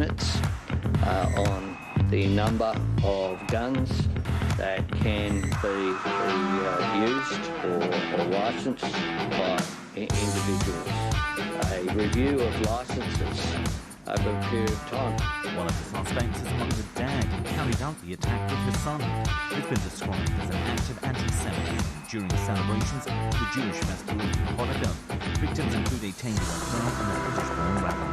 limits on the number of guns that can be used or licensed by individuals. A review of licences over a period of time. One of the suspects is among the dead who carried out the attack with his son. It's been described as an act of anti-Semitism during celebrations of the Jewish festival of Hanukkah. Victims include a 10-year-old girl and a British-born rabbi.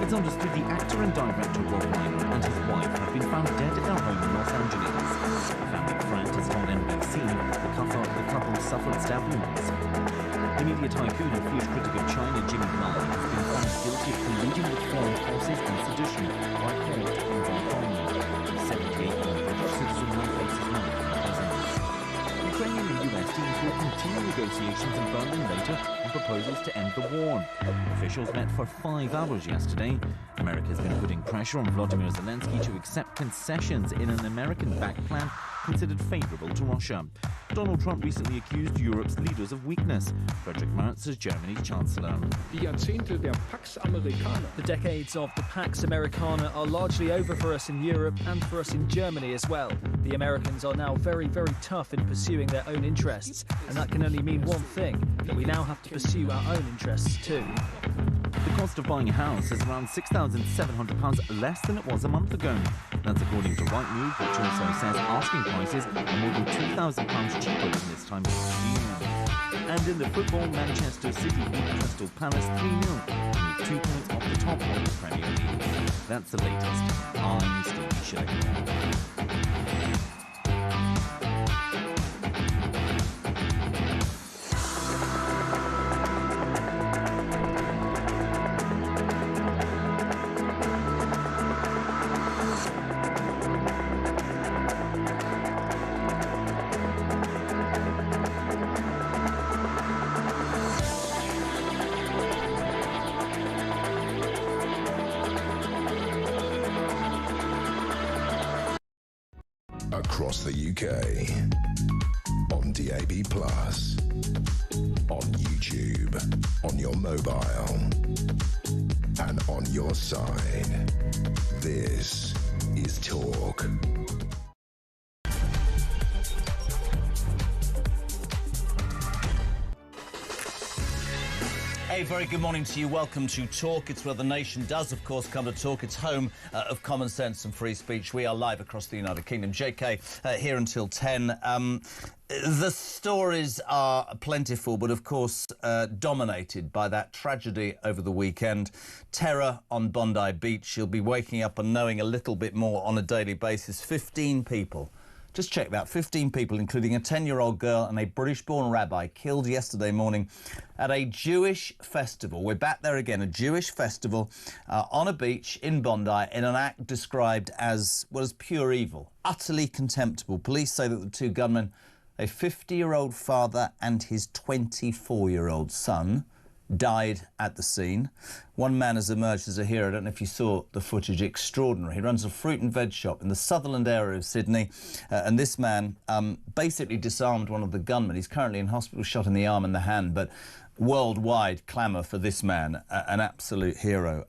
It's understood the actor and director Rob Reiner and his wife have been found dead at their home in Los Angeles. A family friend has told NBC the couple suffered stab wounds. The media tycoon and fierce critic of China, Jimmy Lai, has been found guilty of colluding with foreign forces and sedition by court in Hong Kong. The 78-year-old British citizen now faces life in prison. Ukrainian and US teams will continue negotiations in Berlin later on proposals to end the war. Officials met for 5 hours yesterday. America has been putting pressure on Volodymyr Zelensky to accept concessions in an American-backed plan considered favourable to Russia. Donald Trump recently accused Europe's leaders of weakness. Friedrich Merz is Germany's Chancellor. The decades of the Pax Americana are largely over for us in Europe and for us in Germany as well. The Americans are now very, very tough in pursuing their own interests, and that can only mean one thing, that we now have to pursue our own interests too. The cost of buying a house is around £6,700 less than it was a month ago. That's according to Rightmove, which also says asking prices are more than £2,000 cheaper than this time last year. And in the football, Manchester City beat Crystal Palace 3-0, with 2 points off the top of the Premier League. That's the latest. I'm Stevie Shilling. Across the UK, on DAB+, on YouTube, on your mobile, and on your side. This is Talk. A very good morning to you. Welcome to Talk. It's where the nation does, of course, come to talk. It's home of common sense and free speech. We are live across the United Kingdom. JK here until 10. The stories are plentiful, but of course dominated by that tragedy over the weekend. Terror on Bondi Beach. You'll be waking up and knowing a little bit more on a daily basis. 15 people. Just check that. 15 people, including a 10-year-old girl and a British-born rabbi, killed yesterday morning at a Jewish festival. We're back there again, a Jewish festival on a beach in Bondi in an act described as, well, as pure evil, utterly contemptible. Police say that the two gunmen, a 50-year-old father and his 24-year-old son, died at the scene. One man has emerged as a hero. I don't know if you saw the footage. Extraordinary. He runs a fruit and veg shop in the Sutherland area of Sydney, and this man basically disarmed one of the gunmen. He's currently in hospital, shot in the arm and the hand, but worldwide clamour for this man, an absolute hero.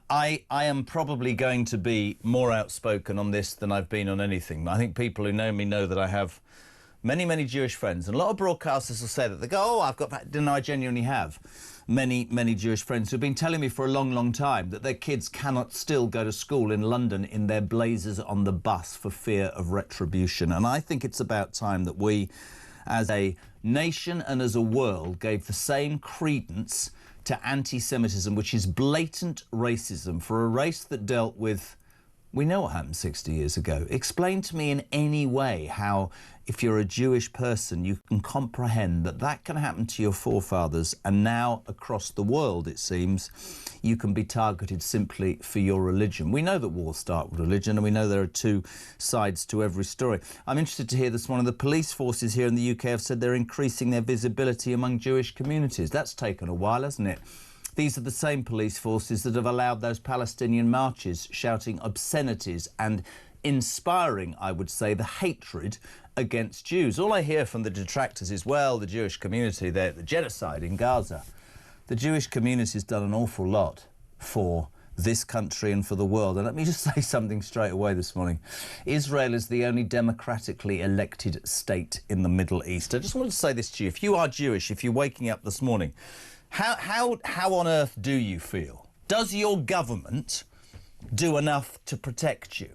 I am probably going to be more outspoken on this than I've been on anything. I think people who know me know that I have many Jewish friends, and a lot of broadcasters will say that. They go, oh, I've got... No, I genuinely have many Jewish friends who've been telling me for a long time that their kids cannot still go to school in London in their blazers on the bus for fear of retribution. And I think it's about time that we, as a nation and as a world, gave the same credence to anti-Semitism, which is blatant racism, for a race that dealt with... We know what happened 60 years ago. Explain to me in any way how, if you're a Jewish person, you can comprehend that that can happen to your forefathers, and now across the world, it seems, you can be targeted simply for your religion. We know that wars start with religion, and we know there are two sides to every story. I'm interested to hear this morning. The police forces here in the UK have said they're increasing their visibility among Jewish communities. That's taken a while, hasn't it? These are the same police forces that have allowed those Palestinian marches shouting obscenities and inspiring, I would say, the hatred against Jews. All I hear from the detractors is, well, the Jewish community, the genocide in Gaza. The Jewish community has done an awful lot for this country and for the world. And let me just say something straight away this morning. Israel is the only democratically elected state in the Middle East. I just wanted to say this to you. If you are Jewish, if you're waking up this morning, how on earth do you feel? Does your government do enough to protect you?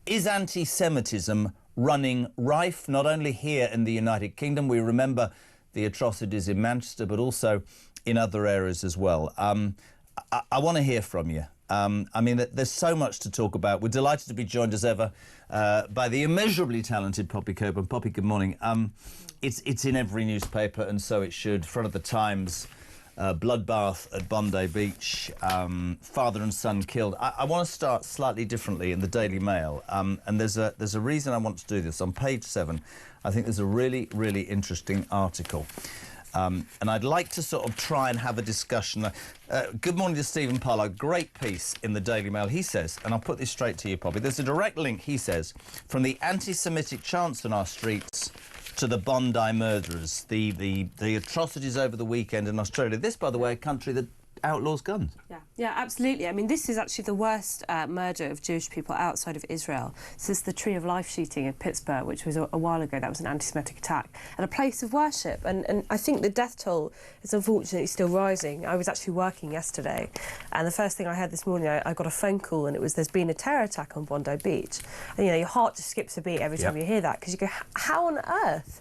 Is anti-Semitism running rife, not only here in the United Kingdom? We remember the atrocities in Manchester, but also in other areas as well. I want to hear from you. I mean, there's so much to talk about. We're delighted to be joined as ever by the immeasurably talented Poppy Coburn. Poppy, good morning. It's in every newspaper, and so it should. Front of the Times, bloodbath at Bondi Beach, father and son killed. I want to start slightly differently in the Daily Mail, and there's a reason I want to do this. On page 7, I think there's a really, really interesting article. And I'd like to sort of try and have a discussion. Good morning to Stephen Parlow. Great piece in the Daily Mail. He says, and I'll put this straight to you, Poppy, there's a direct link, he says, from the anti-Semitic chants on our streets to the Bondi murderers, the atrocities over the weekend in Australia. This, by the way, a country that outlaws guns. Yeah, absolutely. I mean, this is actually the worst murder of Jewish people outside of Israel since the Tree of Life shooting in Pittsburgh, which was a while ago. That was an anti-Semitic attack at a place of worship. And I think the death toll is unfortunately still rising. I was actually working yesterday, and the first thing I heard this morning, I got a phone call, and it was, there's been a terror attack on Bondi Beach. And, you know, your heart just skips a beat every time you hear that, because you go, how on earth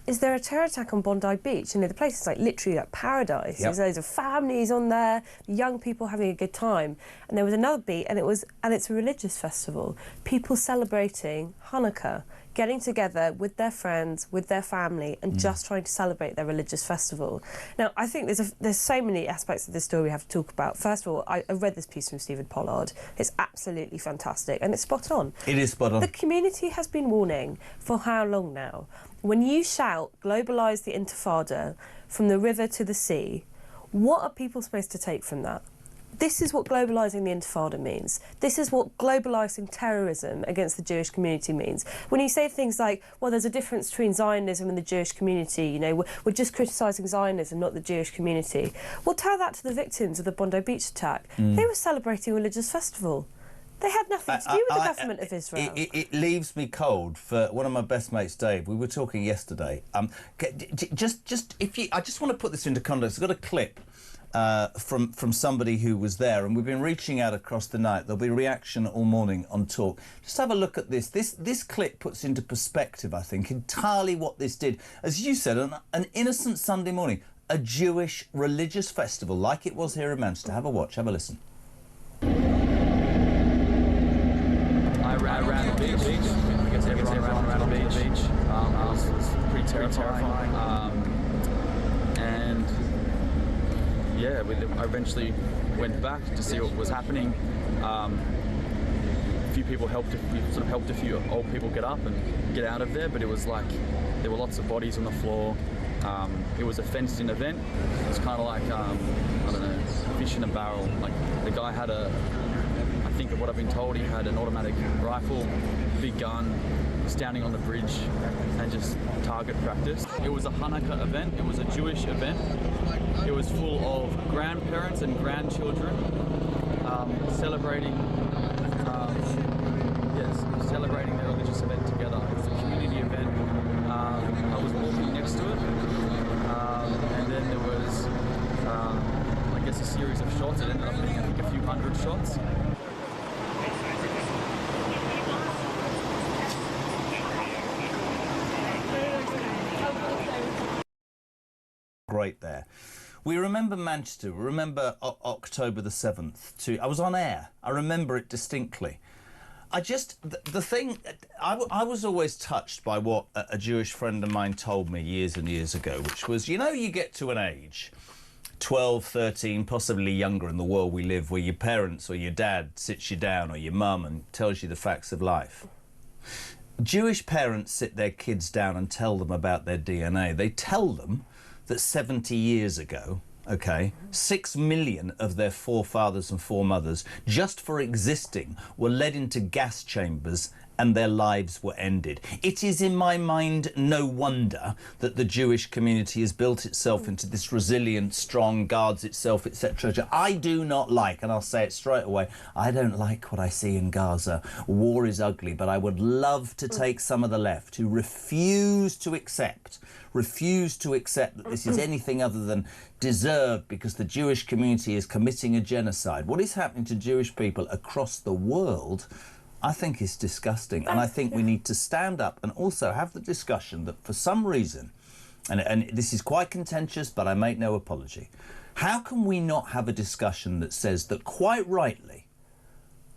is there a terror attack on Bondi Beach? You know, the place is like literally like paradise. There's loads of families on there, young people having a good time. And there was another beat, and it's a religious festival. People celebrating Hanukkah, getting together with their friends, with their family, and just trying to celebrate their religious festival. Now, I think there's so many aspects of this story we have to talk about. First of all, I read this piece from Stephen Pollard. It's absolutely fantastic, and it's spot on. It is spot on. The community has been warning for how long now? When you shout, globalise the intifada from the river to the sea, what are people supposed to take from that? This is what globalising the intifada means. This is what globalising terrorism against the Jewish community means. When you say things like, well, there's a difference between Zionism and the Jewish community, you know, we're just criticising Zionism, not the Jewish community. Well, tell that to the victims of the Bondi Beach attack. They were celebrating a religious festival. They had nothing to do with the government of Israel. It leaves me cold. For one of my best mates, Dave, we were talking yesterday. I just want to put this into context. I've got a clip from somebody who was there, and we've been reaching out across the night. There'll be a reaction all morning on Talk. Just have a look at this. This clip puts into perspective, I think, entirely what this did. As you said, on an innocent Sunday morning, a Jewish religious festival like it was here in Manchester. Have a watch, have a listen. I ran the beach. I guess everyone ran the beach. It was pretty terrifying. And yeah, I eventually went back to see what was happening. A few people helped. We sort of helped a few old people get up and get out of there. But it was like there were lots of bodies on the floor. It was a fenced-in event. It was kind of like I don't know, fish in a barrel. Like the guy had I think of what I've been told, he had an automatic rifle, big gun, standing on the bridge and just target practice. It was a Hanukkah event, it was a Jewish event. It was full of grandparents and grandchildren celebrating their religious event together. It was a community event. I was walking next to it, and then there was, I guess, a series of shots. It ended up being, I think, a few hundred shots. Great there. We remember Manchester. We remember October the 7th. I was on air. I remember it distinctly. The thing, I was always touched by what a Jewish friend of mine told me years and years ago, which was, you know, you get to an age, 12, 13, possibly younger in the world we live, where your parents or your dad sits you down, or your mum, and tells you the facts of life. Jewish parents sit their kids down and tell them about their DNA. They tell them that 70 years ago, okay, 6 million of their forefathers and foremothers, just for existing, were led into gas chambers and their lives were ended. It is, in my mind, no wonder that the Jewish community has built itself into this resilient, strong, guards itself, etc. I do not like, and I'll say it straight away, I don't like what I see in Gaza. War is ugly, but I would love to take some of the left who refuse to accept that this is anything other than deserved because the Jewish community is committing a genocide. What is happening to Jewish people across the world, I think, is disgusting. And I think we need to stand up and also have the discussion that for some reason, and this is quite contentious, but I make no apology, how can we not have a discussion that says that, quite rightly,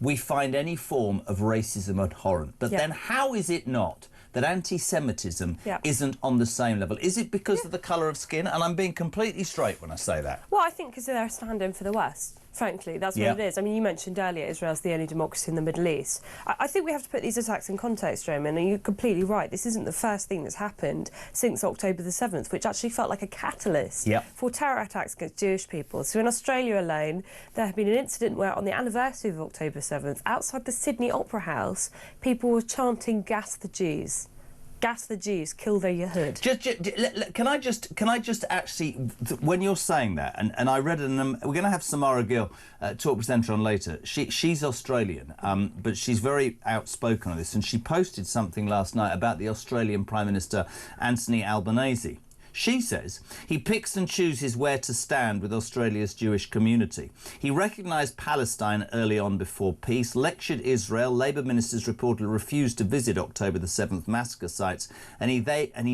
we find any form of racism abhorrent, but then how is it not that anti-Semitism isn't on the same level? Is it because of the colour of skin? And I'm being completely straight when I say that. Well, I think because they're a stand-in for the West. Frankly, that's what it is. I mean, you mentioned earlier Israel's the only democracy in the Middle East. I think we have to put these attacks in context, Roman, and you're completely right. This isn't the first thing that's happened since October the 7th, which actually felt like a catalyst for terror attacks against Jewish people. So in Australia alone, there had been an incident where on the anniversary of October 7th, outside the Sydney Opera House, people were chanting, "Gas the Jews. Gas the Jews, kill the Yehud." Can I just actually, when you're saying that, and I read we're going to have Samara Gill, talk presenter, on later. She's Australian, but she's very outspoken on this, and she posted something last night about the Australian Prime Minister Anthony Albanese. She says he picks and chooses where to stand with Australia's Jewish community. He recognised Palestine early on before peace, lectured Israel. Labour ministers reportedly refused to visit October the 7th massacre sites, and he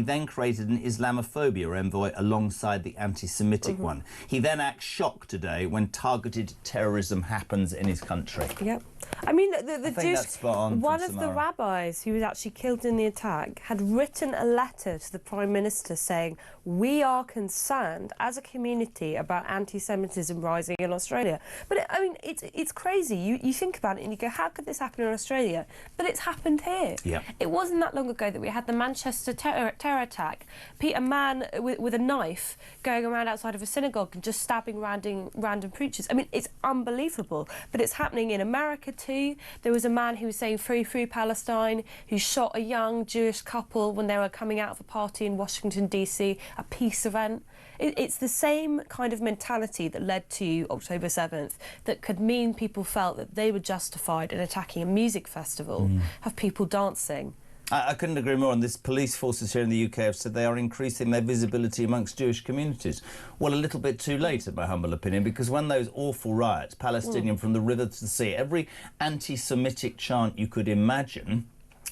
then created an Islamophobia envoy alongside the anti-Semitic one. He then acts shocked today when targeted terrorism happens in his country. Yep. I mean, the Jewish, one of Samara. the rabbis who was actually killed in the attack had written a letter to the Prime Minister saying, "We are concerned as a community about anti-Semitism rising in Australia." But I mean, it's crazy. You think about it and you go, how could this happen in Australia? But it's happened here. Yeah. It wasn't that long ago that we had the Manchester terror attack. A man with a knife going around outside of a synagogue and just stabbing random preachers. I mean, it's unbelievable. But it's happening in America too. There was a man who was saying free Palestine, who shot a young Jewish couple when they were coming out of a party in Washington, D.C., a peace event. It's the same kind of mentality that led to October 7th that could mean people felt that they were justified in attacking a music festival, have people dancing. I couldn't agree more. And this police forces here in the UK have said they are increasing their visibility amongst Jewish communities. Well, a little bit too late, in my humble opinion, because when those awful riots, Palestinian from the river to the sea, every anti-Semitic chant you could imagine,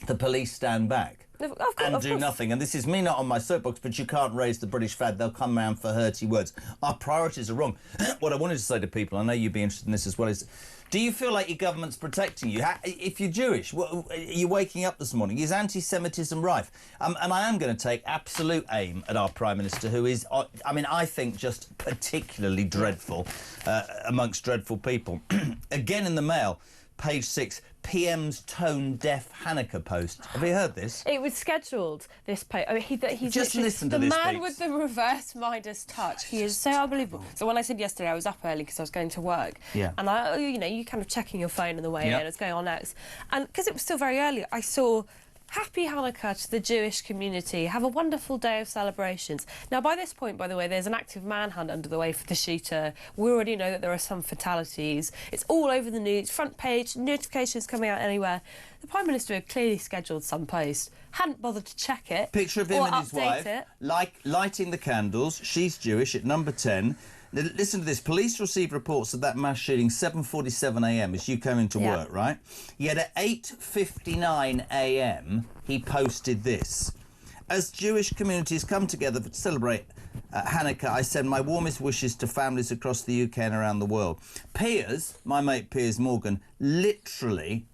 the police stand back. And do nothing. And this is me not on my soapbox, but you can't raise the British flag. They'll come round for hurty words. Our priorities are wrong. What I wanted to say to people, I know you'd be interested in this as well, is do you feel like your government's protecting you? If you're Jewish, you're waking up this morning, is anti-Semitism rife? And I am going to take absolute aim at our Prime Minister, who is, I mean, I think just particularly dreadful amongst dreadful people. Again in the Mail, page 6, PM's tone-deaf Hanukkah post. Have you heard this? It was scheduled, this post. I mean, he's just listen to this, the man please. with the reverse Midas touch. He is so unbelievable. So when I said yesterday I was up early because I was going to work, and you kind of checking your phone on the way in, what's going on next, and because it was still very early, I saw Happy Hanukkah to the Jewish community. Have a wonderful day of celebrations. Now, by this point, by the way, there's an active manhunt under the way for the shooter. We already know that there are some fatalities. It's all over the news, front page, notifications coming out anywhere. The Prime Minister had clearly scheduled some post, hadn't bothered to check it. Picture of him and his wife, lighting the candles. She's Jewish at number 10. Listen to this. Police received reports of that mass shooting 7:47 a.m. as you came into work, right? Yet at 8:59 a.m. he posted this. As Jewish communities come together to celebrate Hanukkah, I send my warmest wishes to families across the UK and around the world. Piers, my mate Piers Morgan, literally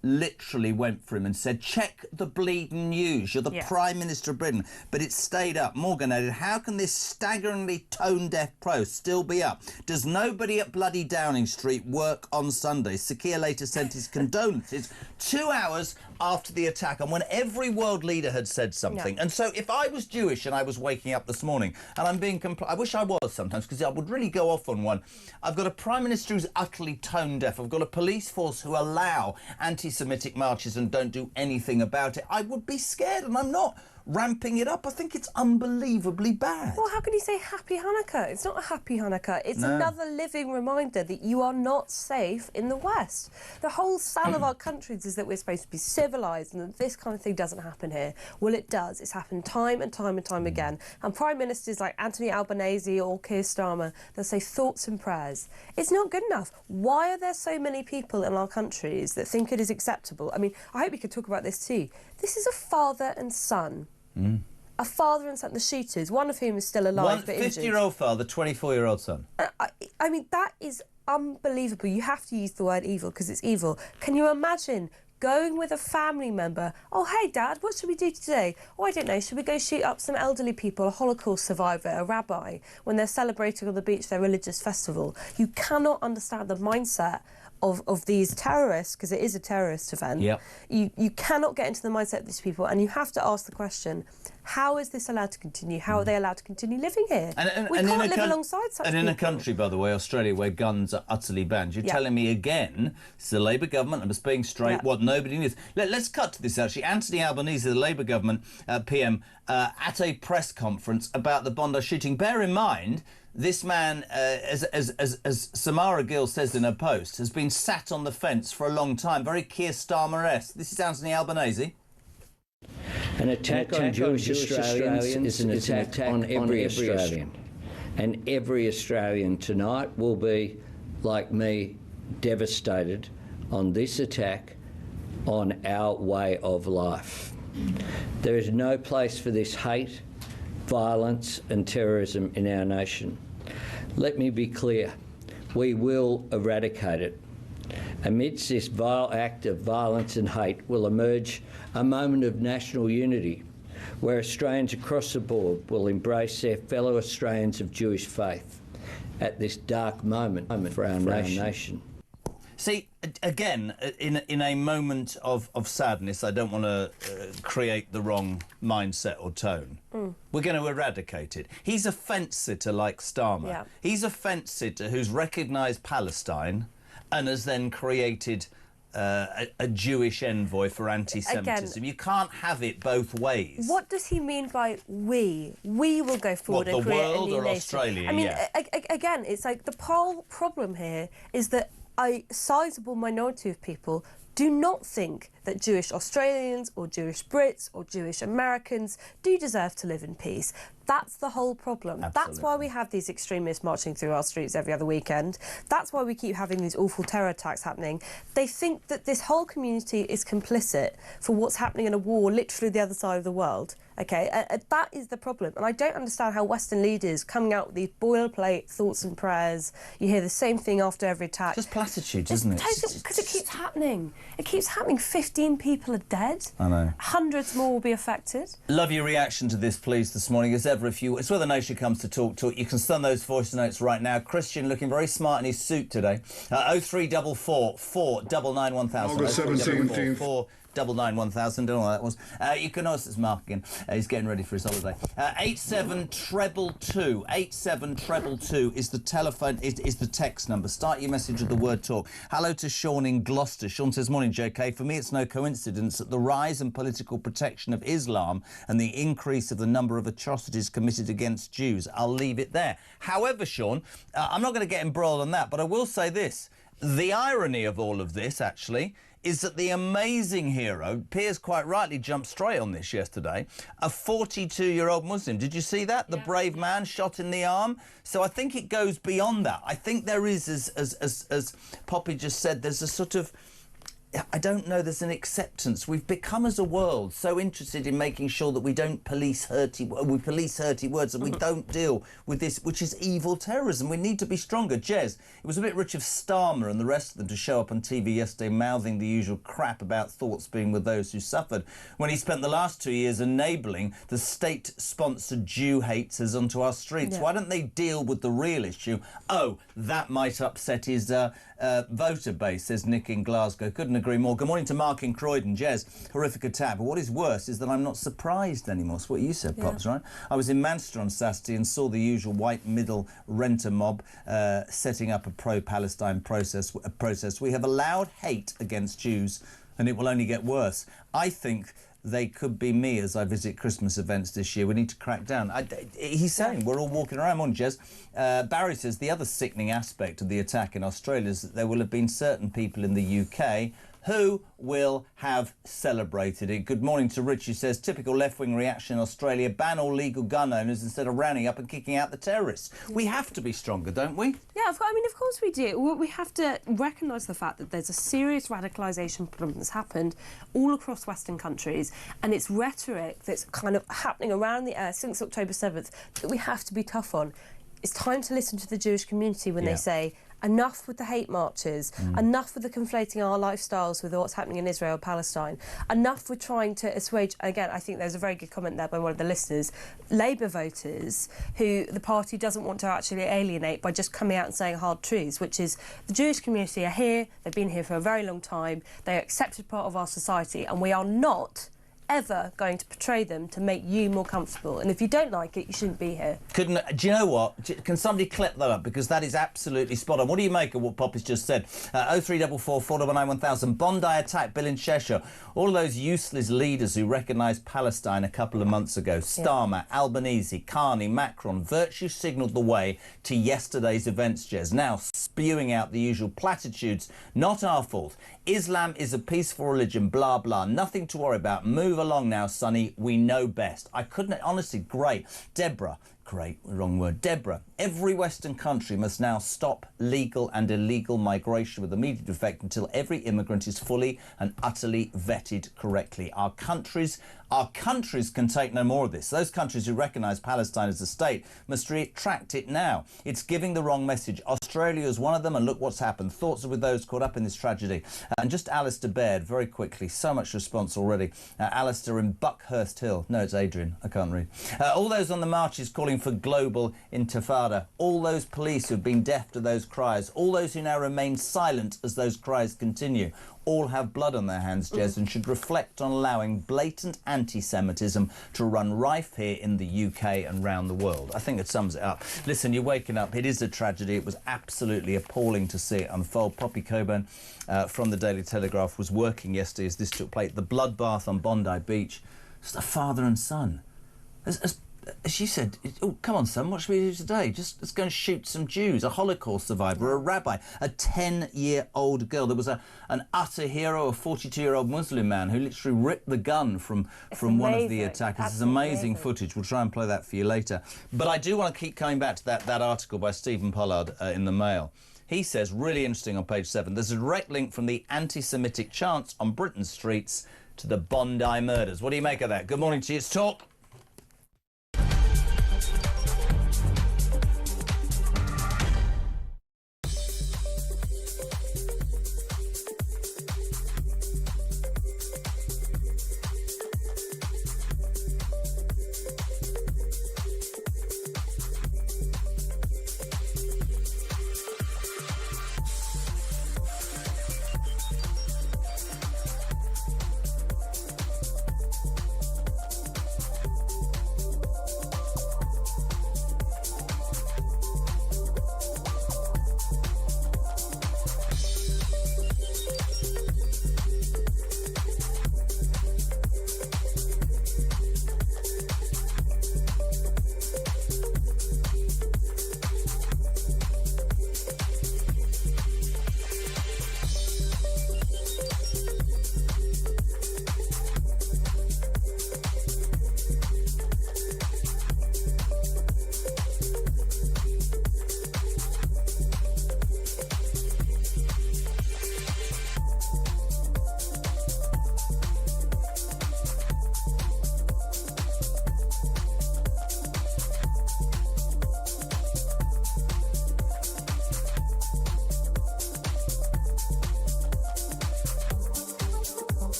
went for him and said, check the bleeding news. You're the Prime Minister of Britain. But it stayed up. Morgan added, how can this staggeringly tone-deaf post still be up? Does nobody at bloody Downing Street work on Sunday? Sakir later sent his condolences 2 hours after the attack, and when every world leader had said something. And so if I was Jewish and I was waking up this morning, and I'm being I wish I was sometimes, because I would really go off on one. I've got a Prime Minister who's utterly tone deaf. I've got a police force who allow anti-Semitic marches and don't do anything about it. I would be scared, and I'm not ramping it up. I think it's unbelievably bad. Well, how can you say Happy Hanukkah? It's not a Happy Hanukkah. It's another living reminder that you are not safe in the West. The whole sell of our countries is that we're supposed to be civilised and that this kind of thing doesn't happen here. Well, it does. It's happened time and time and time again. And Prime Ministers like Anthony Albanese or Keir Starmer, they'll say thoughts and prayers. It's not good enough. Why are there so many people in our countries that think it is acceptable? I mean, I hope we could talk about this too. This is a father and son. A father and son, the shooters, one of whom is still alive but injured. 50-year-old father, 24-year-old son. I mean, that is unbelievable. You have to use the word evil because it's evil. Can you imagine going with a family member? Oh, hey, Dad, what should we do today? Oh, I don't know. Should we go shoot up some elderly people, a Holocaust survivor, a rabbi, when they're celebrating on the beach their religious festival? You cannot understand the mindset of these terrorists, because it is a terrorist event. Yep. You cannot get into the mindset of these people, and you have to ask the question, how is this allowed to continue? How are they allowed to continue living here? We can't live alongside such people. And in a country, by the way, Australia, where guns are utterly banned, you're telling me again, it's the Labour government, I'm just being straight, what nobody needs. Let's cut to this, actually. Anthony Albanese, the Labour government PM, at a press conference about the Bondi shooting. Bear in mind, this man, as Samara Gill says in her post, has been sat on the fence for a long time, very Keir Starmer-esque. This is Anthony Albanese. An attack on Jewish Australians is an attack on every Australian. And every Australian tonight will be, like me, devastated on this attack on our way of life. There is no place for this hate, violence and terrorism in our nation. Let me be clear, we will eradicate it. Amidst this vile act of violence and hate will emerge a moment of national unity, where Australians across the board will embrace their fellow Australians of Jewish faith at this dark moment for our nation. See, again, in a moment of sadness, I don't want to create the wrong mindset or tone. We're going to eradicate it. He's a fence-sitter like Starmer. Yeah. He's a fence-sitter who's recognised Palestine and has then created a Jewish envoy for anti-Semitism. Again, you can't have it both ways. What does he mean by we? We will go forward and create a new nation. The world or Australia? I mean, again, it's like the whole problem here is that a sizable minority of people do not think that Jewish Australians or Jewish Brits or Jewish Americans do deserve to live in peace. That's the whole problem. Absolutely. That's why we have these extremists marching through our streets every other weekend. That's why we keep having these awful terror attacks happening. They think that this whole community is complicit for what's happening in a war literally the other side of the world. OK, that is the problem. And I don't understand how Western leaders coming out with these boilerplate thoughts and prayers, you hear the same thing after every attack. Just platitudes, isn't it? Because it keeps happening. It keeps happening. 15 people are dead. I know. Hundreds more will be affected. Love your reaction to this, please, this morning. As ever, it's where the nation comes to talk. You can send those voice notes right now. Christian looking very smart in his suit today. 0344 499 1000. August 17th. 499 1000, don't know what that was. You can also, it's Mark again, he's getting ready for his holiday. 87222, 87222 is the telephone, is the text number. Start your message with the word talk. Hello to Sean in Gloucester. Sean says, morning JK, for me it's no coincidence that the rise and political protection of Islam and the increase of the number of atrocities committed against Jews. I'll leave it there. However, Sean, I'm not going to get embroiled on that, but I will say this. The irony of all of this, actually, is that the amazing hero, Piers quite rightly jumped straight on this yesterday, a 42-year-old Muslim. Did you see that? The brave man shot in the arm. So I think it goes beyond that. I think there is, as Poppy just said, there's a sort of, I don't know, there's an acceptance. We've become as a world so interested in making sure that we don't police hurty words, and we don't deal with this, which is evil terrorism. We need to be stronger. Jez, it was a bit rich of Starmer and the rest of them to show up on TV yesterday mouthing the usual crap about thoughts being with those who suffered, when he spent the last 2 years enabling the state-sponsored Jew haters onto our streets. Why don't they deal with the real issue? Oh, that might upset his voter base, says Nick in Glasgow. Couldn't agree more. Good morning to Mark in Croydon. Jez, horrific attack. But what is worse is that I'm not surprised anymore. It's what you said, Pops, right? I was in Manchester on Saturday and saw the usual white middle renter mob setting up a pro-Palestine protest. We have allowed hate against Jews, and it will only get worse. I think they could be me as I visit Christmas events this year. We need to crack down. He's saying we're all walking around. On Jez. Barry says the other sickening aspect of the attack in Australia is that there will have been certain people in the UK who will have celebrated it. Good morning to Rich, who says typical left-wing reaction in Australia, ban all legal gun owners instead of rounding up and kicking out the terrorists. We have to be stronger, don't we? Yeah, of course we do. We have to recognise the fact that there's a serious radicalisation problem that's happened all across Western countries, and it's rhetoric that's kind of happening around the air since October 7th that we have to be tough on. It's time to listen to the Jewish community when they say, enough with the hate marches, enough with the conflating our lifestyles with what's happening in Israel, Palestine, enough with trying to assuage, again, I think there's a very good comment there by one of the listeners, Labour voters who the party doesn't want to actually alienate by just coming out and saying hard truths, which is the Jewish community are here, they've been here for a very long time, they're an accepted part of our society, and we are not ever going to portray them to make you more comfortable. And if you don't like it, you shouldn't be here. Do you know what? Can somebody clip that up? Because that is absolutely spot on. What do you make of what Poppy's just said? 0344 499 1000. Bondi attack, Bill in Cheshire. All of those useless leaders who recognised Palestine a couple of months ago, Starmer, Albanese, Carney, Macron, virtue signalled the way to yesterday's events, Jez. Now spewing out the usual platitudes. Not our fault. Islam is a peaceful religion, blah, blah. Nothing to worry about. Move along now, Sonny. We know best. I couldn't... Honestly, great. Deborah. Great, wrong word. Deborah, every Western country must now stop legal and illegal migration with immediate effect until every immigrant is fully and utterly vetted correctly. Our countries can take no more of this. Those countries who recognise Palestine as a state must retract it now. It's giving the wrong message. Australia is one of them, and look what's happened. Thoughts are with those caught up in this tragedy. And just Alistair Baird, very quickly. So much response already. Alistair in Buckhurst Hill. No, it's Adrian. I can't read. All those on the marches calling for global intifada. All those police who have been deaf to those cries. All those who now remain silent as those cries continue. All have blood on their hands, Jez, and should reflect on allowing blatant anti-Semitism to run rife here in the UK and round the world. I think it sums it up. Listen, you're waking up. It is a tragedy. It was absolutely appalling to see it unfold. Poppy Coburn from the Daily Telegraph was working yesterday as this took place. The bloodbath on Bondi Beach. It's a father and son. As she said, oh, come on, son, what should we do today? Let's go and shoot some Jews, a Holocaust survivor, a rabbi, a 10-year-old girl. There was an utter hero, a 42-year-old Muslim man who literally ripped the gun from one of the attackers. It's amazing footage. We'll try and play that for you later. But I do want to keep coming back to that article by Stephen Pollard in the Mail. He says, really interesting on page 7, there's a direct link from the anti-Semitic chants on Britain's streets to the Bondi murders. What do you make of that? Good morning to you. It's Talk.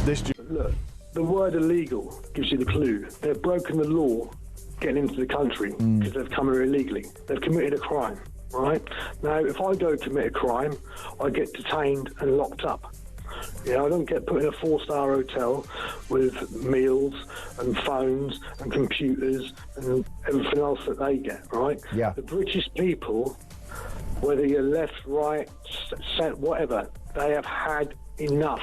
Look, the word illegal gives you the clue. They've broken the law getting into the country because they've come here illegally. They've committed a crime, right? Now, if I go commit a crime, I get detained and locked up. Yeah, I don't get put in a 4-star hotel with meals and phones and computers and everything else that they get, right? Yeah. The British people, whether you're left, right, whatever, they have had enough.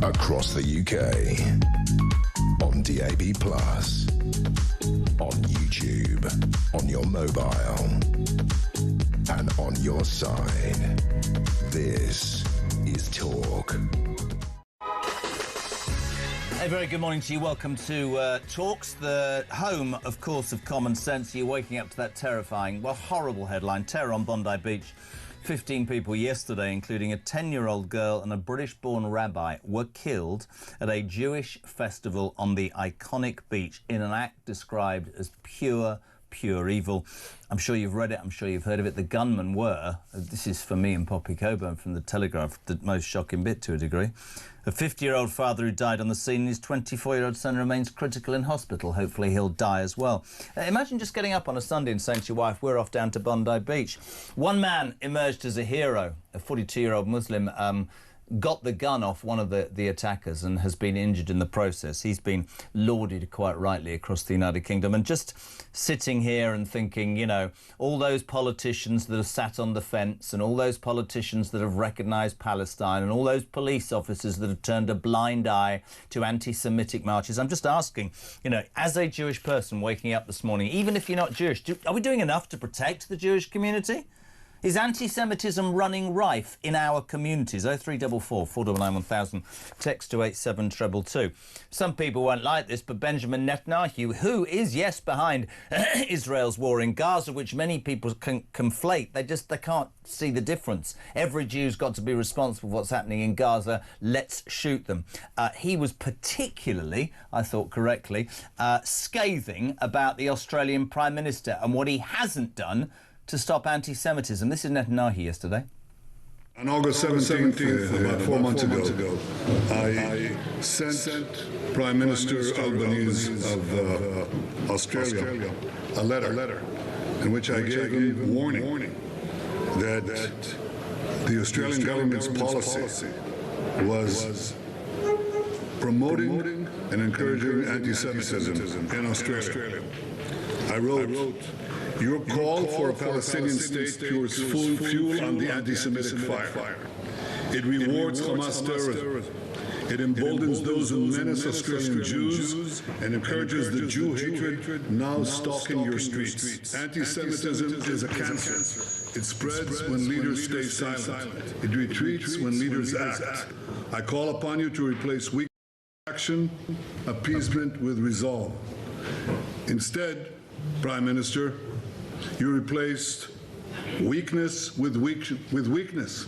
Across the UK, on DAB+, on YouTube, on your mobile, and on your side. This is Talk. A very good morning to you. Welcome to Talks, the home, of course, of common sense. You're waking up to that terrifying, well, horrible headline. Terror on Bondi Beach. 15 people yesterday, including a 10-year-old girl and a British-born rabbi, were killed at a Jewish festival on the iconic beach in an act described as pure evil. I'm sure you've read it, I'm sure you've heard of it. The gunmen were, this is for me and Poppy Coburn from The Telegraph, the most shocking bit to a degree. A 50-year-old father who died on the scene, his 24-year-old son remains critical in hospital. Hopefully he'll die as well. Imagine just getting up on a Sunday and saying to your wife, we're off down to Bondi Beach. One man emerged as a hero, a 42-year-old Muslim, got the gun off one of the attackers and has been injured in the process. He's been lauded quite rightly across the United Kingdom. And just sitting here and thinking, you know, all those politicians that have sat on the fence and all those politicians that have recognised Palestine and all those police officers that have turned a blind eye to anti-Semitic marches. I'm just asking, you know, as a Jewish person waking up this morning, even if you're not Jewish, are we doing enough to protect the Jewish community? Is anti-Semitism running rife in our communities? 0344 499 1000, text to 87222. Some people won't like this, but Benjamin Netanyahu, who is, yes, behind Israel's war in Gaza, which many people can conflate, they can't see the difference. Every Jew's got to be responsible for what's happening in Gaza. Let's shoot them. He was particularly, I thought correctly, scathing about the Australian Prime Minister and what he hasn't done to stop anti-Semitism. This is Netanyahu yesterday. On August 17th, about 4 months ago, I sent Prime Minister Albanese of Australia a letter in which I gave him warning that the Australian government's policy was promoting and encouraging anti-Semitism in Australia. I wrote, your call for a Palestinian state pours full fuel on the anti-Semitic fire. It rewards Hamas terrorism. It emboldens those who menace Australian Jews and encourages the Jew hatred now stalking your streets. Anti-Semitism is a cancer. It spreads when leaders stay silent. It retreats when leaders act. I call upon you to replace weak action, appeasement with resolve. Instead, Prime Minister, you replaced weakness with weakness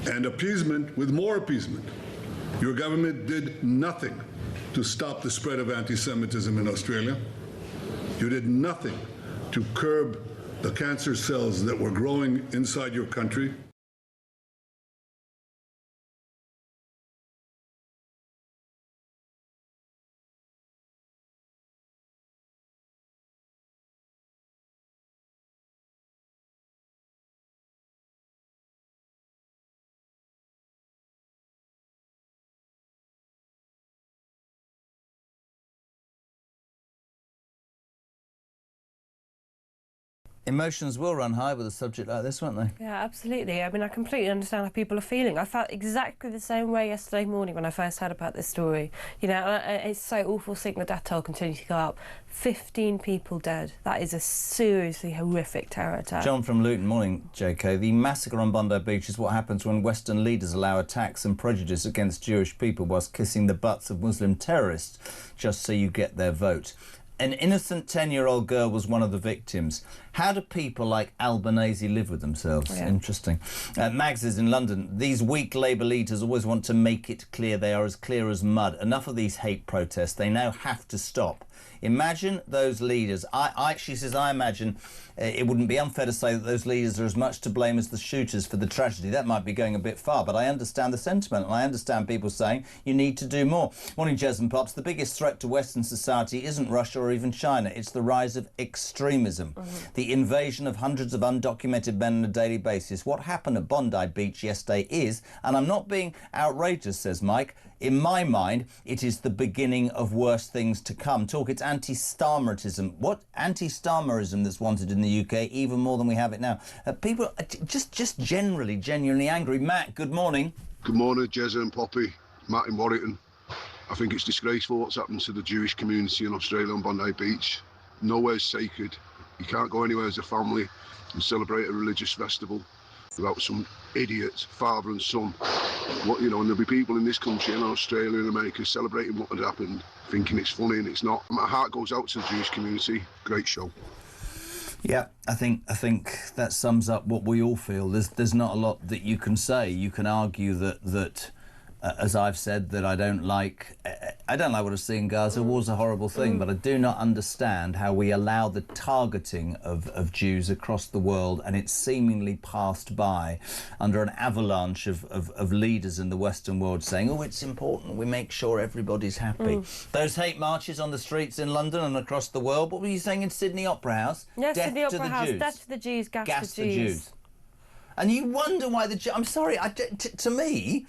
and appeasement with more appeasement. Your government did nothing to stop the spread of anti-Semitism in Australia. You did nothing to curb the cancer cells that were growing inside your country. Emotions will run high with a subject like this, won't they? Yeah, absolutely. I mean, I completely understand how people are feeling. I felt exactly the same way yesterday morning when I first heard about this story. You know, it's so awful seeing the death toll continue to go up. 15 people dead. That is a seriously horrific terror attack. John from Luton, morning, JK. The massacre on Bondi Beach is what happens when Western leaders allow attacks and prejudice against Jewish people whilst kissing the butts of Muslim terrorists, just so you get their vote. An innocent 10-year-old girl was one of the victims. How do people like Albanese live with themselves? Yeah. Interesting. Mags is in London. These weak Labour leaders always want to make it clear they are as clear as mud. Enough of these hate protests. They now have to stop. Imagine those leaders. She says, I imagine it wouldn't be unfair to say that those leaders are as much to blame as the shooters for the tragedy. That might be going a bit far, but I understand the sentiment, and I understand people saying you need to do more. Morning, Jez and Pops. The biggest threat to Western society isn't Russia or even China. It's the rise of extremism, the invasion of hundreds of undocumented men on a daily basis. What happened at Bondi Beach yesterday is, and I'm not being outrageous, says Mike, in my mind, it is the beginning of worse things to come. Talk, it's anti-Starmerism. What? Anti-Starmerism that's wanted in the UK, even more than we have it now. People are just generally, genuinely angry. Matt, good morning. Good morning, Jez and Poppy. Matt in Warrington. I think it's disgraceful what's happened to the Jewish community in Australia on Bondi Beach. Nowhere's sacred. You can't go anywhere as a family and celebrate a religious festival without some idiots, father and son. And there'll be people in this country and Australia and America celebrating what had happened, thinking it's funny and it's not. My heart goes out to the Jewish community. Great show. Yeah, I think that sums up what we all feel. There's not a lot that you can say. You can argue that as I've said, that I don't like what I see in Gaza. War's a horrible thing, but I do not understand how we allow the targeting of Jews across the world, and it's seemingly passed by under an avalanche of leaders in the Western world saying, oh, it's important, we make sure everybody's happy. Those hate marches on the streets in London and across the world. What were you saying in Sydney Opera House? Yes, Death Sydney Opera House, Jews. death to the Jews, gas The the Jews. Jews. And you wonder why I'm sorry, to me,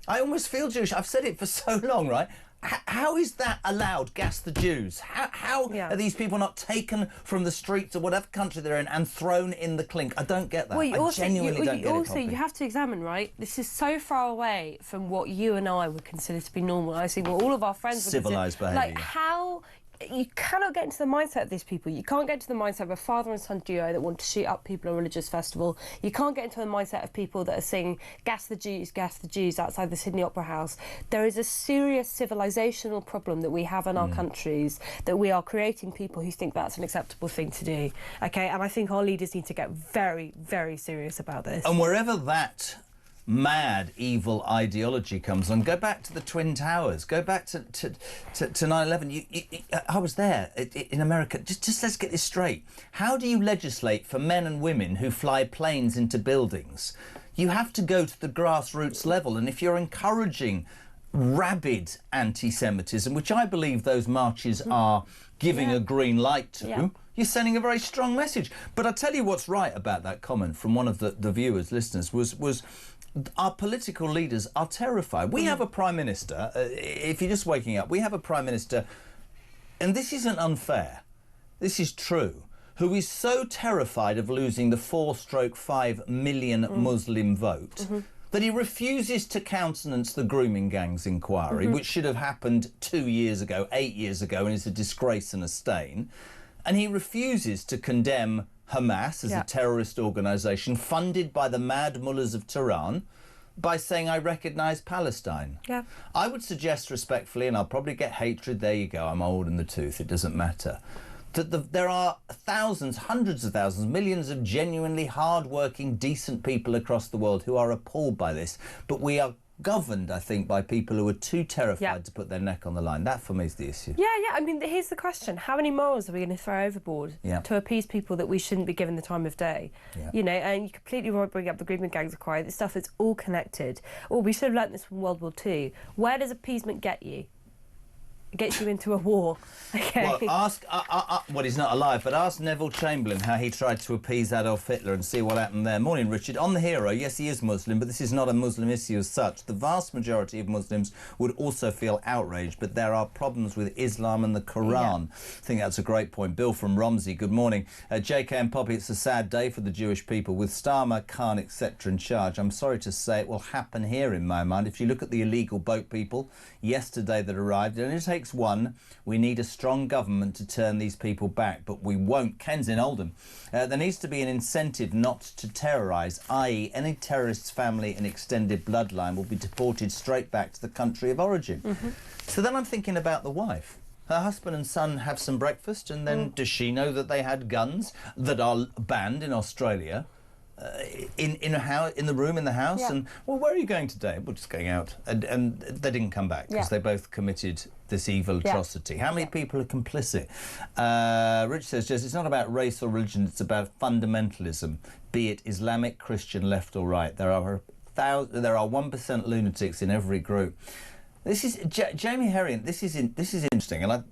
I almost feel Jewish. I've said it for so long, right? How is that allowed, gas the Jews? How are these people not taken from the streets of whatever country they're in and thrown in the clink? I don't get that. Well, I genuinely don't get it, Poppy. You have to examine, right? This is so far away from what you and I would consider to be normal. I see what all of our friends would civilised behaviour. Like, how... You cannot get into the mindset of these people. You can't get into the mindset of a father and son duo that want to shoot up people at a religious festival. You can't get into the mindset of people that are singing gas the Jews outside the Sydney Opera House. There is a serious civilisational problem that we have in our countries, that we are creating people who think that's an acceptable thing to do. OK, and I think our leaders need to get very, very serious about this. And wherever that mad, evil ideology comes on, go back to the Twin Towers, go back to 9/11. I was there in America. Just let's get this straight. How do you legislate for men and women who fly planes into buildings? You have to go to the grassroots level, and if you're encouraging rabid anti-Semitism, which I believe those marches are giving a green light to, you're sending a very strong message. But I tell you what's right about that comment from one of the viewers, listeners, was our political leaders are terrified. We have a Prime Minister, if you're just waking up, we have a Prime Minister, and this isn't unfair, this is true, who is so terrified of losing the 4/5 million Muslim vote that he refuses to countenance the grooming gangs inquiry, which should have happened 2 years ago, 8 years ago, and is a disgrace and a stain. And he refuses to condemn Hamas as a terrorist organisation funded by the mad mullahs of Tehran by saying, I recognise Palestine. Yeah. I would suggest respectfully, and I'll probably get hatred, there you go, I'm old in the tooth, it doesn't matter, that there are thousands, hundreds of thousands, millions of genuinely hard-working, decent people across the world who are appalled by this, but we are governed, I think, by people who are too terrified to put their neck on the line. That, for me, is the issue. Yeah, I mean, here's the question. How many morals are we going to throw overboard to appease people that we shouldn't be given the time of day? You know, and you completely bring up the grooming gangs inquiry. This stuff is all connected. Well, we should have learnt this from World War II. Where does appeasement get you? It gets you into a war. Okay. Well, ask, well, he's not alive, but ask Neville Chamberlain how he tried to appease Adolf Hitler and see what happened there. Morning, Richard. On the hero, yes, he is Muslim, but this is not a Muslim issue as such. The vast majority of Muslims would also feel outraged, but there are problems with Islam and the Quran. I think that's a great point. Bill from Romsey, good morning. JK and Poppy, it's a sad day for the Jewish people. With Starmer, Khan, etc. in charge, I'm sorry to say it will happen here in my mind. If you look at the illegal boat people yesterday that arrived, and it takes one, we need a strong government to turn these people back, but we won't. Ken's in Oldham. There needs to be an incentive not to terrorise, i.e. any terrorist's family and extended bloodline will be deported straight back to the country of origin. So then I'm thinking about the wife. Her husband and son have some breakfast, and then does she know that they had guns that are banned in Australia? in the room in the house, and well, where are you going today? We're just going out, and they didn't come back because they both committed this evil atrocity. How many people are complicit? Rich says, Jess, it's not about race or religion, it's about fundamentalism, be it Islamic, Christian, left or right. There are 1% lunatics in every group. This is Jamie Herrion. This is interesting, and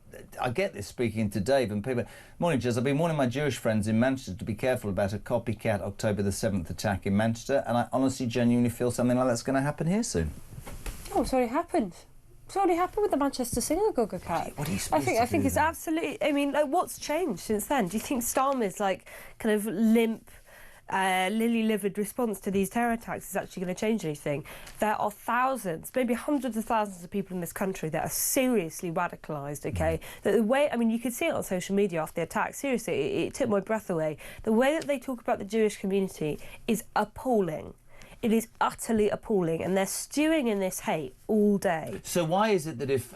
I get this speaking to Dave and people. Morning, Jez. I've been warning my Jewish friends in Manchester to be careful about a copycat October the 7th attack in Manchester, and I honestly, genuinely feel something like that's going to happen here soon. Oh, it's already happened. It's already happened with the Manchester synagogue attack. What are you supposed to do? I think it's absolutely. I mean, like, what's changed since then? Do you think Starmer's like kind of limp, lily-livered response to these terror attacks is actually going to change anything? There are thousands, maybe hundreds of thousands of people in this country that are seriously radicalised, okay? That the way, I mean, you could see it on social media after the attack. Seriously, it took my breath away. The way that they talk about the Jewish community is appalling. It is utterly appalling, and they're stewing in this hate all day. So why is it that if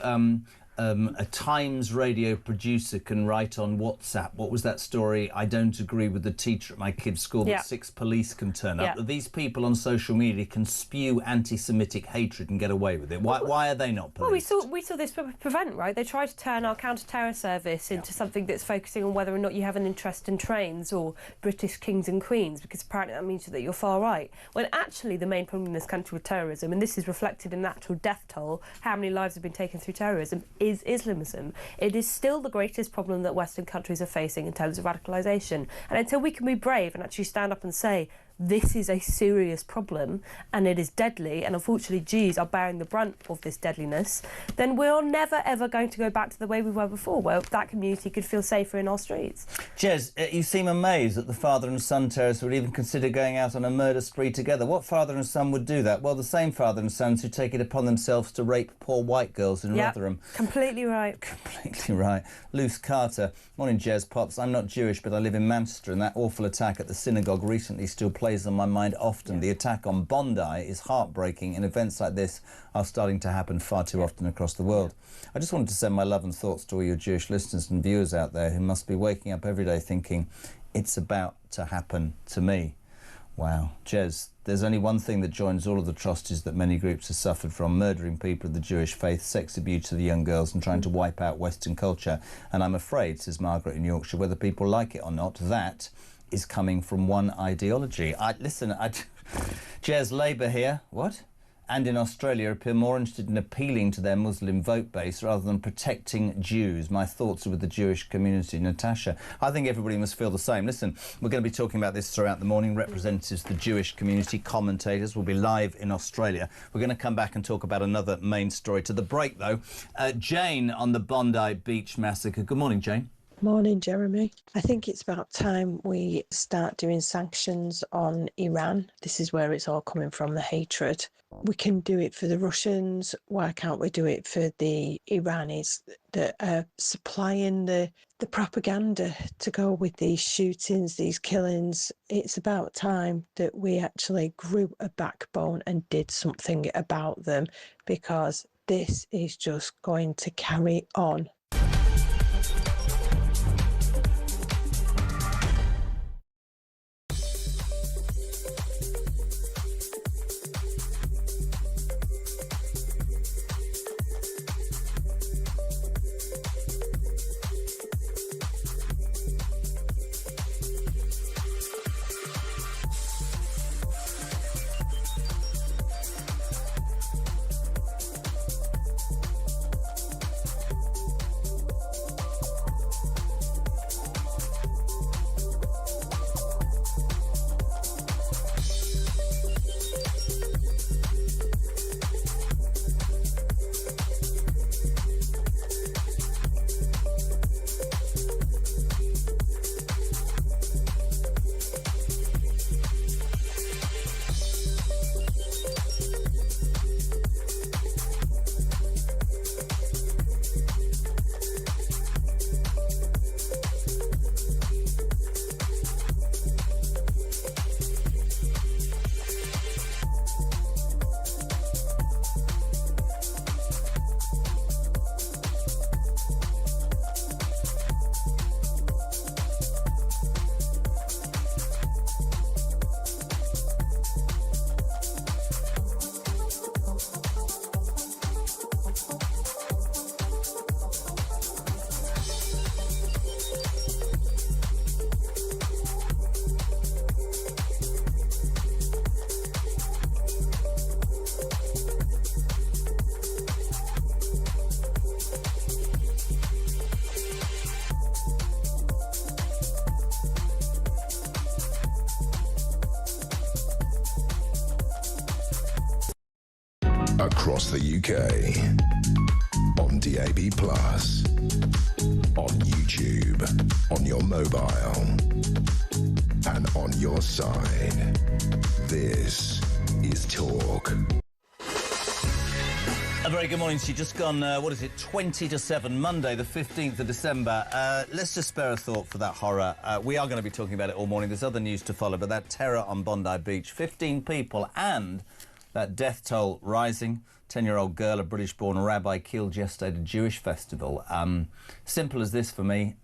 a Times radio producer can write on WhatsApp, what was that story? I don't agree with the teacher at my kid's school, but 6 police can turn up. These people on social media can spew anti-Semitic hatred and get away with it. Why are they not policed? Well, we saw this with Prevent, right? They tried to turn our counter-terror service into something that's focusing on whether or not you have an interest in trains or British kings and queens, because apparently that means that you're far right. When actually the main problem in this country with terrorism, and this is reflected in the actual death toll, how many lives have been taken through terrorism, is Islamism. It is still the greatest problem that Western countries are facing in terms of radicalisation. And until we can be brave and actually stand up and say, this is a serious problem and it is deadly, and unfortunately Jews are bearing the brunt of this deadliness, then we're never ever going to go back to the way we were before, where that community could feel safer in our streets. Jez, you seem amazed that the father and son terrorists would even consider going out on a murder spree together. What father and son would do that? Well, the same father and sons who take it upon themselves to rape poor white girls in Rotherham. Completely right. Completely right. Luce Carter. Morning, Jez. Pops. I'm not Jewish, but I live in Manchester, and that awful attack at the synagogue recently still plays on my mind often. The attack on Bondi is heartbreaking, and events like this are starting to happen far too often across the world. I just wanted to send my love and thoughts to all your Jewish listeners and viewers out there who must be waking up every day thinking, it's about to happen to me. Wow. Jez, there's only one thing that joins all of the atrocities that many groups have suffered from: murdering people of the Jewish faith, sex abuse of the young girls, and trying to wipe out Western culture. And I'm afraid, says Margaret in Yorkshire, whether people like it or not, that is coming from one ideology. Jez, Labour here, what? And in Australia appear more interested in appealing to their Muslim vote base rather than protecting Jews. My thoughts are with the Jewish community. Natasha, I think everybody must feel the same. Listen, we're going to be talking about this throughout the morning. Representatives of the Jewish community, commentators, will be live in Australia. We're going to come back and talk about another main story. To the break, though, Jane on the Bondi Beach massacre. Good morning, Jane. Morning, Jeremy. I think it's about time we start doing sanctions on Iran. This is where it's all coming from, the hatred. We can do it for the Russians. Why can't we do it for the Iranis that are supplying the propaganda to go with these shootings, these killings? It's about time that we actually grew a backbone and did something about them, because this is just going to carry on. Across the UK. On DAB+. On YouTube. On your mobile. And on your side. This is Talk. A very good morning to you. Just gone, 20 to 7, Monday, the 15th of December. Let's just spare a thought for that horror. We are going to be talking about it all morning. There's other news to follow, but that terror on Bondi Beach, 15 people, and that death toll rising. 10-year-old girl, a British-born rabbi, killed yesterday at a Jewish festival. Simple as this for me.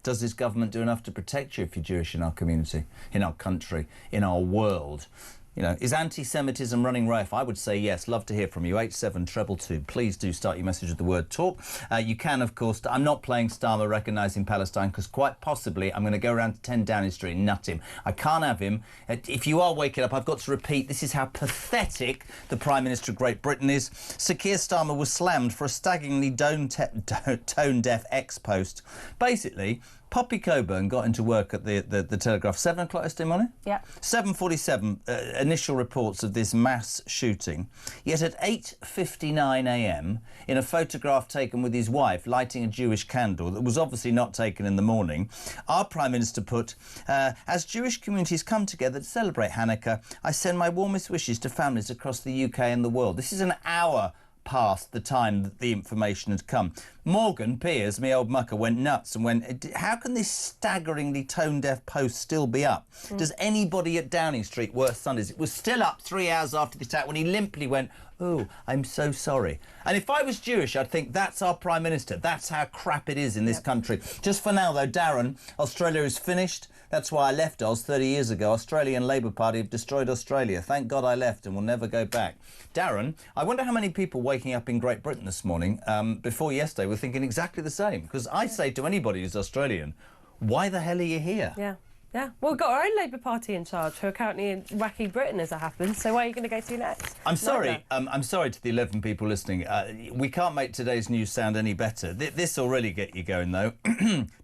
Does this government do enough to protect you if you're Jewish in our community, in our country, in our world? You know, is anti-Semitism running rife? I would say yes. Love to hear from you. 87222. Please do start your message with the word talk. You can, of course... I'm not playing Starmer recognising Palestine because quite possibly I'm going to go around to 10 Downing Street and nut him. I can't have him. If you are waking up, I've got to repeat, this is how pathetic the Prime Minister of Great Britain is. Sir Keir Starmer was slammed for a staggeringly tone-deaf ex-post. Basically... Poppy Coburn got into work at the Telegraph 7 o'clock yesterday morning? Yeah. 7:47, initial reports of this mass shooting. Yet at 8:59 a.m, in a photograph taken with his wife lighting a Jewish candle that was obviously not taken in the morning, our Prime Minister put, as Jewish communities come together to celebrate Hanukkah, I send my warmest wishes to families across the UK and the world. This is an hour past the time that the information had come. Morgan Piers, me old mucker, went nuts and went, how can this staggeringly tone-deaf post still be up? Does anybody at Downing Street worse Sundays? It was still up 3 hours after the attack when he limply went, oh, I'm so sorry. And if I was Jewish, I'd think that's our Prime Minister. That's how crap it is in this country. Just for now, though, Darren, Australia is finished. That's why I left Oz 30 years ago. Australian Labour Party have destroyed Australia. Thank God I left and will never go back. Darren, I wonder how many people waking up in Great Britain this morning before yesterday were thinking exactly the same. Because I say to anybody who's Australian, why the hell are you here? Yeah. Yeah, well, we've got our own Labour Party in charge, who are currently in wacky Britain, as it happens. So where are you going to go to next? I'm sorry. I'm sorry to the 11 people listening. We can't make today's news sound any better. This will really get you going, though.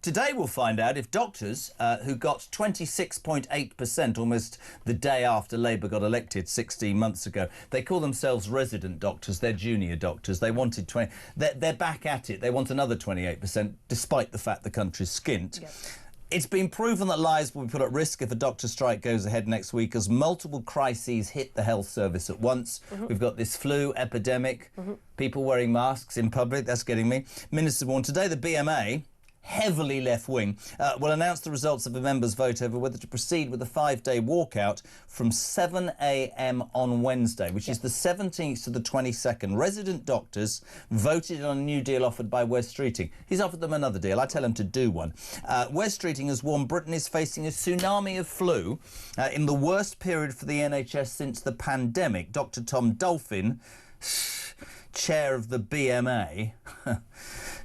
Today we'll find out if doctors who got 26.8% almost the day after Labour got elected 16 months ago, they call themselves resident doctors. They're junior doctors. They wanted 20. They're back at it. They want another 28%, despite the fact the country's skint. Yep. It's been proven that lives will be put at risk if a doctor strike goes ahead next week as multiple crises hit the health service at once. We've got this flu epidemic, people wearing masks in public, that's getting me. Ministers warned today the BMA, heavily left-wing, will announce the results of a members' vote over whether to proceed with a 5-day walkout from 7 a.m. on Wednesday, which is the 17th to the 22nd. Resident doctors voted on a new deal offered by Wes Streeting. He's offered them another deal. I tell him to do one. Wes Streeting has warned Britain is facing a tsunami of flu in the worst period for the NHS since the pandemic. Dr Tom Dolphin, chair of the BMA,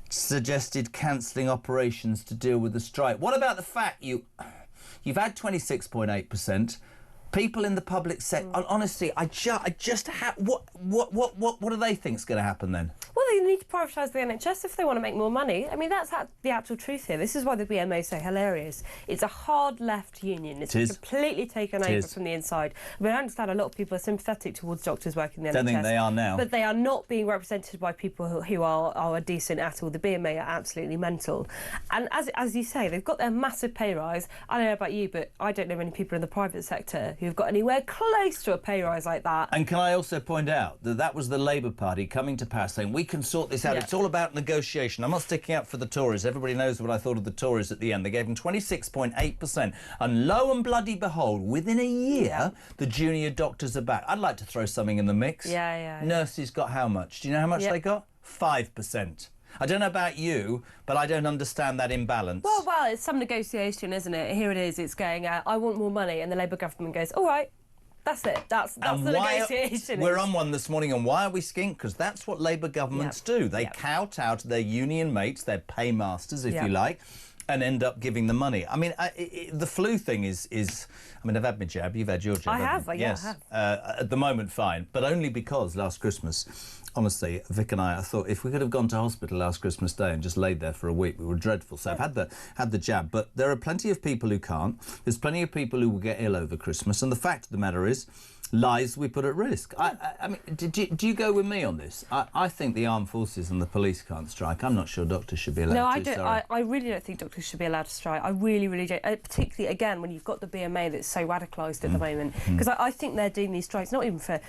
suggested cancelling operations to deal with the strike. What about the fact you've had 26.8%? People in the public sector, honestly, I just what do they think's going to happen then? Well, they need to privatise the NHS if they want to make more money. I mean, that's the actual truth here. This is why the BMA is so hilarious. It's a hard left union. It's completely taken over from the inside. I mean, I understand a lot of people are sympathetic towards doctors working in the NHS. Don't think they are now. But they are not being represented by people who are decent at all. The BMA are absolutely mental. And as you say, they've got their massive pay rise. I don't know about you, but I don't know many people in the private sector who've got anywhere close to a pay rise like that. And can I also point out that that was the Labour Party coming to power saying, we can sort this out. Yeah. It's all about negotiation. I'm not sticking up for the Tories. Everybody knows what I thought of the Tories at the end. They gave them 26.8%. And lo and bloody behold, within a year, the junior doctors are back. I'd like to throw something in the mix. Nurses got how much? Do you know how much they got? 5%. I don't know about you, but I don't understand that imbalance. Well, it's some negotiation, isn't it? Here it is. It's going, I want more money, and the Labour government goes, all right, that's it. That's the negotiation. We're on one this morning, and why are we skint? Because that's what Labour governments do. They kowtow to their union mates, their paymasters, if you like, and end up giving the money. I mean, the flu thing is. I mean, I've had my jab. You've had your jab. I have. Yes. I have. At the moment, fine, but only because last Christmas, honestly, Vic and I thought if we could have gone to hospital last Christmas Day and just laid there for a week, we were dreadful. So I've had the jab, but there are plenty of people who can't. There's plenty of people who will get ill over Christmas, and the fact of the matter is, lives we put at risk. I mean, do you go with me on this? I think the armed forces and the police can't strike. I'm not sure doctors should be allowed to. No, I don't. Sorry. I really don't think doctors should be allowed to strike. I really, really don't. Particularly, again, when you've got the BMA that's so radicalised at the moment. Because I think they're doing these strikes not even for...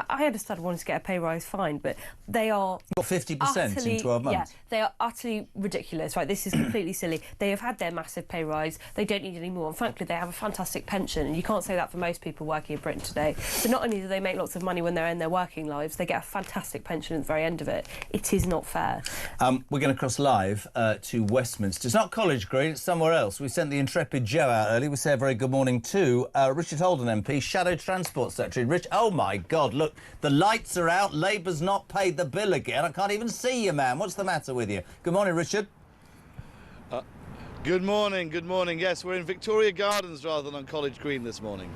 I understand wanting to get a pay rise, fine, but they are... Got 50% in 12 months. Yeah, they are utterly ridiculous, right? This is completely silly. They have had their massive pay rise. They don't need any more. And frankly, they have a fantastic pension. And you can't say that for most people working in Britain today. So not only do they make lots of money when they're in their working lives, they get a fantastic pension at the very end of it. It is not fair. We're going to cross live to Westminster. It's not College Green, it's somewhere else. We sent the intrepid Joe out early. We say a very good morning to Richard Holden MP, Shadow Transport Secretary. Rich, oh my God, look, the lights are out. Labour's not paid the bill again. I can't even see you, man. What's the matter with you? Good morning, Richard. Good morning, good morning. Yes, we're in Victoria Gardens rather than on College Green this morning.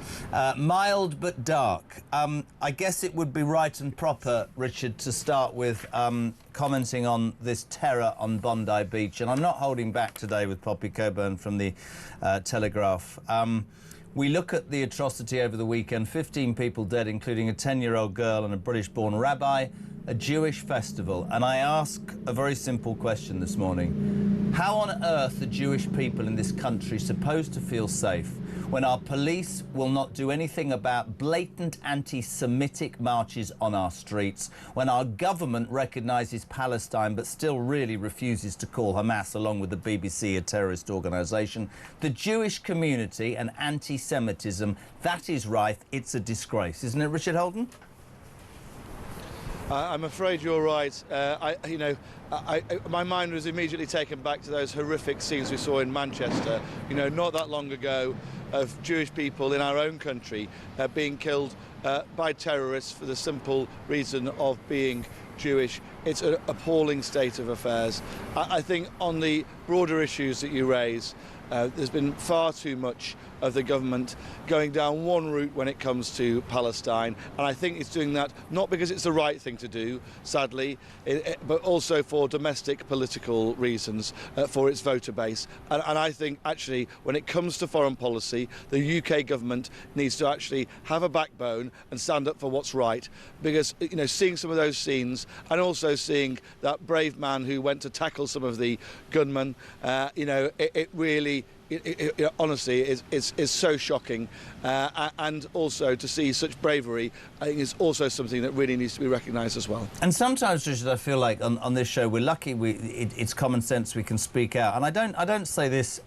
Mild but dark. I guess it would be right and proper, Richard, to start with commenting on this terror on Bondi Beach. And I'm not holding back today with Poppy Coburn from the Telegraph. We look at the atrocity over the weekend, 15 people dead, including a 10-year-old girl and a British-born rabbi, a Jewish festival. And I ask a very simple question this morning. How on earth are Jewish people in this country supposed to feel safe when our police will not do anything about blatant anti-Semitic marches on our streets, when our government recognises Palestine but still really refuses to call Hamas, along with the BBC, a terrorist organisation? The Jewish community and anti-Semitism, that is rife. It's a disgrace. Isn't it, Richard Holden? I'm afraid you're right. My mind was immediately taken back to those horrific scenes we saw in Manchester, not that long ago, of Jewish people in our own country being killed by terrorists for the simple reason of being Jewish. It's an appalling state of affairs. I think on the broader issues that you raise, there's been far too much of the government going down one route when it comes to Palestine, and I think it's doing that not because it's the right thing to do, sadly, but also for domestic political reasons, for its voter base. And I think actually when it comes to foreign policy, the UK government needs to actually have a backbone and stand up for what's right, because seeing some of those scenes and also seeing that brave man who went to tackle some of the gunmen, it really honestly is so shocking, and also to see such bravery, I think, is also something that really needs to be recognised as well. And sometimes, Richard, I feel like on this show we're lucky. It's common sense. We can speak out, and I don't say this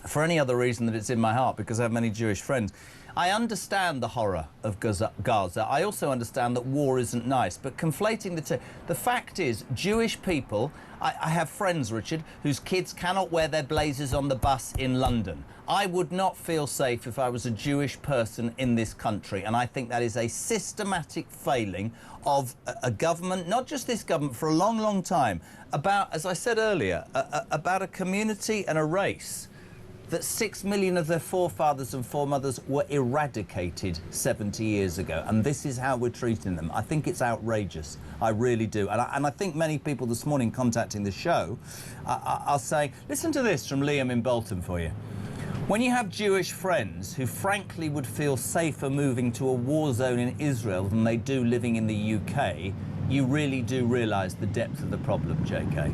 for any other reason than it's in my heart, because I have many Jewish friends. I understand the horror of Gaza. I also understand that war isn't nice, but conflating the two... The fact is, Jewish people... I have friends, Richard, whose kids cannot wear their blazers on the bus in London. I would not feel safe if I was a Jewish person in this country, and I think that is a systematic failing of a government, not just this government, for a long, long time, about, as I said earlier, about a community and a race that 6 million of their forefathers and foremothers were eradicated 70 years ago, and this is how we're treating them. I think it's outrageous. I really do. And I think many people this morning contacting the show are saying, listen to this from Liam in Bolton for you. When you have Jewish friends who frankly would feel safer moving to a war zone in Israel than they do living in the UK, you really do realise the depth of the problem, JK.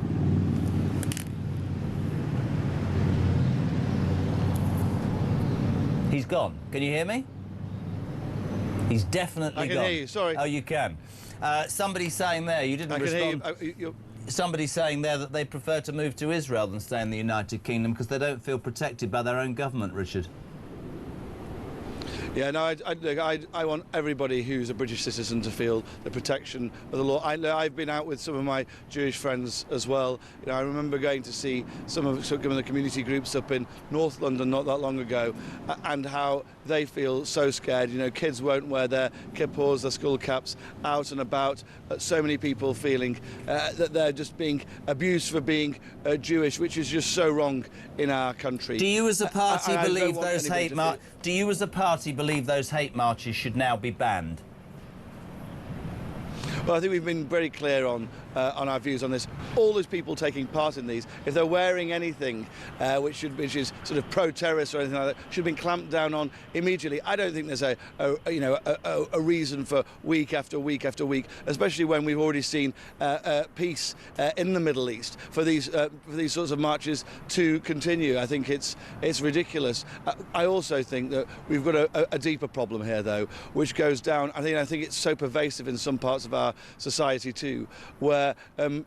He's gone. Can you hear me? He's definitely gone. I can hear you, sorry. Oh, you can. Somebody's saying there, you didn't respond. I can hear you. Somebody's saying there that they prefer to move to Israel than stay in the United Kingdom because they don't feel protected by their own government, Richard. Yeah, no, I want everybody who's a British citizen to feel the protection of the law. I've been out with some of my Jewish friends as well. I remember going to see some of the community groups up in North London not that long ago, and how they feel so scared. Kids won't wear their kippahs, their school caps, out and about. So many people feeling that they're just being abused for being Jewish, which is just so wrong in our country. Do you as a party believe those hate marches? Do you as a party believe those hate marches should now be banned? Well, I think we've been very clear on on our views on this. All those people taking part in these, if they're wearing anything which is sort of pro-terrorist or anything like that, should have been clamped down on immediately. I don't think there's a reason for week after week after week, especially when we've already seen peace in the Middle East, for these sorts of marches to continue. I think it's ridiculous. I also think that we've got a deeper problem here, though, which goes down. I think it's so pervasive in some parts of our society too, where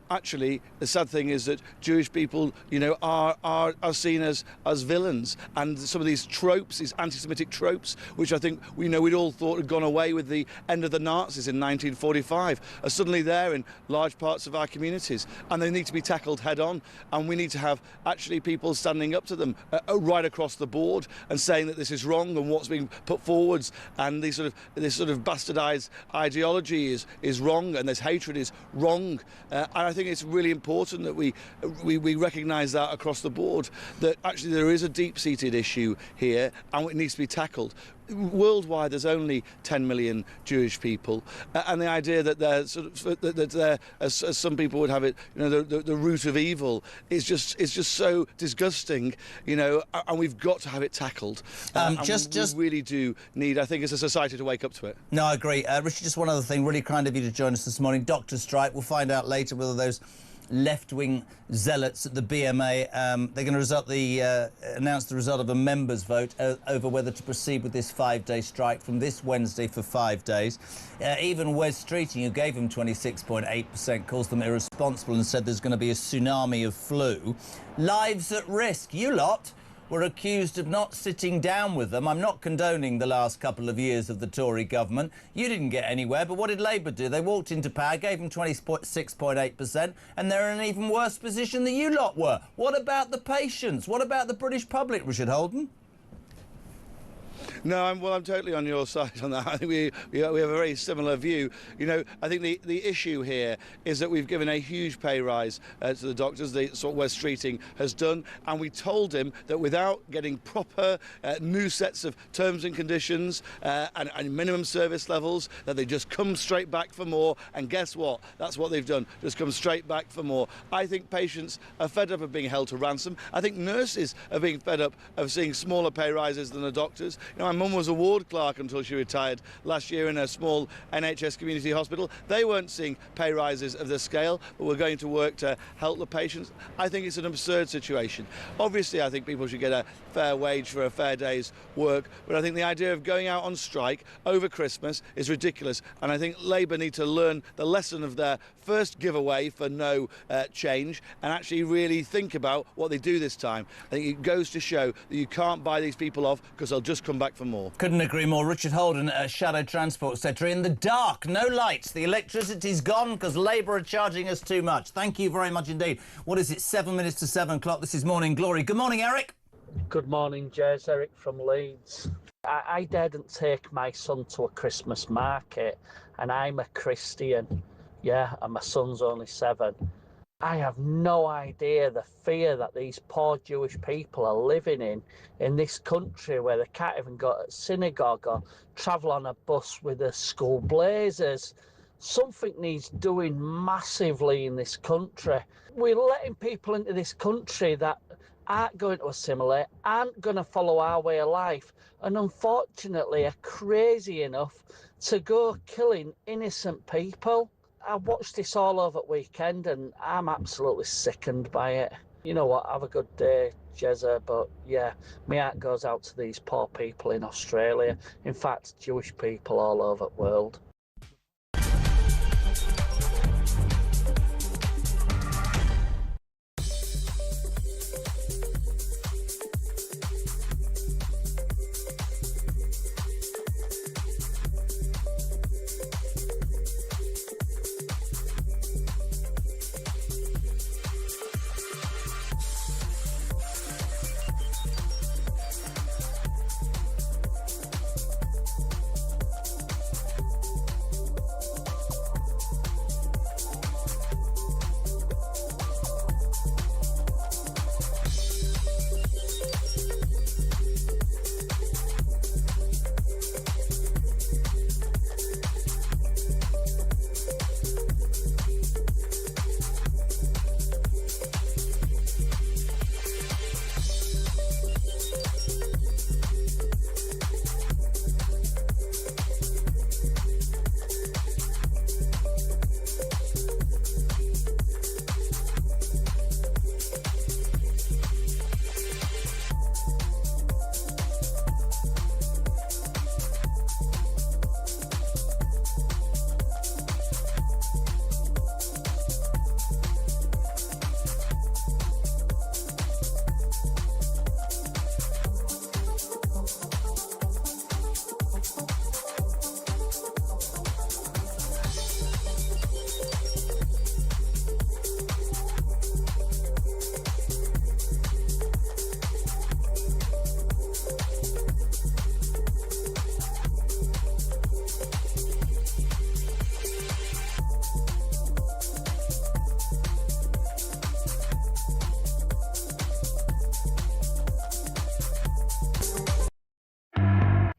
actually the sad thing is that Jewish people, are seen as villains, and some of these tropes, these anti-Semitic tropes, which I think we'd all thought had gone away with the end of the Nazis in 1945, are suddenly there in large parts of our communities, and they need to be tackled head on. And we need to have actually people standing up to them right across the board and saying that this is wrong and what's being put forwards, and this sort of bastardised ideology is wrong, and this hatred is wrong. And I think it's really important that we recognise that across the board, that actually there is a deep-seated issue here and it needs to be tackled. Worldwide, there's only 10 million Jewish people, and the idea that they're as some people would have it, the root of evil is just so disgusting, and we've got to have it tackled. We really do need, I think, as a society, to wake up to it. No, I agree. Richard, just one other thing. Really kind of you to join us this morning. Doctor strike. We'll find out later whether those left-wing zealots at the BMA, they're going to announce the result of a members' vote over whether to proceed with this 5-day strike from this Wednesday for 5 days. Even Wes Streeting, who gave them 26.8%, calls them irresponsible and said there's going to be a tsunami of flu. Lives at risk. You lot were accused of not sitting down with them. I'm not condoning the last couple of years of the Tory government. You didn't get anywhere, but what did Labour do? They walked into power, gave them 26.8%, and they're in an even worse position than you lot were. What about the patients? What about the British public, Richard Holden? No, I'm totally on your side on that. I think we have a very similar view. I think the issue here is that we've given a huge pay rise to the doctors, that's what Wes Streeting has done, and we told him that without getting proper new sets of terms and conditions and minimum service levels, that they just come straight back for more, and guess what? That's what they've done, just come straight back for more. I think patients are fed up of being held to ransom. I think nurses are being fed up of seeing smaller pay rises than the doctors. My mum was a ward clerk until she retired last year in a small NHS community hospital. They weren't seeing pay rises of this scale, but we're going to work to help the patients. I think it's an absurd situation. Obviously, I think people should get a fair wage for a fair day's work, but I think the idea of going out on strike over Christmas is ridiculous, and I think Labour need to learn the lesson of their first giveaway for no change and actually really think about what they do this time. I think it goes to show that you can't buy these people off because they'll just come back for more. Couldn't agree more. Richard Holden, Shadow Transport Secretary. In the dark, no lights. The electricity's gone because Labour are charging us too much. Thank you very much indeed. What is it, 7 minutes to 7 o'clock? This is Morning Glory. Good morning, Eric. Good morning, Jez. Eric from Leeds. I daren't take my son to a Christmas market, and I'm a Christian, and my son's only 7. I have no idea the fear that these poor Jewish people are living in this country, where they can't even go to synagogue or travel on a bus with their school blazers. Something needs doing massively in this country. We're letting people into this country that aren't going to assimilate, aren't going to follow our way of life, and unfortunately are crazy enough to go killing innocent people. I watched this all over the weekend and I'm absolutely sickened by it. You know what, have a good day, Jezza, but my heart goes out to these poor people in Australia. In fact, Jewish people all over the world.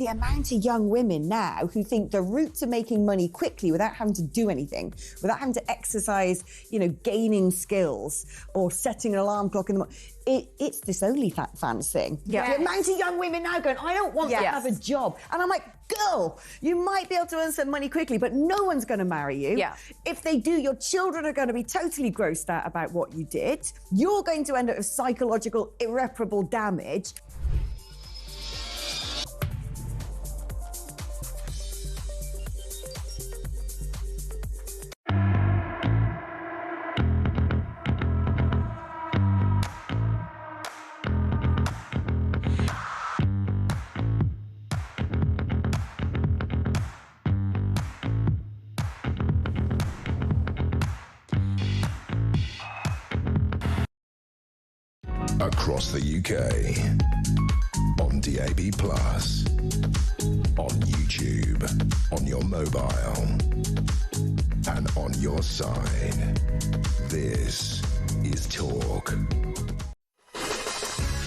amount of young women now who think the route to making money quickly without having to do anything, without having to exercise, you know, gaining skills or setting an alarm clock in the morning, it's this OnlyFans thing. Yeah. The amount of young women now going, I don't want to have a job. And I'm like, girl, you might be able to earn some money quickly, but no one's going to marry you. Yeah. If they do, your children are going to be totally grossed out about what you did. You're going to end up with psychological, irreparable damage. Across the UK, on DAB+, on YouTube, on your mobile, and on your side. This is Talk.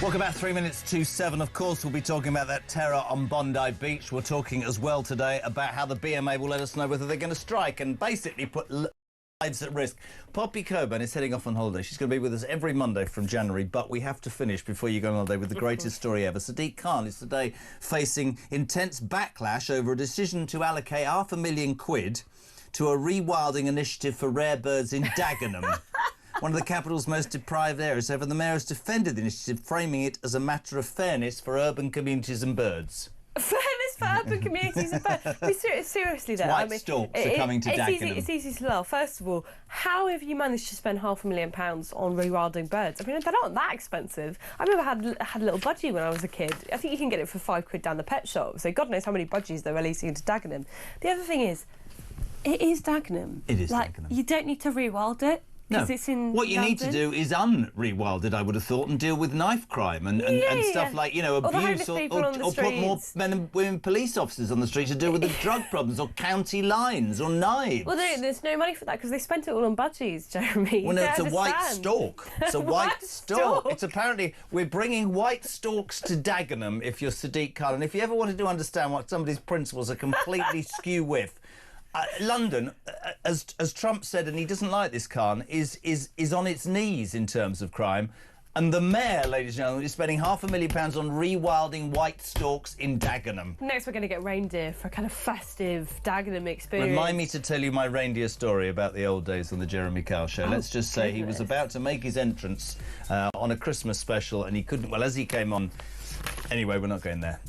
Welcome back. 3 minutes to 7. Of course, we'll be talking about that terror on Bondi Beach. We're talking as well today about how the BMA will let us know whether they're going to strike and basically put lives at risk. Poppy Coburn is heading off on holiday. She's going to be with us every Monday from January, but we have to finish before you go on holiday with the greatest story ever. Sadiq Khan is today facing intense backlash over a decision to allocate £500,000 to a rewilding initiative for rare birds in Dagenham, one of the capital's most deprived areas. However, the mayor has defended the initiative, framing it as a matter of fairness for urban communities and birds. Fairness for urban communities and birds. Seriously, though. White storks are coming to Dagenham. It's easy to laugh. First of all, how have you managed to spend £500,000 on rewilding birds? I mean, they're not that expensive. I remember I had a little budgie when I was a kid. I think you can get it for £5 down the pet shop. So God knows how many budgies they're releasing into Dagenham. The other thing is, it is Dagenham. It is Dagenham. You don't need to rewild it. No, it's in what you London. need to do is unrewild it, I would have thought, and deal with knife crime and stuff like, you know, abuse or put more men and women police officers on the streets to deal with the drug problems or county lines or knives. Well, there's no money for that because they spent it all on budgies, Jeremy. Well, no, it's a white stork. It's a white stork. stork. It's apparently, we're bringing white storks to Dagenham if you're Sadiq Khan. And if you ever wanted to understand what somebody's principles are completely skew with, London, as Trump said, and he doesn't like this, Khan, is on its knees in terms of crime. And the mayor, ladies and gentlemen, is spending £500,000 on rewilding white storks in Dagenham. Next, we're going to get reindeer for a kind of festive Dagenham experience. Remind me to tell you my reindeer story about the old days on the Jeremy Kyle show. Let's just say he was about to make his entrance on a Christmas special, and he couldn't. Well, as he came on. Anyway, we're not going there.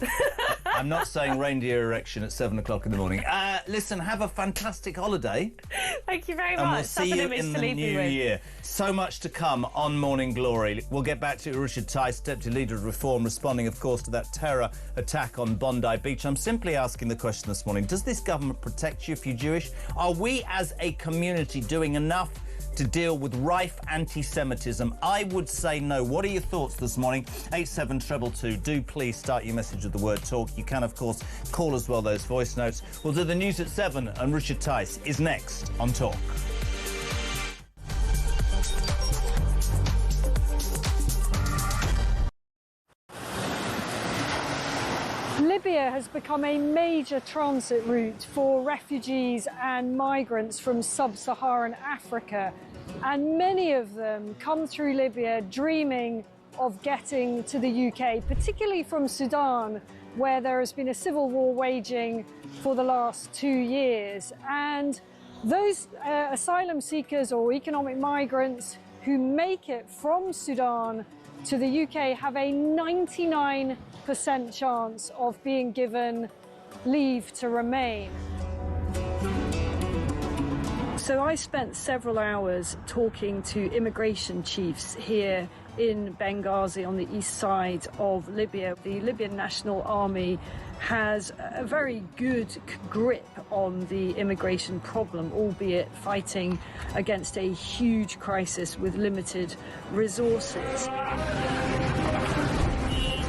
I'm not saying reindeer erection at 7 o'clock in the morning. Listen, have a fantastic holiday. Thank you very much. And we'll see you in the new year. So much to come on Morning Glory. We'll get back to Richard Tice, Deputy Leader of Reform, responding, of course, to that terror attack on Bondi Beach. I'm simply asking the question this morning, does this government protect you if you're Jewish? Are we as a community doing enough to deal with rife anti-Semitism? I would say no. What are your thoughts this morning? 87222. Do please start your message with the word talk. You can, of course, call as well those voice notes. We'll do the news at 7, and Richard Tice is next on Talk. Libya has become a major transit route for refugees and migrants from sub-Saharan Africa, and many of them come through Libya dreaming of getting to the UK, particularly from Sudan, where there has been a civil war waging for the last 2 years. And those asylum seekers or economic migrants who make it from Sudan to the UK have a 99% chance of being given leave to remain. So I spent several hours talking to immigration chiefs here in Benghazi on the east side of Libya. The Libyan National Army has a very good grip on the immigration problem, albeit fighting against a huge crisis with limited resources.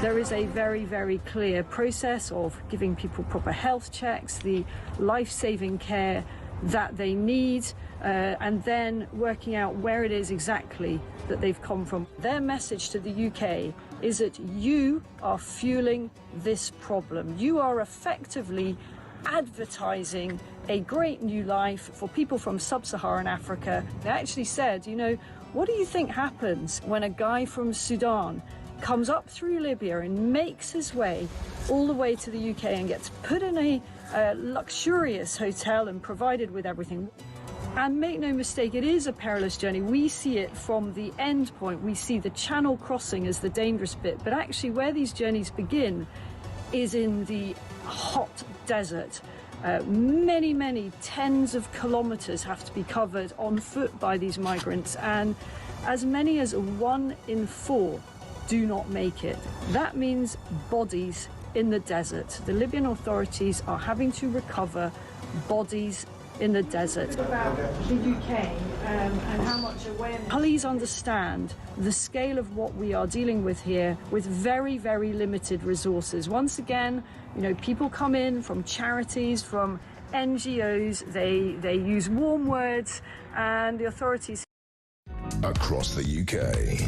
There is a very, very clear process of giving people proper health checks, the life-saving care that they need, and then working out where it is exactly that they've come from. Their message to the UK is that you are fueling this problem. You are effectively advertising a great new life for people from sub-Saharan Africa. They actually said, you know, what do you think happens when a guy from Sudan comes up through Libya and makes his way all the way to the UK and gets put in a luxurious hotel and provided with everything? And make no mistake, it is a perilous journey. We see it from the end point. We see the channel crossing as the dangerous bit. But actually where these journeys begin is in the hot desert. Many tens of kilometres have to be covered on foot by these migrants, and as many as 1 in 4 do not make it. That means bodies in the desert. The Libyan authorities are having to recover bodies in the desert. About the UK and how much awareness. Please understand the scale of what we are dealing with here with very limited resources. Once again, you know, people come in from charities, from NGOs, they use warm words, and the authorities. Across the UK,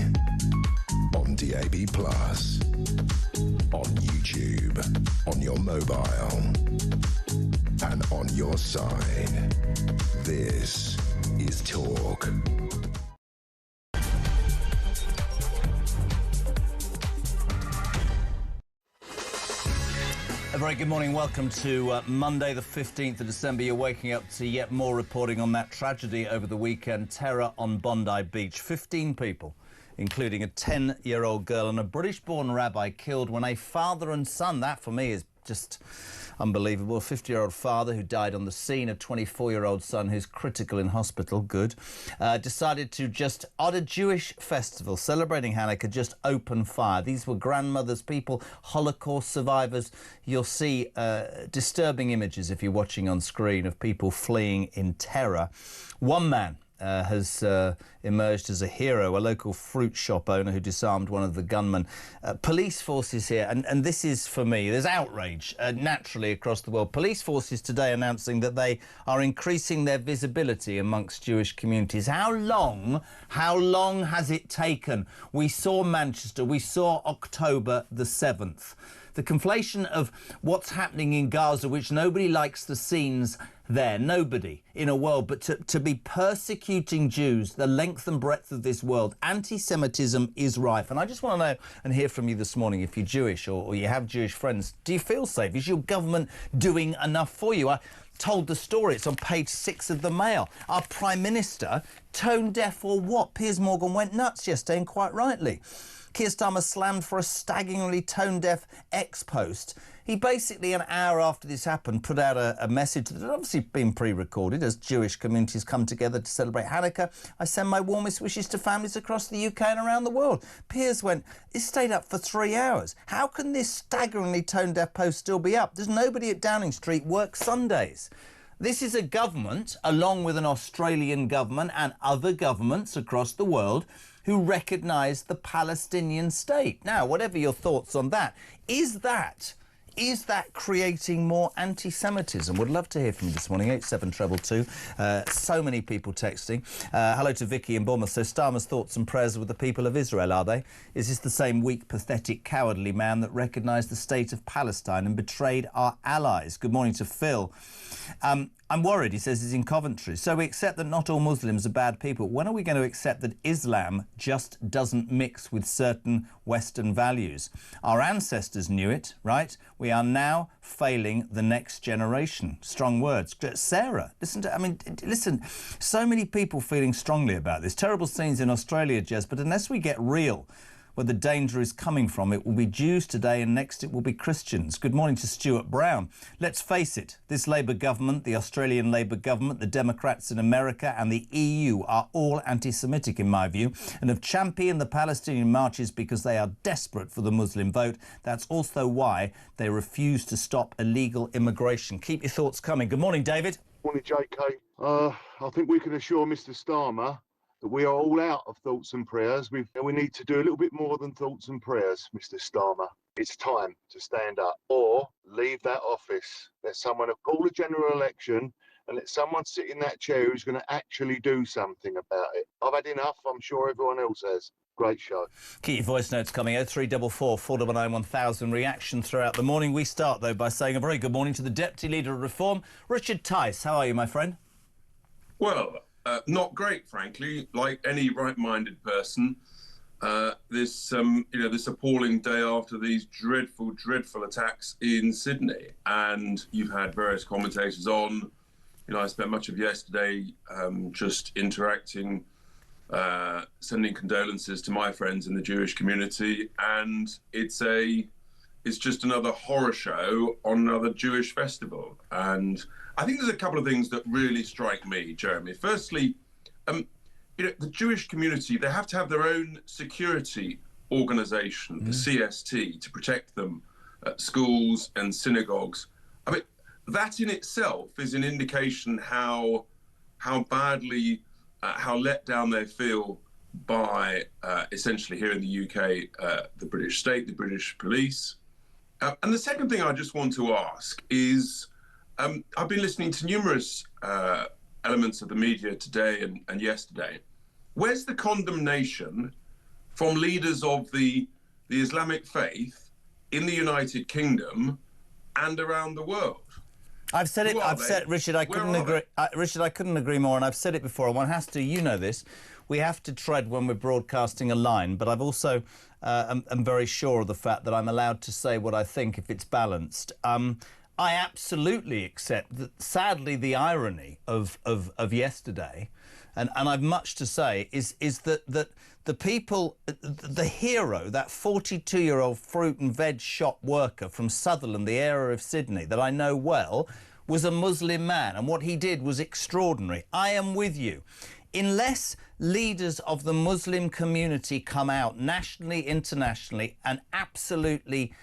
on DAB+, on YouTube, on your mobile, and on your side. This is Talk. A very good morning. Welcome to Monday, the 15th of December. You're waking up to yet more reporting on that tragedy over the weekend, terror on Bondi Beach. 15 people, including a 10-year-old girl and a British-born rabbi, killed when a father and son, that for me is just unbelievable. A 50-year-old father who died on the scene, a 24-year-old son who's critical in hospital, good, decided to just, at a Jewish festival celebrating Hanukkah, just open fire. These were grandmothers, people, Holocaust survivors. You'll see disturbing images if you're watching on screen of people fleeing in terror. One man has emerged as a hero, a local fruit shop owner who disarmed one of the gunmen. Police forces here, and this is for me, there's outrage naturally across the world. Police forces today announcing that they are increasing their visibility amongst Jewish communities. How long has it taken? We saw Manchester, we saw October the 7th. The conflation of what's happening in Gaza, which nobody likes the scenes there, nobody in a world, but to be persecuting Jews, the length and breadth of this world, anti-Semitism is rife. And I just want to know and hear from you this morning, if you're Jewish or you have Jewish friends, do you feel safe? Is your government doing enough for you? I told the story, it's on page 6 of the Mail. Our Prime Minister, tone deaf or what? Piers Morgan went nuts yesterday, and quite rightly. Keir Starmer slammed for a staggeringly tone-deaf ex-post. He basically, an hour after this happened, put out a message that had obviously been pre-recorded as Jewish communities come together to celebrate Hanukkah. I send my warmest wishes to families across the UK and around the world. Piers went, it stayed up for 3 hours. How can this staggeringly tone-deaf post still be up? Does nobody at Downing Street work Sundays? This is a government, along with an Australian government and other governments across the world, who recognise the Palestinian state. Now, whatever your thoughts on that, is that creating more anti-Semitism? Would love to hear from you this morning, 87222. So many people texting. Hello to Vicky in Bournemouth. So Starmer's thoughts and prayers with the people of Israel, are they? Is this the same weak, pathetic, cowardly man that recognised the state of Palestine and betrayed our allies? Good morning to Phil. I'm worried, he says, he's in Coventry. So we accept that not all Muslims are bad people. When are we going to accept that Islam just doesn't mix with certain Western values? Our ancestors knew it, right? We are now failing the next generation. Strong words. Sarah, listen, so many people feeling strongly about this. Terrible scenes in Australia, Jez, but unless we get real where the danger is coming from, it will be Jews today and next it will be Christians. Good morning to Stuart Brown. Let's face it, this Labour government, the Australian Labour government, the Democrats in America and the EU are all anti-Semitic in my view and have championed the Palestinian marches because they are desperate for the Muslim vote. That's also why they refuse to stop illegal immigration. Keep your thoughts coming. Good morning, David. Morning, JK. I think we can assure Mr Starmer that we are all out of thoughts and prayers. We need to do a little bit more than thoughts and prayers, Mr Starmer. It's time to stand up or leave that office. Let someone call a general election and let someone sit in that chair who's going to actually do something about it. I've had enough. I'm sure everyone else has. Great show. Keep your voice notes coming. 0344 499 1000. Reaction throughout the morning. We start, though, by saying a very good morning to the Deputy Leader of Reform, Richard Tice. How are you, my friend? Well, not great, frankly. Like any right-minded person, this appalling day after these dreadful attacks in Sydney, and you've had various commentators on. I spent much of yesterday just interacting, sending condolences to my friends in the Jewish community, and it's just another horror show on another Jewish festival. And I think there's a couple of things that really strike me, Jeremy. Firstly, the Jewish community, they have to have their own security organisation, the CST, to protect them at schools and synagogues. I mean, that in itself is an indication how badly, how let down they feel by essentially here in the UK, the British state, the British police. And the second thing I just want to ask is, I've been listening to numerous elements of the media today and yesterday. Where's the condemnation from leaders of the Islamic faith in the United Kingdom and around the world? I've said it. Richard, I couldn't agree. Richard, I couldn't agree more. And I've said it before. One has to, you know this. We have to tread when we're broadcasting a line. But I've also am very sure of the fact that I'm allowed to say what I think if it's balanced. I absolutely accept that. Sadly, the irony of yesterday, and I've much to say, is that the people, the hero, that 42-year-old fruit and veg shop worker from Sutherland, the area of Sydney, that I know well, was a Muslim man, and what he did was extraordinary. I am with you. Unless leaders of the Muslim community come out nationally, internationally, and absolutely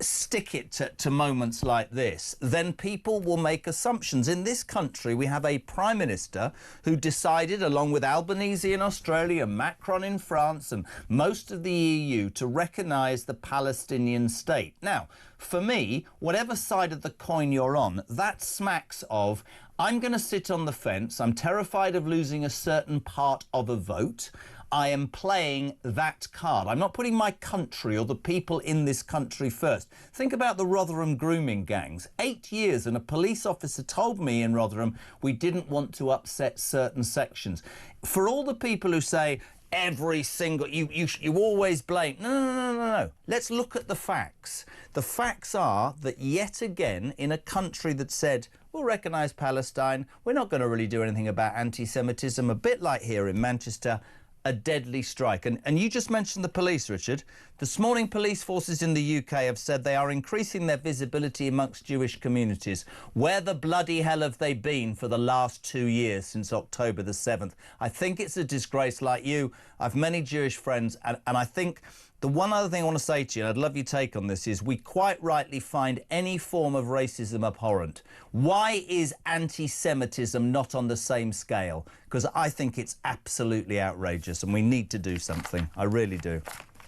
stick it to moments like this, then people will make assumptions. In this country, we have a Prime Minister who decided, along with Albanese in Australia, Macron in France, and most of the EU, to recognise the Palestinian state. Now, for me, whatever side of the coin you're on, that smacks of, I'm going to sit on the fence, I'm terrified of losing a certain part of a vote, I am playing that card. I'm not putting my country or the people in this country first. Think about the Rotherham grooming gangs. 8 years and a police officer told me in Rotherham we didn't want to upset certain sections. For all the people who say every single, you always blame. No. Let's look at the facts. The facts are that yet again, in a country that said, we'll recognise Palestine, we're not going to really do anything about anti-Semitism, a bit like here in Manchester, a deadly strike. And you just mentioned the police, Richard. This morning, police forces in the UK have said they are increasing their visibility amongst Jewish communities. Where the bloody hell have they been for the last 2 years since October the 7th? I think it's a disgrace. Like you, I've many Jewish friends, and I think the one other thing I want to say to you, and I'd love your take on this, is we quite rightly find any form of racism abhorrent. Why is anti-Semitism not on the same scale? Because I think it's absolutely outrageous and we need to do something. I really do.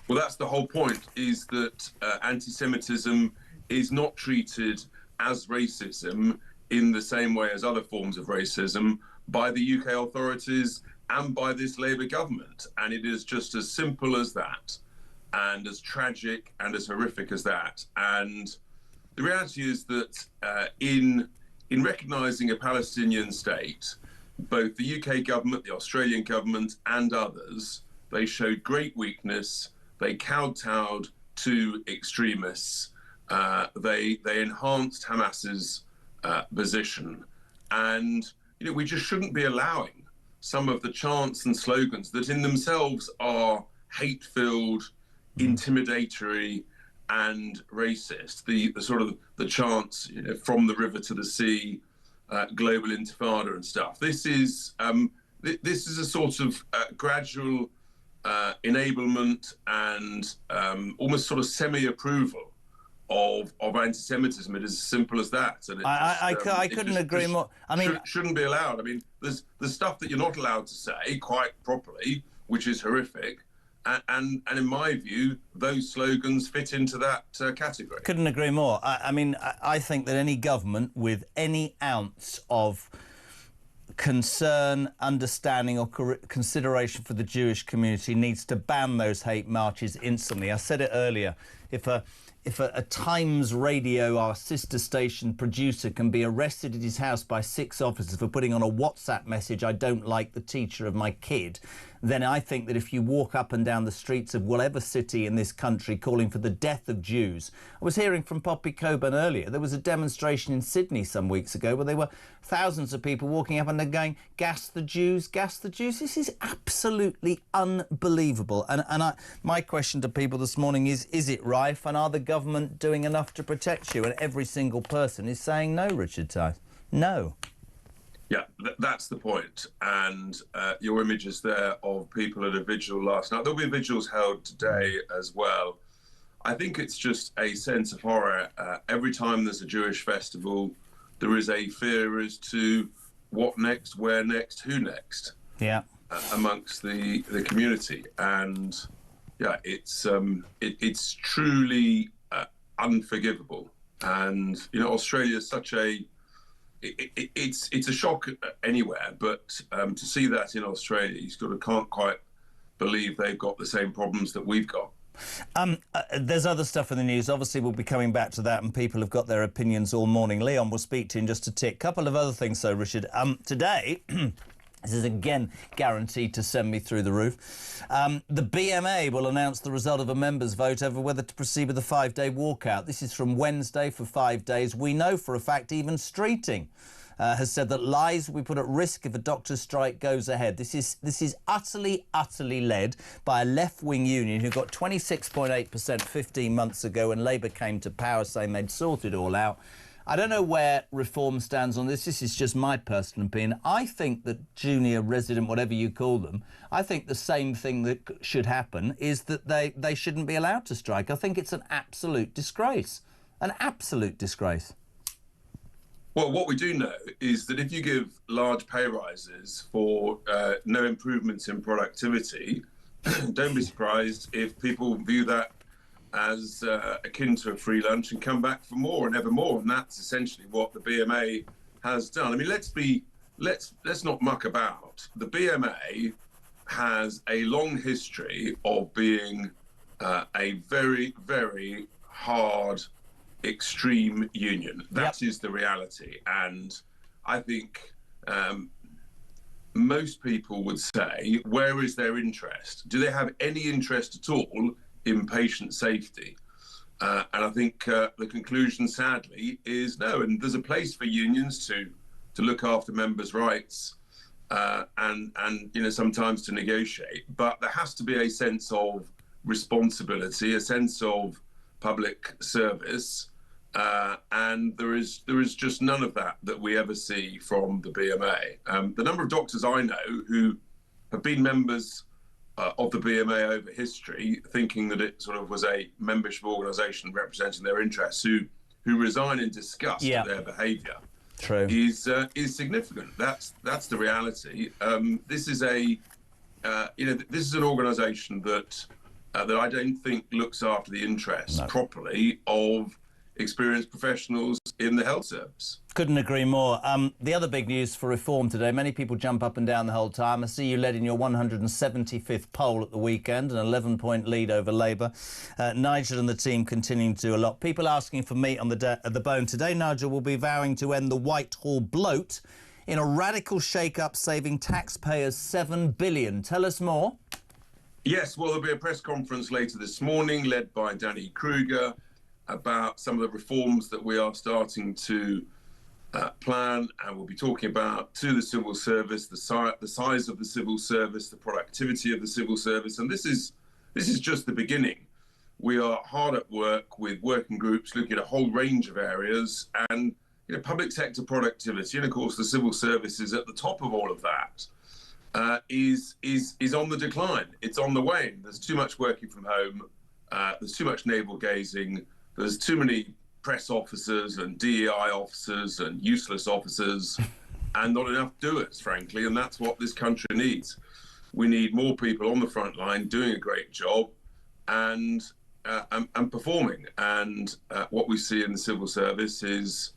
Well, that's the whole point, is that anti-Semitism is not treated as racism in the same way as other forms of racism by the UK authorities and by this Labour government. And it is just as simple as that, and as tragic and as horrific as that. And the reality is that in recognising a Palestinian state, both the UK government, the Australian government and others, they showed great weakness. They kowtowed to extremists. They enhanced Hamas's position. And we just shouldn't be allowing some of the chants and slogans that in themselves are hate-filled, intimidatory and racist. The sort of the chants, from the river to the sea, global intifada and stuff. This is a sort of gradual enablement and almost sort of semi-approval of anti-Semitism. It is as simple as that. And I couldn't agree more. I mean, shouldn't be allowed. I mean, there's stuff that you're not allowed to say quite properly, which is horrific. And in my view, those slogans fit into that category. Couldn't agree more. I mean, I think that any government with any ounce of concern, understanding or consideration for the Jewish community needs to ban those hate marches instantly. I said it earlier, if a Times Radio, our sister station producer, can be arrested at his house by 6 officers for putting on a WhatsApp message, "I don't like the teacher of my kid," then I think that if you walk up and down the streets of whatever city in this country calling for the death of Jews... I was hearing from Poppy Coburn earlier, there was a demonstration in Sydney some weeks ago where there were thousands of people walking up and they're going, "Gas the Jews, gas the Jews." This is absolutely unbelievable. And my question to people this morning is it rife, and are the government doing enough to protect you? And every single person is saying no, Richard Tice. No. Yeah, that's the point. And your images there of people at a vigil last night. There'll be vigils held today as well. I think it's just a sense of horror. Every time there's a Jewish festival, there is a fear as to what next, where next, who next. Yeah. Amongst the community. And yeah, it's truly unforgivable. And, you know, Australia is such a... It's a shock anywhere, but to see that in Australia, you sort of can't quite believe they've got the same problems that we've got. There's other stuff in the news. Obviously, we'll be coming back to that, and people have got their opinions all morning. Leon will speak to you in just a tick. Couple of other things, though, Richard. Today... This is again guaranteed to send me through the roof. The BMA will announce the result of a members' vote over whether to proceed with a 5-day walkout. This is from Wednesday for 5 days. We know for a fact even Streeting has said that lives will be put at risk if a doctor's strike goes ahead. This is utterly led by a left-wing union who got 26.8% 15 months ago when Labour came to power, saying they'd sort it all out. I don't know where Reform stands on this. This is just my personal opinion. I think that junior resident, whatever you call them, I think the same thing that should happen is that they shouldn't be allowed to strike. I think it's an absolute disgrace. An absolute disgrace. Well, what we do know is that if you give large pay rises for no improvements in productivity, don't be surprised if people view that as akin to a free lunch and come back for more and ever more. And that's essentially what the BMA has done. I mean, let's not muck about. The BMA has a long history of being a very, very hard, extreme union. That is the reality. And I think most people would say, where is their interest? Do they have any interest at all in patient safety? And I think the conclusion, sadly, is no. And there's a place for unions to look after members' rights and you know, sometimes to negotiate. But there has to be a sense of responsibility, a sense of public service, and there is just none of that we ever see from the BMA. The number of doctors I know who have been members of the BMA over history, thinking that it sort of was a membership organisation representing their interests, who resign in disgust at their behaviour, is significant. That's the reality. This is this is an organisation that I don't think looks after the interests properly of experienced professionals in the health service. Couldn't agree more. The other big news for Reform today, many people jump up and down the whole time. I see you led in your 175th poll at the weekend, an 11-point lead over Labour. Nigel and the team continuing to do a lot. People asking for meat on the bone. Today, Nigel will be vowing to end the Whitehall bloat in a radical shake-up saving taxpayers $7 billion. Tell us more. Yes, well, there'll be a press conference later this morning led by Danny Kruger about some of the reforms that we are starting to plan, and we'll be talking about to the civil service, the size of the civil service, the productivity of the civil service, and this is just the beginning. We are hard at work with working groups looking at a whole range of areas, and public sector productivity, and of course the civil service is at the top of all of that, is on the decline. It's on the wane. There's too much working from home. There's too much navel gazing. There's too many press officers and DEI officers and useless officers and not enough doers, frankly, and that's what this country needs. We need more people on the front line doing a great job and performing. And what we see in the civil service is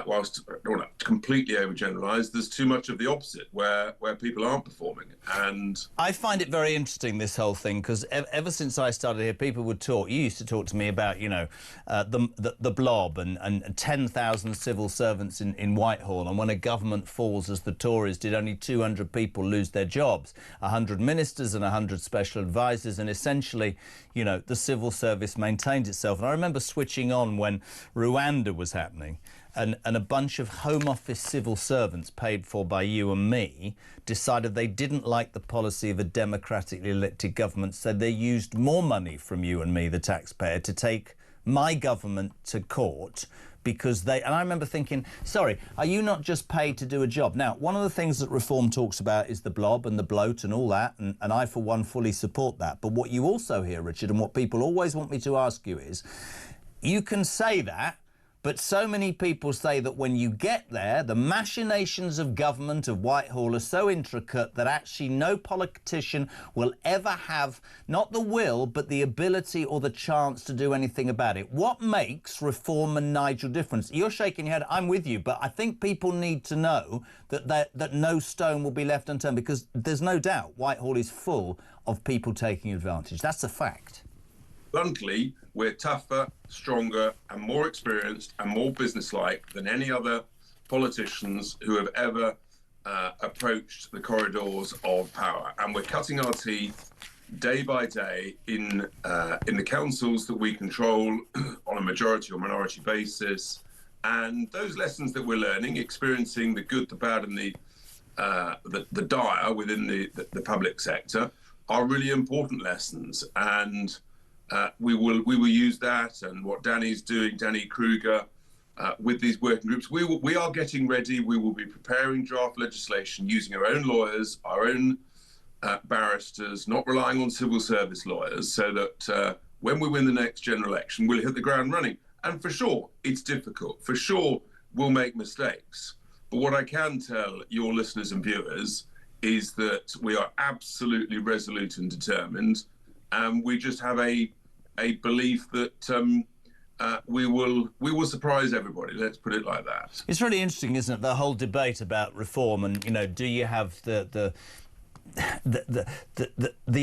whilst I don't want to completely overgeneralise, there's too much of the opposite where people aren't performing. And I find it very interesting, this whole thing, because ever since I started here, people would talk. You used to talk to me about, you know, the blob and 10,000 civil servants in Whitehall, and when a government falls, as the Tories did, only 200 people lose their jobs, 100 ministers and 100 special advisors, and essentially, you know, the civil service maintained itself. And I remember switching on when Rwanda was happening. And a bunch of Home Office civil servants paid for by you and me decided they didn't like the policy of a democratically elected government, so they used more money from you and me, the taxpayer, to take my government to court because they... And I remember thinking, sorry, are you not just paid to do a job? Now, one of the things that Reform talks about is the blob and the bloat and all that, and I, for one, fully support that. But what you also hear, Richard, and what people always want me to ask you is, you can say that, but so many people say that when you get there, the machinations of government of Whitehall are so intricate that actually no politician will ever have not the will, but the ability or the chance to do anything about it. What makes Reform and Nigel different? You're shaking your head. I'm with you, but I think people need to know that no stone will be left unturned, because there's no doubt Whitehall is full of people taking advantage. That's a fact. Bluntly, we're tougher, stronger and more experienced and more businesslike than any other politicians who have ever approached the corridors of power. And we're cutting our teeth day by day in the councils that we control on a majority or minority basis. And those lessons that we're learning, experiencing the good, the bad and the dire within the public sector, are really important lessons. And we will use that, and what Danny's doing, Danny Kruger, with these working groups. We are getting ready. We will be preparing draft legislation using our own lawyers, our own barristers, not relying on civil service lawyers, so that when we win the next general election, we'll hit the ground running. And for sure, it's difficult. For sure, we'll make mistakes. But what I can tell your listeners and viewers is that we are absolutely resolute and determined, and we just have a belief that we will surprise everybody. Let's put it like that. It's really interesting, isn't it, the whole debate about reform and, you know, do you have the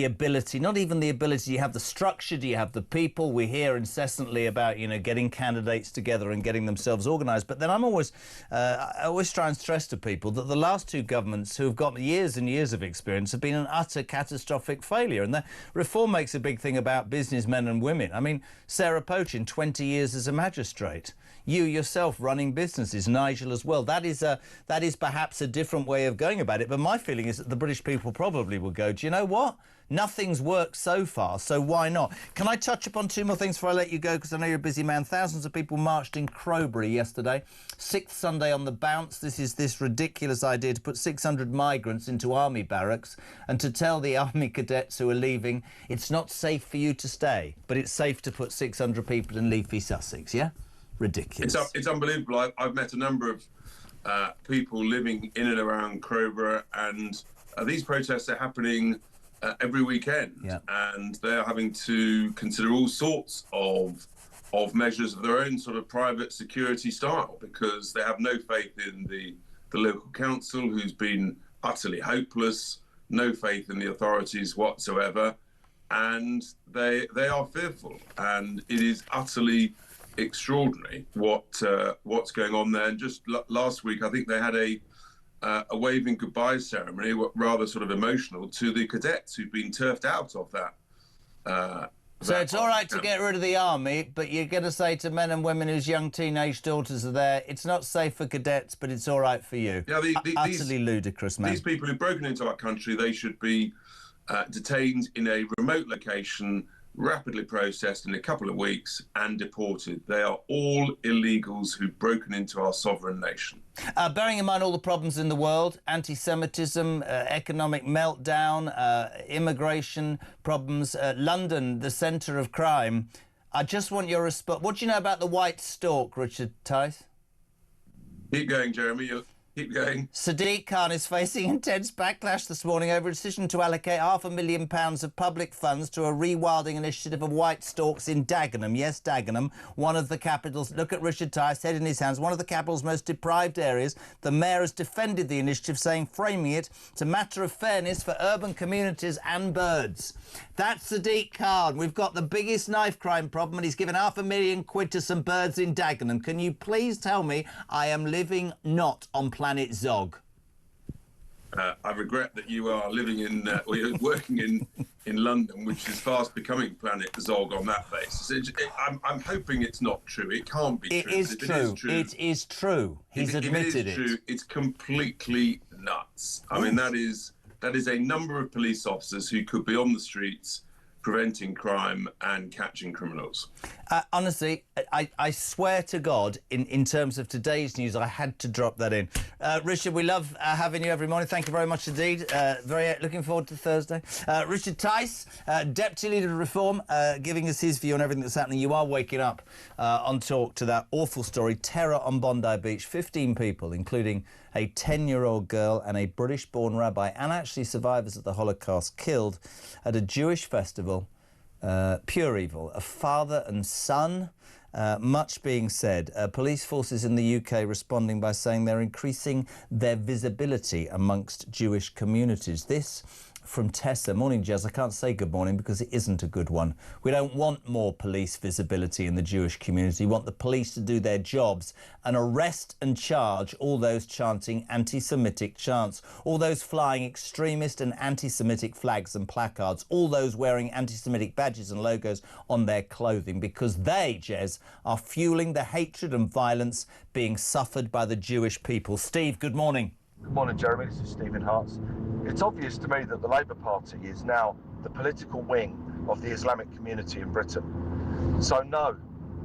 ability, not even the ability, do you have the structure, do you have the people? We hear incessantly about, you know, getting candidates together and getting themselves organised, but then I always try and stress to people that the last two governments, who have got years and years of experience, have been an utter catastrophic failure. And the Reform makes a big thing about businessmen and women. I mean, Sarah Pochin, 20 years as a magistrate. You yourself running businesses, Nigel as well. That is perhaps a different way of going about it. But my feeling is that the British people probably will go, do you know what? Nothing's worked so far, so why not? Can I touch upon two more things before I let you go, because I know you're a busy man? Thousands of people marched in Crowbury yesterday. 6th Sunday on the bounce. This is this ridiculous idea to put 600 migrants into army barracks and to tell the army cadets who are leaving, it's not safe for you to stay, but it's safe to put 600 people in Leafy, Sussex, yeah? Ridiculous. It's unbelievable. I've met a number of people living in and around Crowborough, and these protests are happening every weekend, and they're having to consider all sorts of measures of their own sort of private security style, because they have no faith in the local council, who's been utterly hopeless, no faith in the authorities whatsoever, and they are fearful, and it is utterly extraordinary what's going on there. And just last week, I think they had a waving goodbye ceremony, rather sort of emotional, to the cadets who've been turfed out of that. So it's all right to get rid of the army, but you're going to say to men and women whose young teenage daughters are there, it's not safe for cadets, but it's all right for you. Yeah, utterly ludicrous, man. These people who've broken into our country, they should be detained in a remote location, rapidly processed in a couple of weeks and deported. They are all illegals who've broken into our sovereign nation. Bearing in mind all the problems in the world, anti-Semitism, economic meltdown, immigration problems, London, the centre of crime, I just want your response. What do you know about the White Stork, Richard Tice? Keep going, Jeremy. Keep going. Sadiq Khan is facing intense backlash this morning over a decision to allocate £500,000 of public funds to a rewilding initiative of white storks in Dagenham. Yes, Dagenham, one of the capital's, look at Richard Tice, head in his hands, one of the capital's most deprived areas. The mayor has defended the initiative, saying, framing it, it's a matter of fairness for urban communities and birds. That's Sadiq Khan. We've got the biggest knife crime problem, and he's given £500,000 to some birds in Dagenham. Can you please tell me I am living not on planet Zog? I regret that you are living in, or you're working in London, which is fast becoming planet Zog on that basis. I'm hoping it's not true. It can't be true. It is true. It is true. He's admitted it. If it is true, it's completely nuts. I mean, that is a number of police officers who could be on the streets preventing crime and catching criminals. Honestly, I swear to God, in terms of today's news, I had to drop that in. Richard, we love having you every morning. Thank you very much indeed. Very looking forward to Thursday. Richard Tice, Deputy Leader of Reform, giving us his view on everything that's happening. You are waking up on Talk to that awful story. Terror on Bondi Beach. 15 people, including a 10-year-old girl and a British-born rabbi, and actually survivors of the Holocaust, killed at a Jewish festival. Pure evil. A father and son. Much being said. Police forces in the UK responding by saying they're increasing their visibility amongst Jewish communities. This from Tessa. Morning, Jez. I can't say good morning because it isn't a good one. We don't want more police visibility in the Jewish community. We want the police to do their jobs and arrest and charge all those chanting anti-Semitic chants, all those flying extremist and anti-Semitic flags and placards, all those wearing anti-Semitic badges and logos on their clothing, because they, Jez, are fueling the hatred and violence being suffered by the Jewish people. Steve, good morning. Good morning, Jeremy. This is Stephen Hartz. It's obvious to me that the Labour Party is now the political wing of the Islamic community in Britain. So no,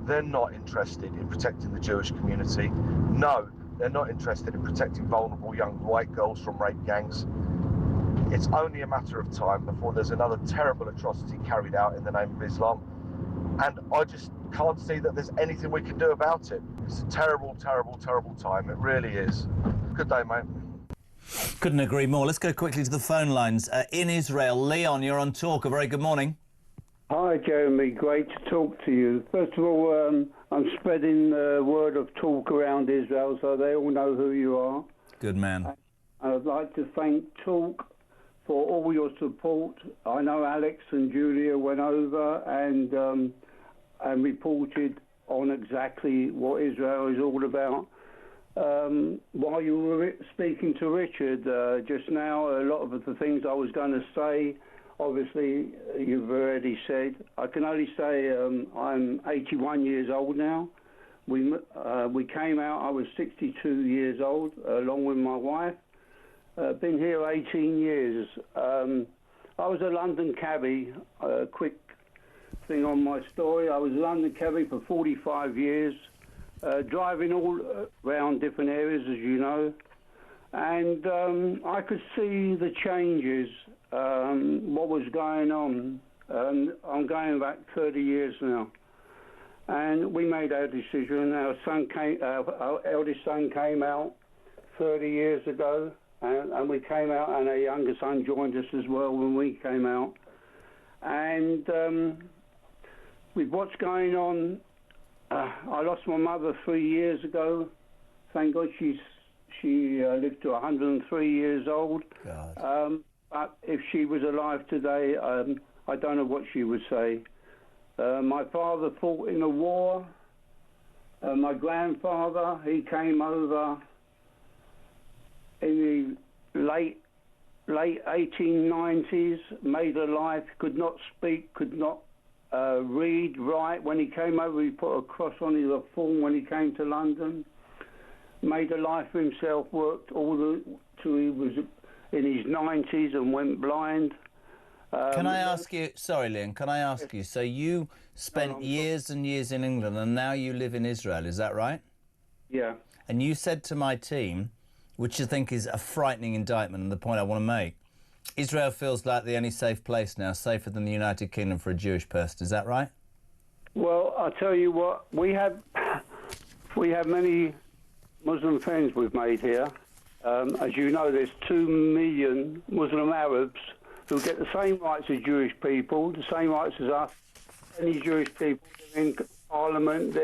they're not interested in protecting the Jewish community. No, they're not interested in protecting vulnerable young white girls from rape gangs. It's only a matter of time before there's another terrible atrocity carried out in the name of Islam. And I just can't see that there's anything we can do about it. It's a terrible, terrible, terrible time. It really is. Good day, mate. Couldn't agree more. Let's go quickly to the phone lines. In Israel, Leon, you're on Talk. A very good morning. Hi, Jeremy. Great to talk to you. First of all, I'm spreading the word of Talk around Israel so they all know who you are. Good man. I'd like to thank Talk for all your support. I know Alex and Julia went over and reported on exactly what Israel is all about. While you were speaking to Richard just now, a lot of the things I was going to say, obviously, you've already said. I can only say I'm 81 years old now. We came out, I was 62 years old, along with my wife. Been here 18 years. I was a London cabbie. Quick thing on my story. I was a London cabbie for 45 years. Driving all around different areas, as you know, and I could see the changes, what was going on. I'm going back 30 years now, and we made our decision. Our eldest son came out 30 years ago, and we came out, and our younger son joined us as well when we came out. And with what's going on, I lost my mother 3 years ago. Thank God she lived to 103 years old. But if she was alive today, I don't know what she would say. My father fought in a war. My grandfather, he came over in the late 1890s, made a life, could not speak, could not read, write. When he came over, he put a cross on his form when he came to London. Made a life for himself, worked till he was in his 90s and went blind. Can I ask you, sorry Leon, can I ask you, so you spent years and years in England and now you live in Israel, is that right? Yeah. And you said to my team, which I think is a frightening indictment and the point I want to make, Israel feels like the only safe place now, safer than the United Kingdom for a Jewish person. Is that right? Well, I'll tell you what, we have many Muslim friends we've made here, As you know, there's 2 million Muslim Arabs who get the same rights as Jewish people, the same rights as us. Any Jewish people in Parliament.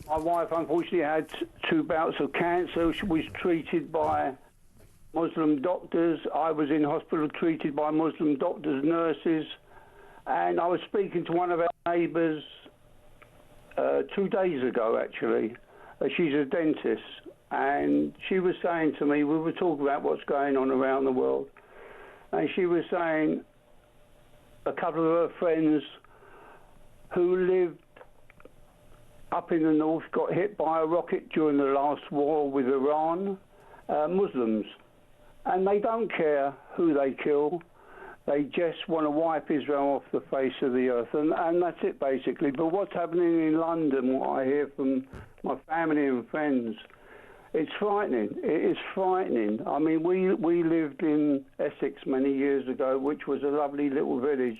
My wife, unfortunately, had 2 bouts of cancer. She was treated by Muslim doctors. I was in hospital treated by Muslim doctors, nurses. And I was speaking to one of our neighbours 2 days ago, actually. She's a dentist. And she was saying to me, we were talking about what's going on around the world. And she was saying a couple of her friends who lived up in the north got hit by a rocket during the last war with Iran, Muslims. And they don't care who they kill. They just want to wipe Israel off the face of the earth. And that's it, basically. But what's happening in London, what I hear from my family and friends, it's frightening. It is frightening. I mean, we lived in Essex many years ago, which was a lovely little village.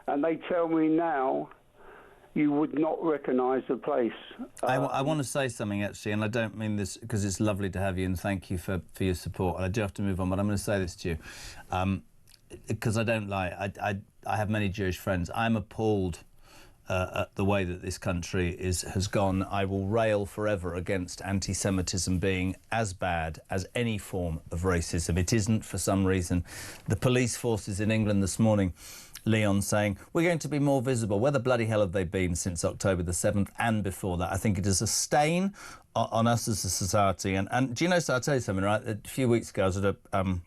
And they tell me now you would not recognise the place. I want to say something, actually, and I don't mean this because it's lovely to have you, and thank you for your support. And I do have to move on, but I'm going to say this to you, because I don't lie. I have many Jewish friends. I'm appalled at the way that this country has gone. I will rail forever against anti-Semitism being as bad as any form of racism. It isn't, for some reason. The police forces in England this morning, Leon saying, we're going to be more visible. Where the bloody hell have they been since October the 7th and before that? I think it is a stain on us as a society. And do you know, so I'll tell you something, right? A few weeks ago, I was at an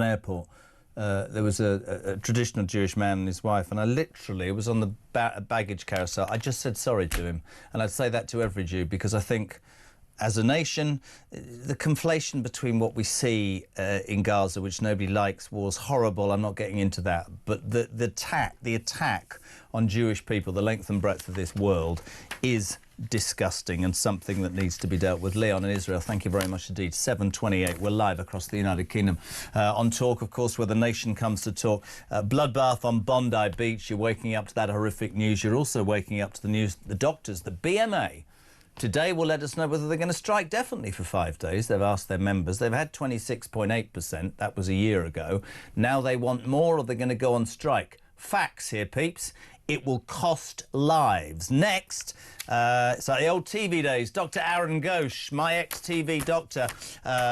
airport. There was a traditional Jewish man and his wife, and I literally, it was on the baggage carousel, I just said sorry to him. And I'd say that to every Jew, because I think, as a nation, the conflation between what we see in Gaza, which nobody likes, war's horrible. I'm not getting into that. But the attack on Jewish people, the length and breadth of this world, is disgusting and something that needs to be dealt with. Leon in Israel, thank you very much indeed. 7:28, we're live across the United Kingdom. On Talk, of course, where the nation comes to talk. Bloodbath on Bondi Beach. You're waking up to that horrific news. You're also waking up to the news, the doctors, the BMA, today will let us know whether they're going to strike definitely for 5 days. They've asked their members. They've had 26.8%. That was a year ago. Now they want more, or they're going to go on strike. Facts here, peeps. It will cost lives. Next, it's like the old TV days. Dr. Aaron Ghosh, my ex-TV doctor,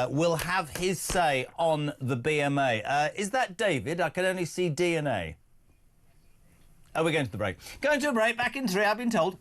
will have his say on the BMA. Is that David? I can only see DNA. Oh, we're going to the break. Going to a break. Back in 3, I've been told.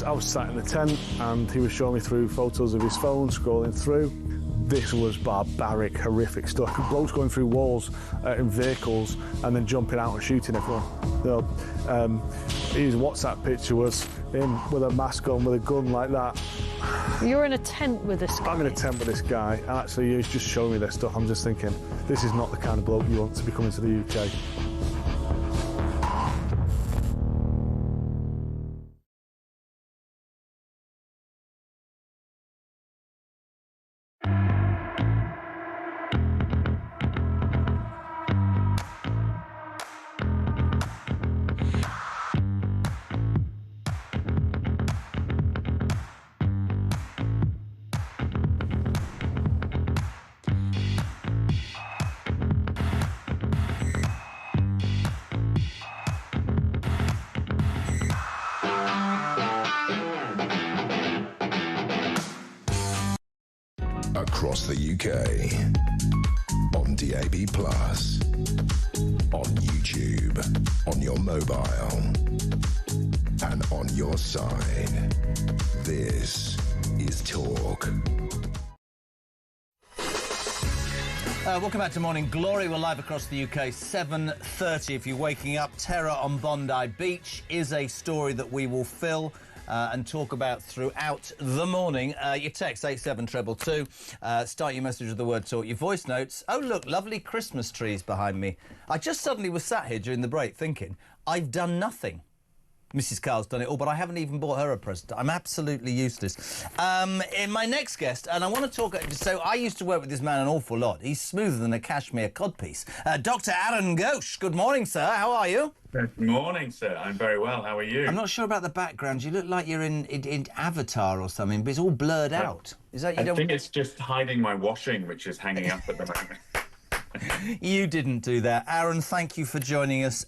I was sat in the tent and he was showing me through photos of his phone, scrolling through. This was barbaric, horrific stuff. Blokes going through walls in vehicles and then jumping out and shooting everyone. His WhatsApp picture was him with a mask on, with a gun like that, You're in a tent with this guy. I'm in a tent with this guy, and actually he's just showing me this stuff. I'm just thinking, this is not the kind of bloke you want to be coming to the UK. Across the UK, on DAB+, on YouTube, on your mobile, and on your side. This is Talk. Welcome back to Morning Glory. We're live across the UK, 7:30. If you're waking up, terror on Bondi Beach is a story that we will fill and talk about throughout the morning. Your text, 87222. Start your message with the word talk. Your voice notes. Oh, look, lovely Christmas trees behind me. I just suddenly was sat here during the break thinking, I've done nothing. Mrs. Carl's done it all, but I haven't even bought her a present. I'm absolutely useless. In my next guest, and I want to talk... So I used to work with this man an awful lot. He's smoother than a cashmere codpiece. Dr. Aaron Ghosh. Good morning, sir. How are you? Good morning, sir. I'm very well. How are you? I'm not sure about the background. You look like you're in Avatar or something, but it's all blurred out. Is that you I think it's just hiding my washing, which is hanging up at the moment. You didn't do that. Aaron, thank you for joining us.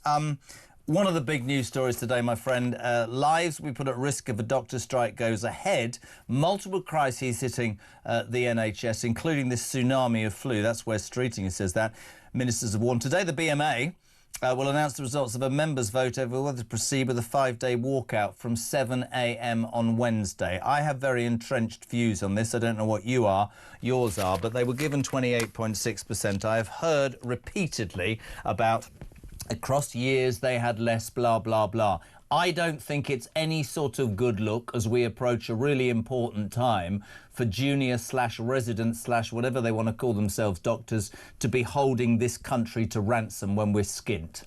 One of the big news stories today, my friend, lives we put at risk if a doctor's strike goes ahead. Multiple crises hitting the NHS, including this tsunami of flu. That's where Streeting says that. Ministers have warned. Today, the BMA will announce the results of a members' vote over whether to proceed with a 5-day walkout from 7 a.m. on Wednesday. I have very entrenched views on this. I don't know what yours are, but they were given 28.6%. I have heard repeatedly about... Across years, they had less, blah, blah, blah. I don't think it's any sort of good look as we approach a really important time for junior/resident/whatever they want to call themselves doctors to be holding this country to ransom when we're skint.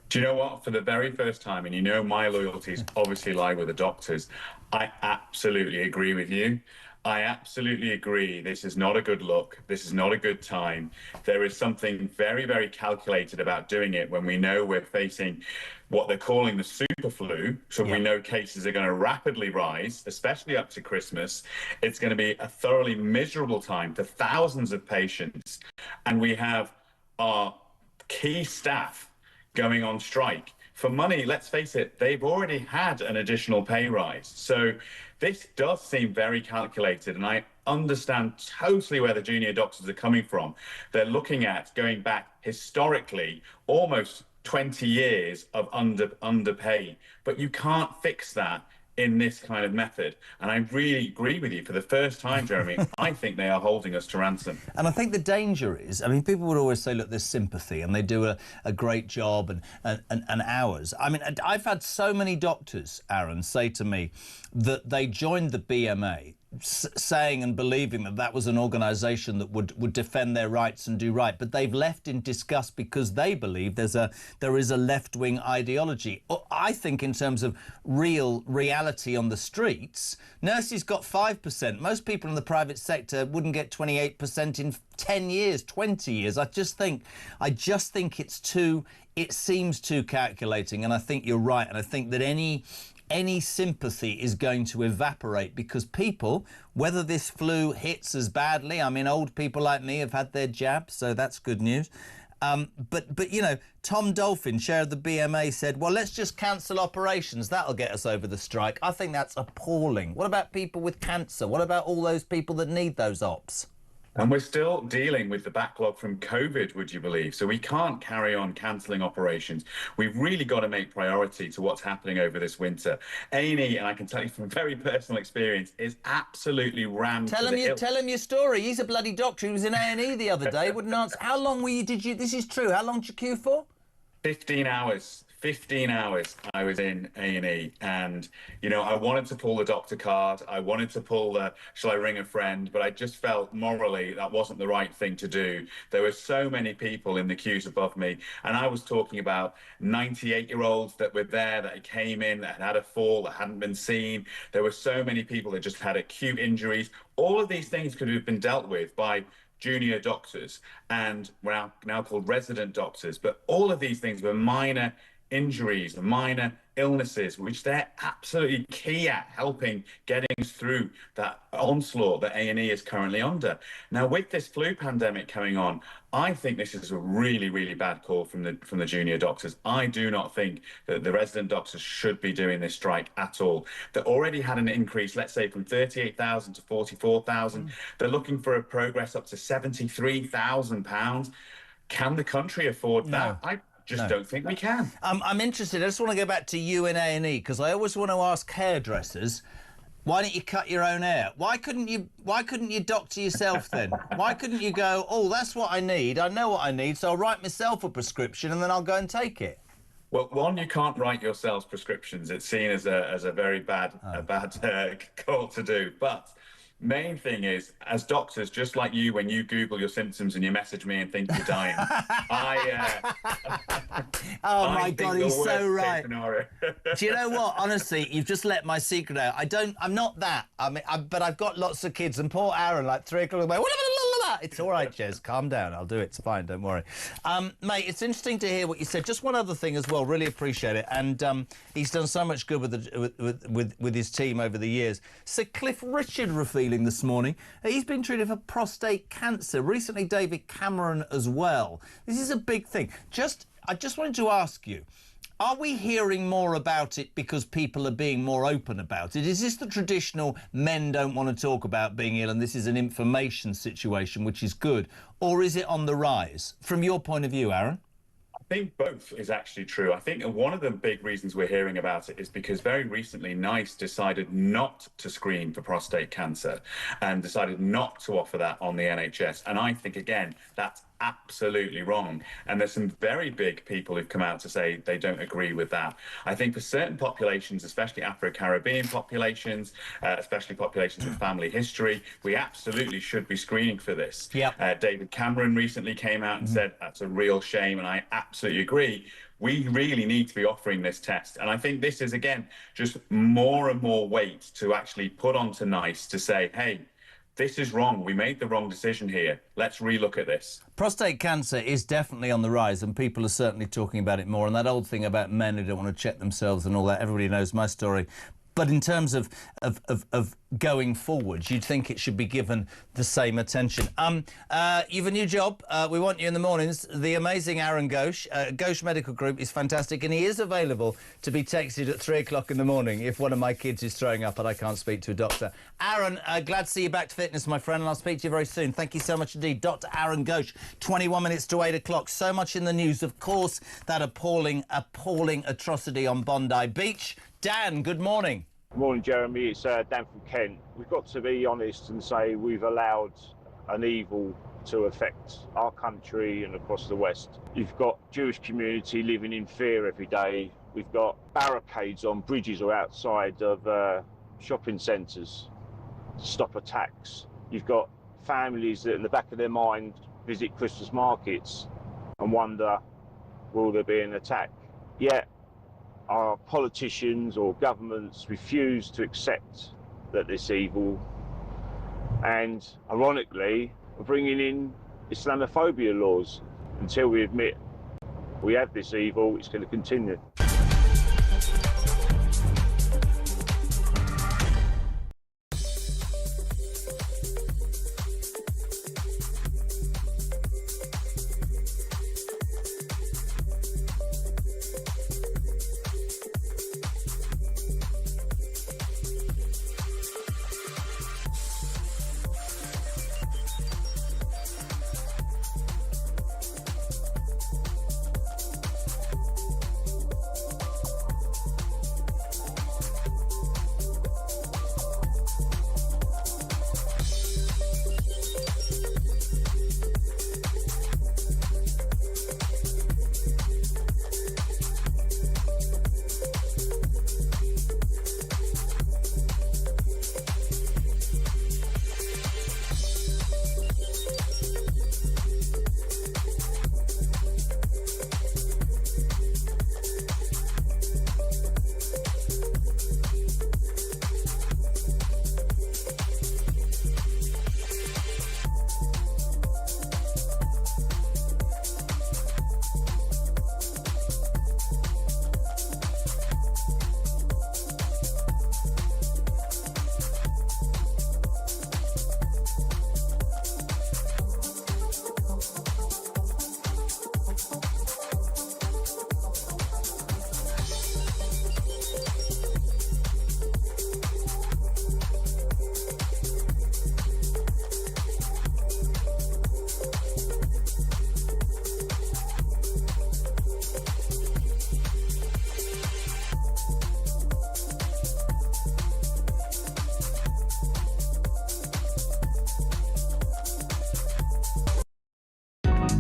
Do you know what? For the very first time, and you know my loyalties obviously lie with the doctors, I absolutely agree with you. I absolutely agree. This is not a good look. This is not a good time. There is something very, very calculated about doing it when we know we're facing what they're calling the super flu. So we know cases are going to rapidly rise, especially up to Christmas. It's going to be a thoroughly miserable time for thousands of patients. And we have our key staff going on strike. For money, let's face it, they've already had an additional pay rise. So this does seem very calculated, and I understand totally where the junior doctors are coming from. They're looking at going back historically almost 20 years of underpay, but you can't fix that in this kind of method. And I really agree with you. For the first time, Jeremy, I think they are holding us to ransom. And I think the danger is, I mean, people would always say, look, there's sympathy and they do a great job and hours. I mean, I've had so many doctors, Aaron, say to me that they joined the BMA saying and believing that that was an organisation that would defend their rights and do right, but they've left in disgust because they believe there is a left-wing ideology. I think in terms of reality on the streets, nurses got 5%. Most people in the private sector wouldn't get 28% in 10 years, 20 years. I just think it seems too calculating, and I think you're right, and I think that any sympathy is going to evaporate because people, whether this flu hits as badly, I mean, old people like me have had their jab, so that's good news. But you know, Tom Dolphin, chair of the BMA, said, well, let's just cancel operations. That'll get us over the strike. I think that's appalling. What about people with cancer? What about all those people that need those ops? And we're still dealing with the backlog from COVID, would you believe? So we can't carry on cancelling operations. We've really got to make priority to what's happening over this winter. A&E, and I can tell you from very personal experience, is absolutely rammed. Tell him your story. He's a bloody doctor. He was in A&E the other day. Wouldn't answer. How long were you? This is true. How long did you queue for? 15 hours. 15 hours I was in A&E, and, you know, I wanted to pull the doctor card. I wanted to pull the, shall I ring a friend? But I just felt morally that wasn't the right thing to do. There were so many people in the queues above me, and I was talking about 98-year-olds that were there, that came in, that had a fall, that hadn't been seen. There were so many people that just had acute injuries. All of these things could have been dealt with by junior doctors, and we're now called resident doctors. But all of these things were minor injuries, minor illnesses, which they're absolutely key at helping getting us through that onslaught that A&E is currently under. Now, with this flu pandemic coming on, I think this is a really, really bad call from the junior doctors. I do not think that the resident doctors should be doing this strike at all. They already had an increase, let's say, from 38,000 to 44,000. They're looking for a progress up to £73,000. Can the country afford that? I just don't think we can. I'm interested. I just want to go back to you in A&E, because I always want to ask hairdressers, why don't you cut your own hair? Why couldn't you doctor yourself then? Why couldn't you go, oh, that's what I need, I know what I need, so I'll write myself a prescription and then I'll go and take it? Well, one, you can't write yourselves prescriptions. It's seen as a very bad call to do. But main thing is, as doctors, just like you, when you Google your symptoms and you message me and think you're dying, oh my God, he's so right. Do you know what? Honestly, you've just let my secret out. I'm not that. I mean, but I've got lots of kids, and poor Aaron, like 3 o'clock in the morning. It's all right, Jez. Calm down. I'll do it. It's fine. Don't worry. Mate, it's interesting to hear what you said. Just one other thing as well. Really appreciate it. And he's done so much good with his team over the years. Sir Cliff Richard revealing this morning he's been treated for prostate cancer. Recently, David Cameron as well. This is a big thing. I just wanted to ask you, are we hearing more about it because people are being more open about it? Is this the traditional men don't want to talk about being ill and this is an information situation, which is good? Or is it on the rise? From your point of view, Aaron? I think both is actually true. I think one of the big reasons we're hearing about it is because very recently NICE decided not to screen for prostate cancer and decided not to offer that on the NHS. And I think, again, that's absolutely wrong. And there's some very big people who've come out to say they don't agree with that. I think for certain populations, especially Afro-Caribbean populations, especially populations with family history, we absolutely should be screening for this. David Cameron recently came out and said that's a real shame, and I absolutely agree. We really need to be offering this test. And I think this is, again, just more and more weight to actually put onto NICE to say, hey, this is wrong. We made the wrong decision here. Let's relook at this. Prostate cancer is definitely on the rise, and people are certainly talking about it more. And that old thing about men who don't want to check themselves and all that, everybody knows my story. But in terms of going forward, you'd think it should be given the same attention. You've a new job. We want you in the mornings. The amazing Aaron Ghosh. Ghosh Medical Group is fantastic, and he is available to be texted at 3 o'clock in the morning if one of my kids is throwing up and I can't speak to a doctor. Aaron, glad to see you back to fitness, my friend, and I'll speak to you very soon. Thank you so much indeed. Dr. Aaron Ghosh, 21 minutes to 8 o'clock. So much in the news. Of course, that appalling atrocity on Bondi Beach. Dan, good morning. Good morning, Jeremy. It's Dan from Kent. We've got to be honest and say we've allowed an evil to affect our country and across the West. You've got Jewish community living in fear every day. We've got barricades on bridges or outside of shopping centres to stop attacks. You've got families that in the back of their mind visit Christmas markets and wonder, will there be an attack? Yet our politicians or governments refuse to accept that this evil, and ironically are bringing in Islamophobia laws. Until we admit we have this evil, it's going to continue.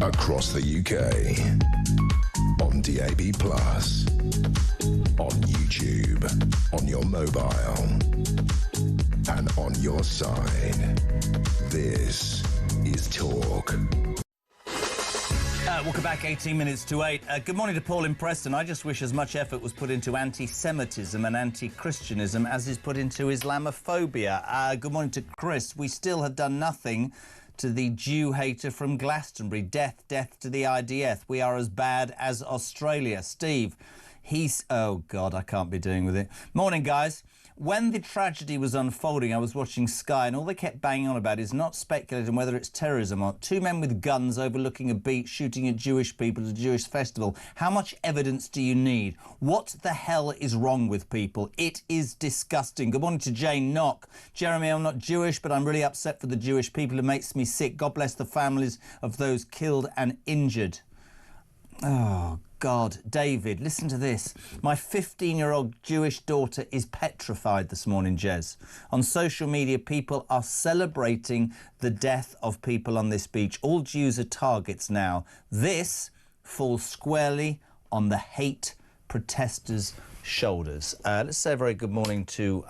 across the UK, on DAB+, on YouTube, on your mobile, and on your side. This is Talk. Welcome back, 18 minutes to 8. Good morning to Paul in Preston. I just wish as much effort was put into anti-Semitism and anti-Christianism as is put into Islamophobia. Good morning to Chris. We still have done nothing to the Jew hater from Glastonbury. Death, death to the IDF. We are as bad as Australia. Steve, oh God, I can't be doing with it. Morning, guys. When the tragedy was unfolding, I was watching Sky, and all they kept banging on about is not speculating whether it's terrorism or two men with guns overlooking a beach shooting at Jewish people at a Jewish festival. How much evidence do you need? What the hell is wrong with people? It is disgusting. Good morning to Jane Knock. Jeremy, I'm not Jewish, but I'm really upset for the Jewish people. It makes me sick. God bless the families of those killed and injured. Oh, God. David, listen to this. My 15-year-old Jewish daughter is petrified this morning, Jez. On social media, people are celebrating the death of people on this beach. All Jews are targets now. This falls squarely on the hate protesters' shoulders. Let's say a very good morning to...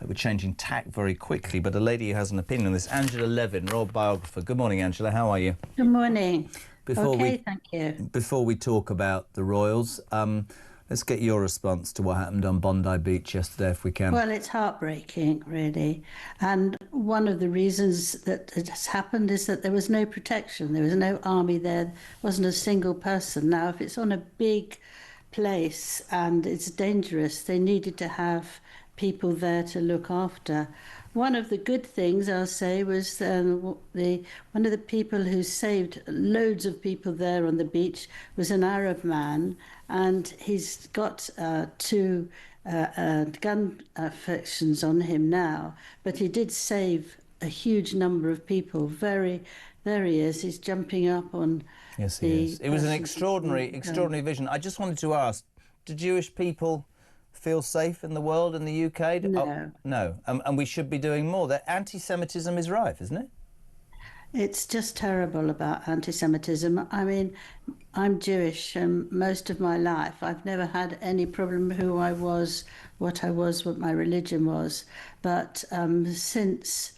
we're changing tack very quickly, but a lady who has an opinion on this, Angela Levin, royal biographer. Good morning, Angela. How are you? Good morning. Thank you. Before we talk about the Royals, let's get your response to what happened on Bondi Beach yesterday, if we can. Well, it's heartbreaking, really. And one of the reasons that it has happened is that there was no protection. There was no army there. There wasn't a single person. Now, if it's on a big place and it's dangerous, they needed to have people there to look after. One of the good things, I'll say, was one of the people who saved loads of people there on the beach was an Arab man, and he's got two gun affections on him now, but he did save a huge number of people. There he is. He's jumping up on. Yes, he is. It was an extraordinary vision. I just wanted to ask, do Jewish people feel safe in the world, in the UK? No. No. And we should be doing more. That anti-Semitism is rife, isn't it? It's just terrible about anti-Semitism. I mean, I'm Jewish most of my life. I've never had any problem who I was, what my religion was. But since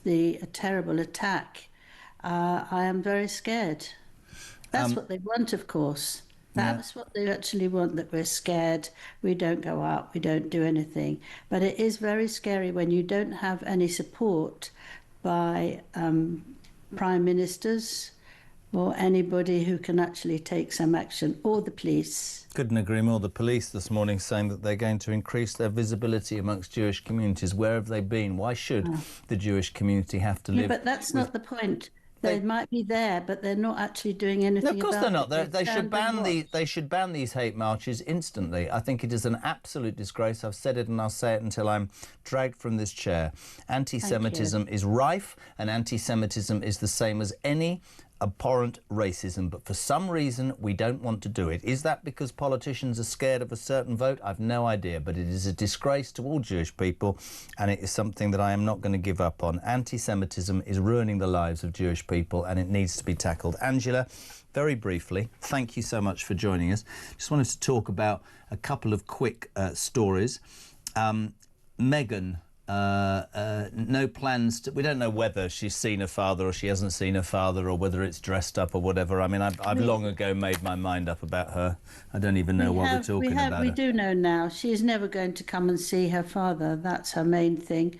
the terrible attack, I am very scared. That's what they want, of course. That's what they actually want, that we're scared, we don't go out, we don't do anything. But it is very scary when you don't have any support by prime ministers or anybody who can actually take some action, or the police. Couldn't agree more. The police this morning saying that they're going to increase their visibility amongst Jewish communities. Where have they been? Why should the Jewish community have to live? But that's not the point. They might be there, but they're not actually doing anything about it. No, of course they're not. They should ban these hate marches instantly. I think it is an absolute disgrace. I've said it and I'll say it until I'm dragged from this chair. Anti-Semitism is rife, and anti-Semitism is the same as any abhorrent racism, but for some reason we don't want to do it. Is that because politicians are scared of a certain vote? I've no idea, but it is a disgrace to all Jewish people, and it is something that I am not going to give up on. Anti-Semitism is ruining the lives of Jewish people, and it needs to be tackled. Angela, very briefly, thank you so much for joining us. Just wanted to talk about a couple of quick stories. Meghan, no plans to... We don't know whether she's seen her father or she hasn't seen her father, or whether it's dressed up or whatever. I mean, I've long ago made my mind up about her. I don't even know what we're talking about. We do know now. She's never going to come and see her father. That's her main thing.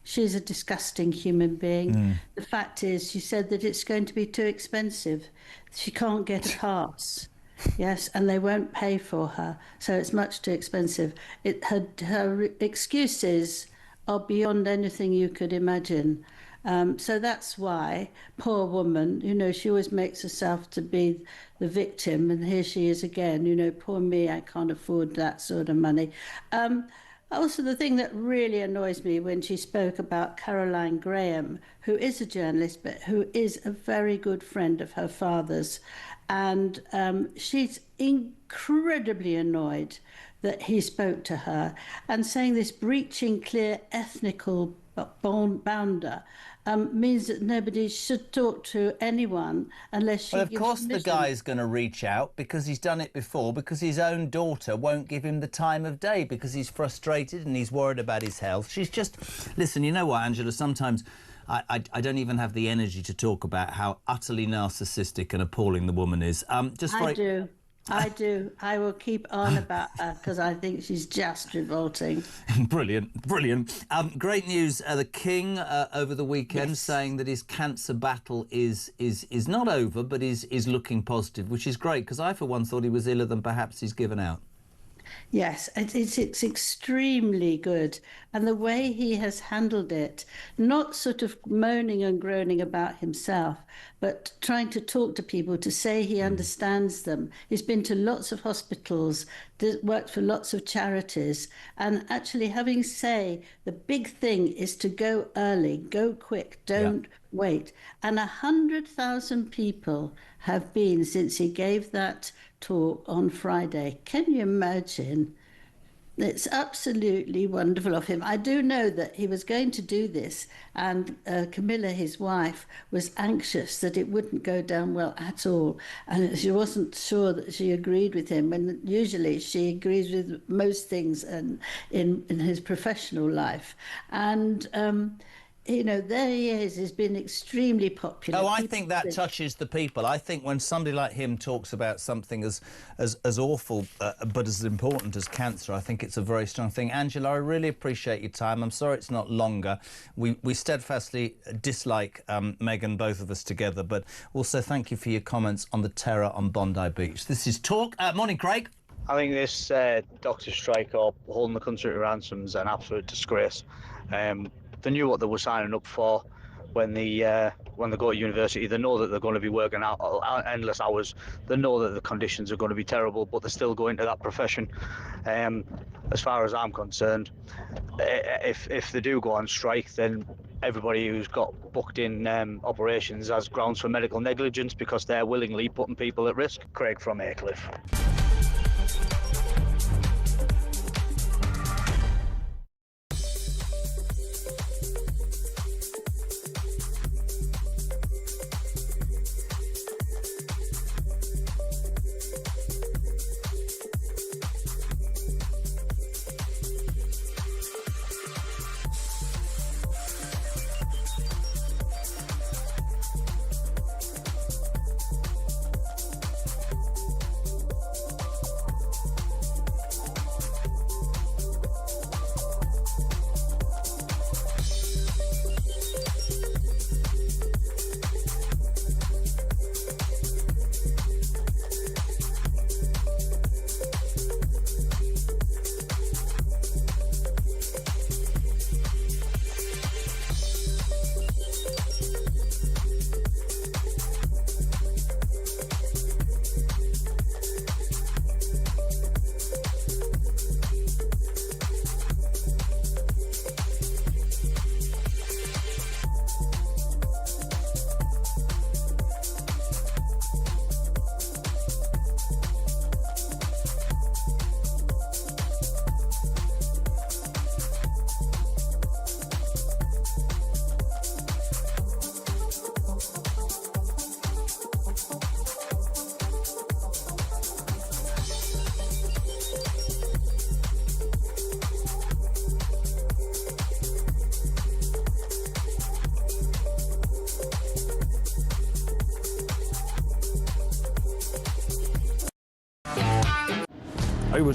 She's a disgusting human being. The fact is, she said that it's going to be too expensive. She can't get a pass. Yes, and they won't pay for her, so it's much too expensive. Her excuses are beyond anything you could imagine. So that's why, poor woman, you know, she always makes herself to be the victim, and here she is again, you know, poor me, I can't afford that sort of money. Also, the thing that really annoys me when she spoke about Caroline Graham, who is a journalist, but who is a very good friend of her father's, and she's incredibly annoyed that he spoke to her and saying this breaching clear ethnical bounder, means that nobody should talk to anyone unless she Well, of gives course the permission. guy's going to reach out because he's done it before, because his own daughter won't give him the time of day because he's frustrated and he's worried about his health. She's just... Listen, you know what, Angela, sometimes I don't even have the energy to talk about how utterly narcissistic and appalling the woman is. I do. I will keep on about her because I think she's just revolting. Brilliant. Great news. The King over the weekend saying that his cancer battle is not over, but is looking positive, which is great because I, for one, thought he was iller than perhaps he's given out. Yes, it's extremely good. And the way he has handled it, not sort of moaning and groaning about himself, but trying to talk to people to say he understands them. He's been to lots of hospitals, worked for lots of charities, and actually having say the big thing is to go early, go quick, don't wait. And 100,000 people have been since he gave that talk on Friday. Can you imagine? It's absolutely wonderful of him. I do know that he was going to do this, and Camilla, his wife, was anxious that it wouldn't go down well at all, and she wasn't sure that she agreed with him, and usually she agrees with most things in his professional life. And you know, there he is. He's been extremely popular. Oh, I think that touches the people. I think when somebody like him talks about something as awful but as important as cancer, I think it's a very strong thing. Angela, I really appreciate your time. I'm sorry it's not longer. We steadfastly dislike Meghan, both of us together, but also thank you for your comments on the terror on Bondi Beach. This is Talk. Morning, Craig. I think this doctor strike or holding the country to ransom is an absolute disgrace. They knew what they were signing up for when they go to university. They know that they're going to be working out endless hours. They know that the conditions are going to be terrible, but they still go into that profession. As far as I'm concerned, if they do go on strike, then everybody who's got booked in operations has grounds for medical negligence because they're willingly putting people at risk. Craig from Aycliffe.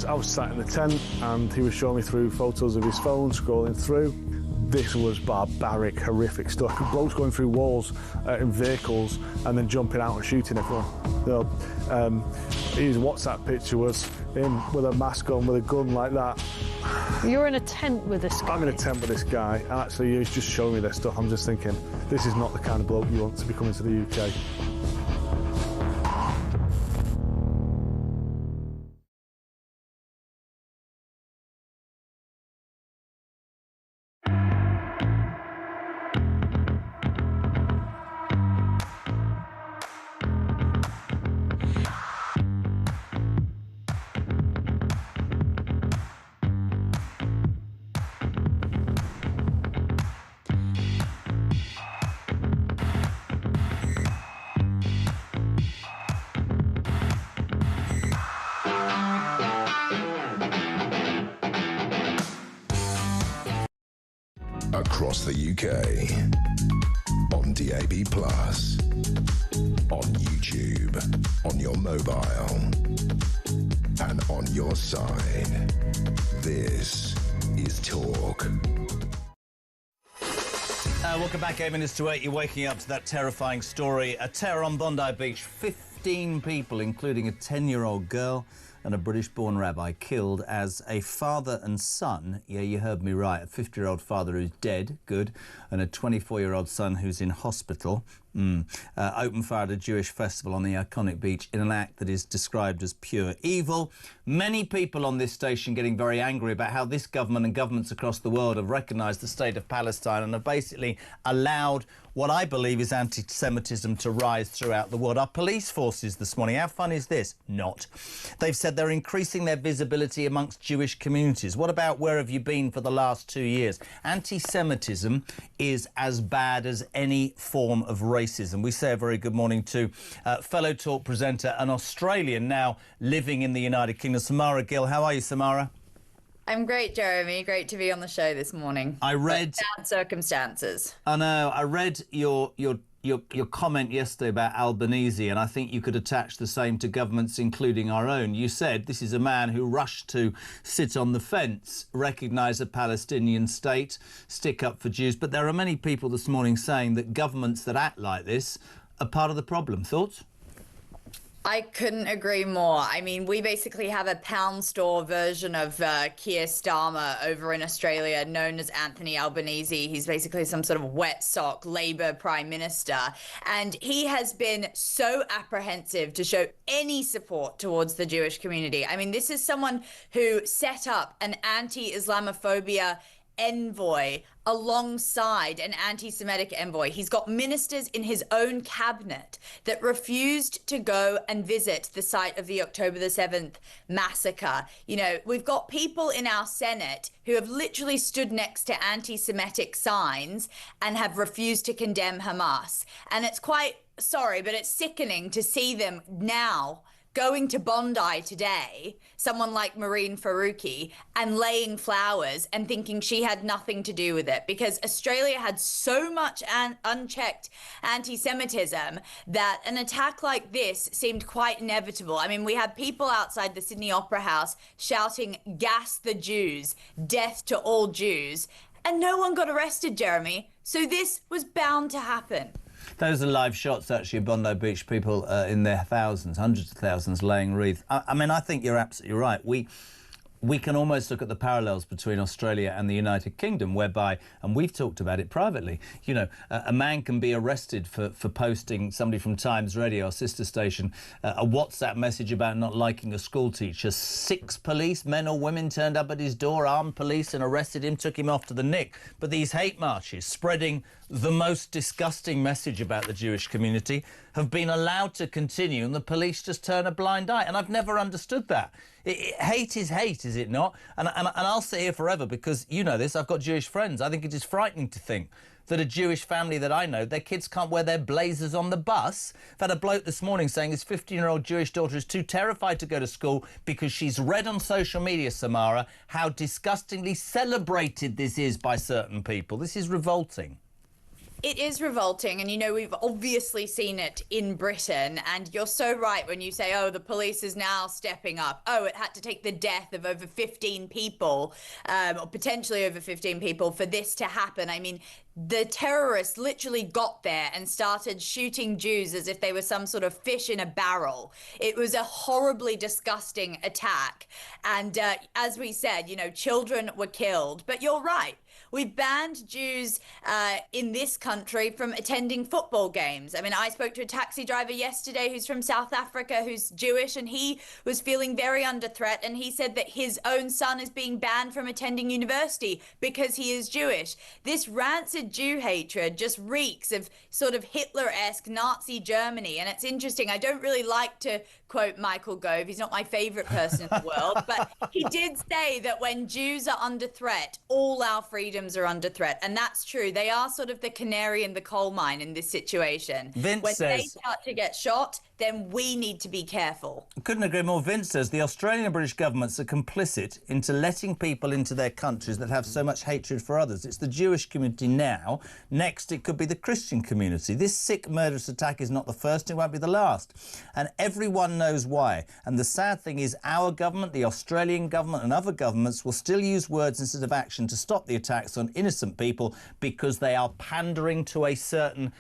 I was sat in the tent and he was showing me through photos of his phone, scrolling through. This was barbaric, horrific stuff. Blokes going through walls in vehicles and then jumping out and shooting everyone. You know, his WhatsApp picture was him with a mask on, with a gun like that. You're in a tent with this guy. I'm in a tent with this guy, and actually he's just showing me this stuff. I'm just thinking, this is not the kind of bloke you want to be coming to the UK. across the UK. On DAB+, on YouTube, on your mobile, and on your side. This is Talk. Welcome back, 8 minutes to 8. You're waking up to that terrifying story. A terror on Bondi Beach. 15 people, including a 10-year-old girl and a British-born rabbi, killed as a father and son, yeah, you heard me right, a 50-year-old father who's dead, good, and a 24-year-old son who's in hospital, opened fire at a Jewish festival on the iconic beach in an act that is described as pure evil. Many people on this station getting very angry about how this government and governments across the world have recognised the state of Palestine and have basically allowed what I believe is anti-Semitism to rise throughout the world. Our police forces this morning, how fun is this? Not. They've said they're increasing their visibility amongst Jewish communities. What about where have you been for the last 2 years? Anti-Semitism is as bad as any form of racism. We say a very good morning to fellow Talk presenter, an Australian now living in the United Kingdom, Samara Gill. How are you, Samara? I'm great, Jeremy. Great to be on the show this morning. I read... Sad circumstances. I know. I read your comment yesterday about Albanese, and I think you could attach the same to governments, including our own. You said this is a man who rushed to sit on the fence, recognise a Palestinian state, stick up for Jews. But there are many people this morning saying that governments that act like this are part of the problem. Thoughts? I couldn't agree more. I mean, we basically have a pound store version of Keir Starmer over in Australia, known as Anthony Albanese. He's basically some sort of wet sock Labour Prime Minister. And he has been so apprehensive to show any support towards the Jewish community. I mean, this is someone who set up an anti-Islamophobia envoy alongside an anti-Semitic envoy. He's got ministers in his own cabinet that refused to go and visit the site of the October the 7th massacre. You know, we've got people in our Senate who have literally stood next to anti-Semitic signs and have refused to condemn Hamas. And it's quite, sorry, but it's sickening to see them now going to Bondi today, someone like Marine Farouki, and laying flowers and thinking she had nothing to do with it, because Australia had so much unchecked anti-Semitism that an attack like this seemed quite inevitable. I mean, we had people outside the Sydney Opera House shouting, "Gas the Jews, death to all Jews," and no one got arrested, Jeremy. So this was bound to happen. Those are live shots, actually, of Bondi Beach, people in their thousands, hundreds of thousands, laying wreaths. I mean, I think you're absolutely right. We can almost look at the parallels between Australia and the United Kingdom, whereby, and we've talked about it privately, you know, a man can be arrested for posting, somebody from Times Radio, our sister station, a WhatsApp message about not liking a school teacher. 6 police, men or women, turned up at his door, armed police, and arrested him, took him off to the Nick. But these hate marches, spreading the most disgusting message about the Jewish community, have been allowed to continue, and the police just turn a blind eye. And I've never understood that. Hate is hate, is it not? And I'll sit here forever because, you know this, I've got Jewish friends. I think it is frightening to think that a Jewish family that I know, their kids can't wear their blazers on the bus. I've had a bloke this morning saying his 15-year-old Jewish daughter is too terrified to go to school because she's read on social media, Samara, how disgustingly celebrated this is by certain people. This is revolting. It is revolting, and, you know, we've obviously seen it in Britain, and you're so right when you say, oh, the police is now stepping up. Oh, it had to take the death of over 15 people, or potentially over 15 people, for this to happen. I mean, the terrorists literally got there and started shooting Jews as if they were some sort of fish in a barrel. It was a horribly disgusting attack. And as we said, you know, children were killed. But you're right. We've banned Jews in this country from attending football games. I mean, I spoke to a taxi driver yesterday who's from South Africa, who's Jewish, and he was feeling very under threat. And he said that his own son is being banned from attending university because he is Jewish. This rancid Jew hatred just reeks of sort of Hitler-esque Nazi Germany. And it's interesting. I don't really like to quote Michael Gove. He's not my favorite person in the world. But he did say that when Jews are under threat, all our freedom freedoms are under threat. And that's true. They are sort of the canary in the coal mine in this situation. Vince when they says- start to get shot, then we need to be careful. Couldn't agree more. Vince says the Australian and British governments are complicit into letting people into their countries that have so much hatred for others. It's the Jewish community now. Next, it could be the Christian community. This sick, murderous attack is not the first, it won't be the last. And everyone knows why. And the sad thing is our government, the Australian government and other governments will still use words instead of action to stop the attacks on innocent people because they are pandering to a certain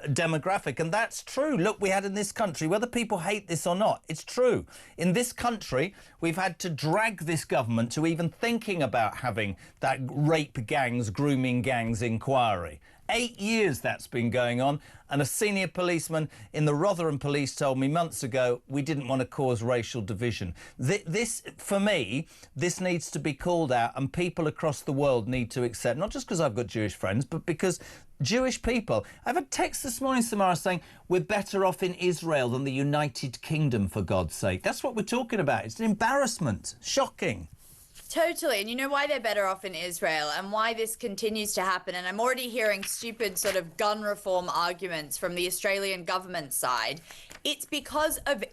demographic. And that's true. Look, we had in this country, whether people hate this or not, it's true. In this country, we've had to drag this government to even thinking about having that rape gangs, grooming gangs inquiry. 8 years that's been going on, and a senior policeman in the Rotherham Police told me months ago we didn't want to cause racial division. This, for me, this needs to be called out, and people across the world need to accept, not just because I've got Jewish friends, but because Jewish people... I have a text this morning, Samara, saying we're better off in Israel than the United Kingdom, for God's sake. That's what we're talking about. It's an embarrassment. Shocking. Totally. And you know why they're better off in Israel and why this continues to happen. And I'm already hearing stupid sort of gun reform arguments from the Australian government side. It's because of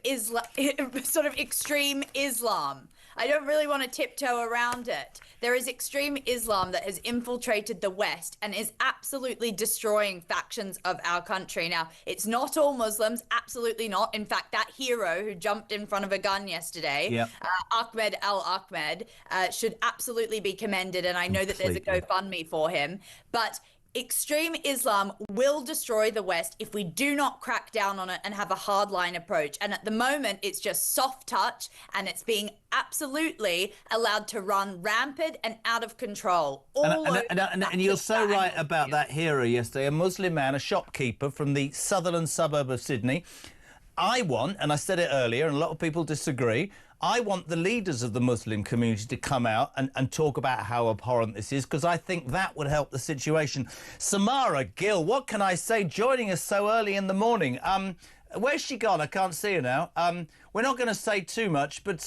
sort of extreme Islam. I don't really want to tiptoe around it. There is extreme Islam that has infiltrated the West and is absolutely destroying factions of our country. Now, it's not all Muslims, absolutely not. In fact, that hero who jumped in front of a gun yesterday, Ahmed al-Ahmed, should absolutely be commended. And I know that there's a GoFundMe for him. But extreme Islam will destroy the West if we do not crack down on it and have a hardline approach. And at the moment, it's just soft touch, and it's being absolutely allowed to run rampant and out of control. And you're so right about that hero yesterday, a Muslim man, a shopkeeper from the southern suburb of Sydney. I want, and I said it earlier, and a lot of people disagree, I want the leaders of the Muslim community to come out and talk about how abhorrent this is, because I think that would help the situation. Samara Gill, what can I say, joining us so early in the morning. Where's she gone? I can't see her now. We're not going to say too much, but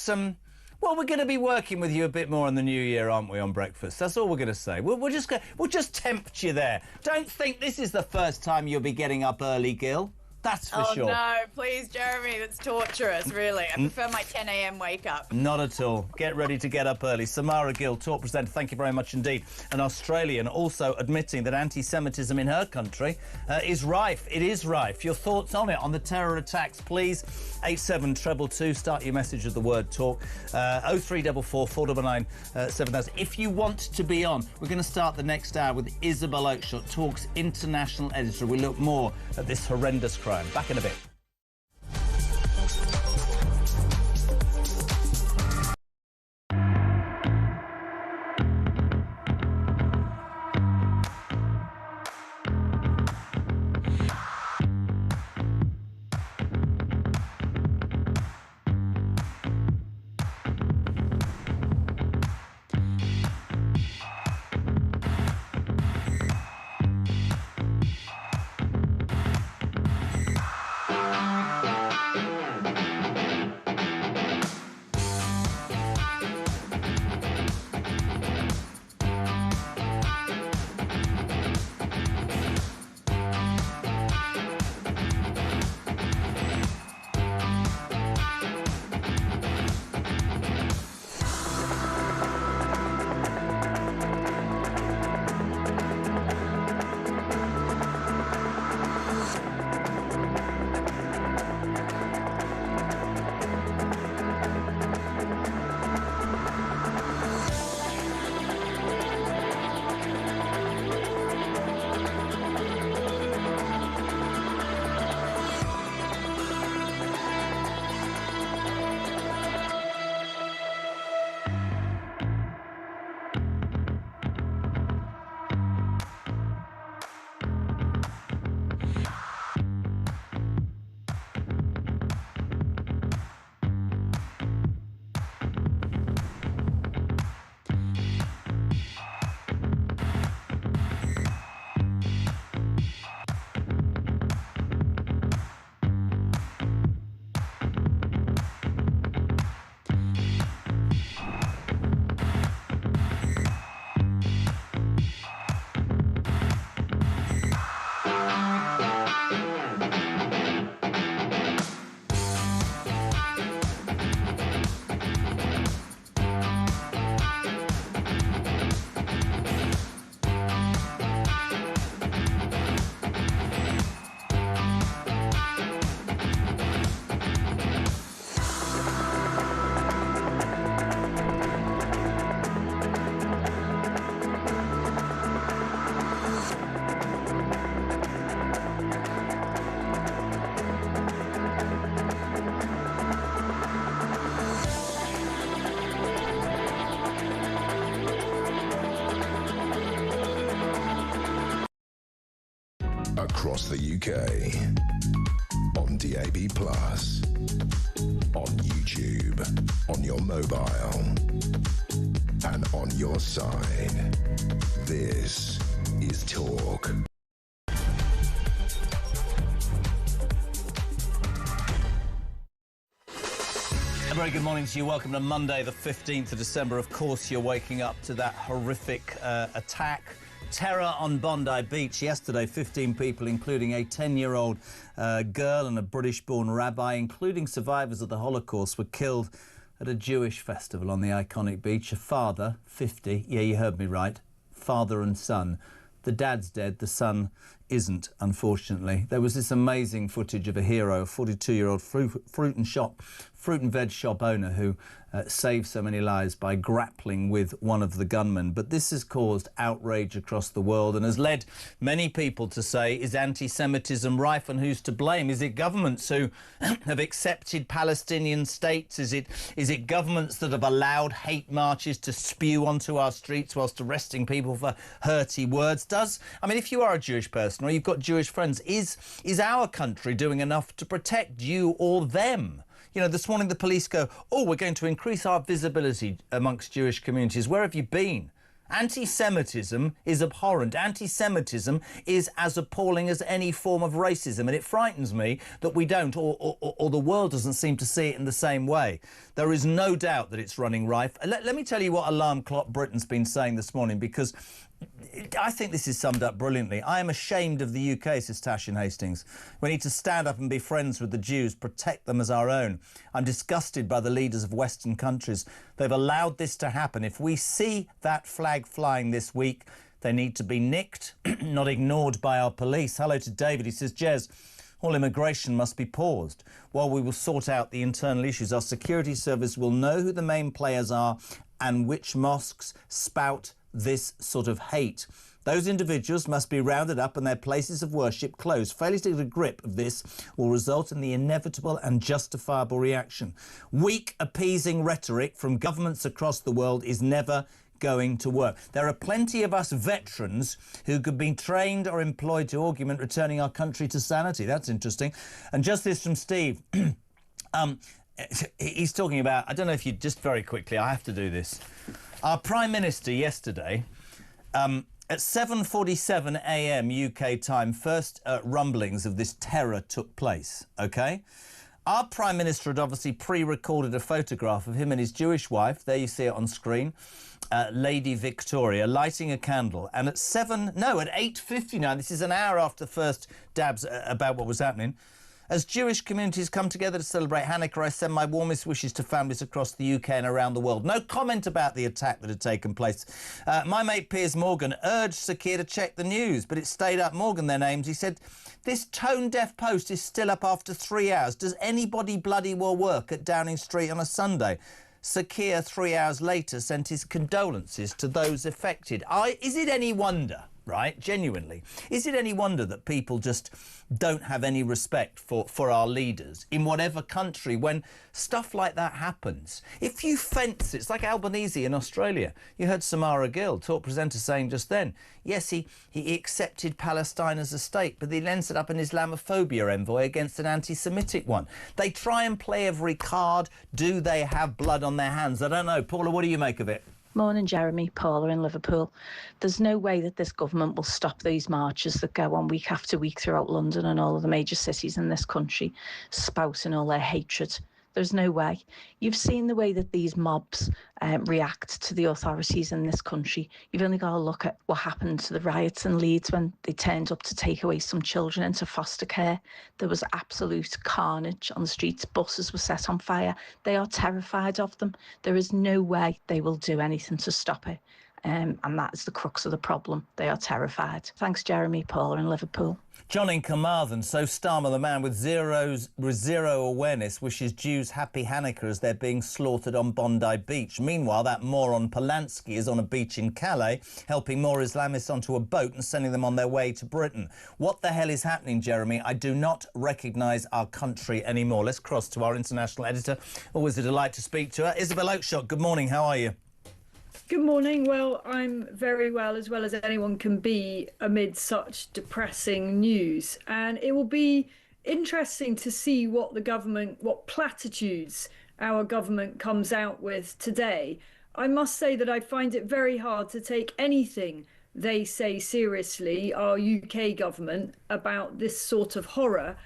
well, we're going to be working with you a bit more in the new year, aren't we, on breakfast? That's all we're going to say. We'll just tempt you there. Don't think this is the first time you'll be getting up early, Gill. That's for sure. Oh, no, please, Jeremy, that's torturous, really. I prefer my 10 a.m. wake up. Not at all. Get ready to get up early. Samara Gill, talk presenter, thank you very much indeed. An Australian also admitting that anti-Semitism in her country is rife. It is rife. Your thoughts on it, on the terror attacks, please. 87222, start your message with the word talk. 0344 499 7000. If you want to be on, we're going to start the next hour with Isabel Oakeshott, Talk's international editor. We look more at this horrendous crime. Back in a bit. across the UK. On DAB+, on YouTube, on your mobile, and on your side. This is Talk. A very good morning to you. Welcome to Monday, the 15th of December. Of course, you're waking up to that horrific attack. Terror on Bondi Beach yesterday. 15 people, including a 10-year-old girl and a British-born rabbi, including survivors of the Holocaust, were killed at a Jewish festival on the iconic beach. A father, 50, yeah, you heard me right, father and son. The dad's dead, the son isn't, unfortunately. There was this amazing footage of a hero, a 42-year-old fruit and veg shop owner who saved so many lives by grappling with one of the gunmen. But this has caused outrage across the world and has led many people to say, is anti-Semitism rife and who's to blame? Is it governments who have accepted Palestinian states? Is it governments that have allowed hate marches to spew onto our streets whilst arresting people for hurty words? If you are a Jewish person or you've got Jewish friends, is our country doing enough to protect you or them? You know, this morning the police go, oh, we're going to increase our visibility amongst Jewish communities. Where have you been? Anti-Semitism is abhorrent. Anti-Semitism is as appalling as any form of racism, and it frightens me that we don't, or the world doesn't seem to see it in the same way. There is no doubt that it's running rife. Let me tell you what Alarm Clock Britain's been saying this morning, because I think this is summed up brilliantly. I am ashamed of the UK, says Tash in Hastings. We need to stand up and be friends with the Jews, protect them as our own. I'm disgusted by the leaders of Western countries. They've allowed this to happen. If we see that flag flying this week, they need to be nicked, not ignored by our police. Hello to David. He says, Jez, all immigration must be paused. While we will sort out the internal issues, our security service will know who the main players are and which mosques spout this sort of hate. Those individuals must be rounded up and their places of worship closed. Failure to get a grip of this will result in the inevitable and justifiable reaction. Weak, appeasing rhetoric from governments across the world is never going to work. There are plenty of us veterans who could be trained or employed to augment returning our country to sanity. That's interesting. And just this from Steve. He's talking about, I don't know if you, just very quickly, I have to do this. Our Prime Minister yesterday, at 7:47 a.m. UK time, first rumblings of this terror took place, OK? Our Prime Minister had obviously pre-recorded a photograph of him and his Jewish wife, there you see it on screen, Lady Victoria, lighting a candle. And at 8:59, this is an hour after the first dabs about what was happening, as Jewish communities come together to celebrate Hanukkah, I send my warmest wishes to families across the UK and around the world. No comment about the attack that had taken place. My mate Piers Morgan urged Sakir to check the news, but it stayed up. Morgan, their names. He said, this tone-deaf post is still up after 3 hours. Does anybody bloody well work at Downing Street on a Sunday? Sakir, 3 hours later, sent his condolences to those affected. Is it any wonder, right, genuinely, is it any wonder that people just don't have any respect for our leaders in whatever country when stuff like that happens? If you fence it, it's like Albanese in Australia. You heard Samara Gill, talk presenter, saying just then, yes, he accepted Palestine as a state, but he then set up an Islamophobia envoy against an anti-Semitic one. They try and play every card. Do they have blood on their hands? I don't know. Paula, what do you make of it? Morning, Jeremy. Paula in Liverpool. There's no way that this government will stop these marches that go on week after week throughout London and all of the major cities in this country, spouting all their hatred. There's no way. You've seen the way that these mobs react to the authorities in this country. You've only got to look at what happened to the riots in Leeds when they turned up to take away some children into foster care. There was absolute carnage on the streets. Buses were set on fire. They are terrified of them. There is no way they will do anything to stop it. And that is the crux of the problem. They are terrified. Thanks, Jeremy. Paula in Liverpool. John in Carmarthen. So Starmer, the man with zero awareness, wishes Jews happy Hanukkah as they're being slaughtered on Bondi Beach. Meanwhile, that moron Polanski is on a beach in Calais, helping more Islamists onto a boat and sending them on their way to Britain. What the hell is happening, Jeremy? I do not recognise our country anymore. Let's cross to our international editor. Always a delight to speak to her. Isabel Oakeshott, good morning. How are you? Good morning. Well, I'm very well as anyone can be amid such depressing news. And it will be interesting to see what what platitudes our government comes out with today. I must say that I find it very hard to take anything they say seriously, our UK government, about this sort of horror,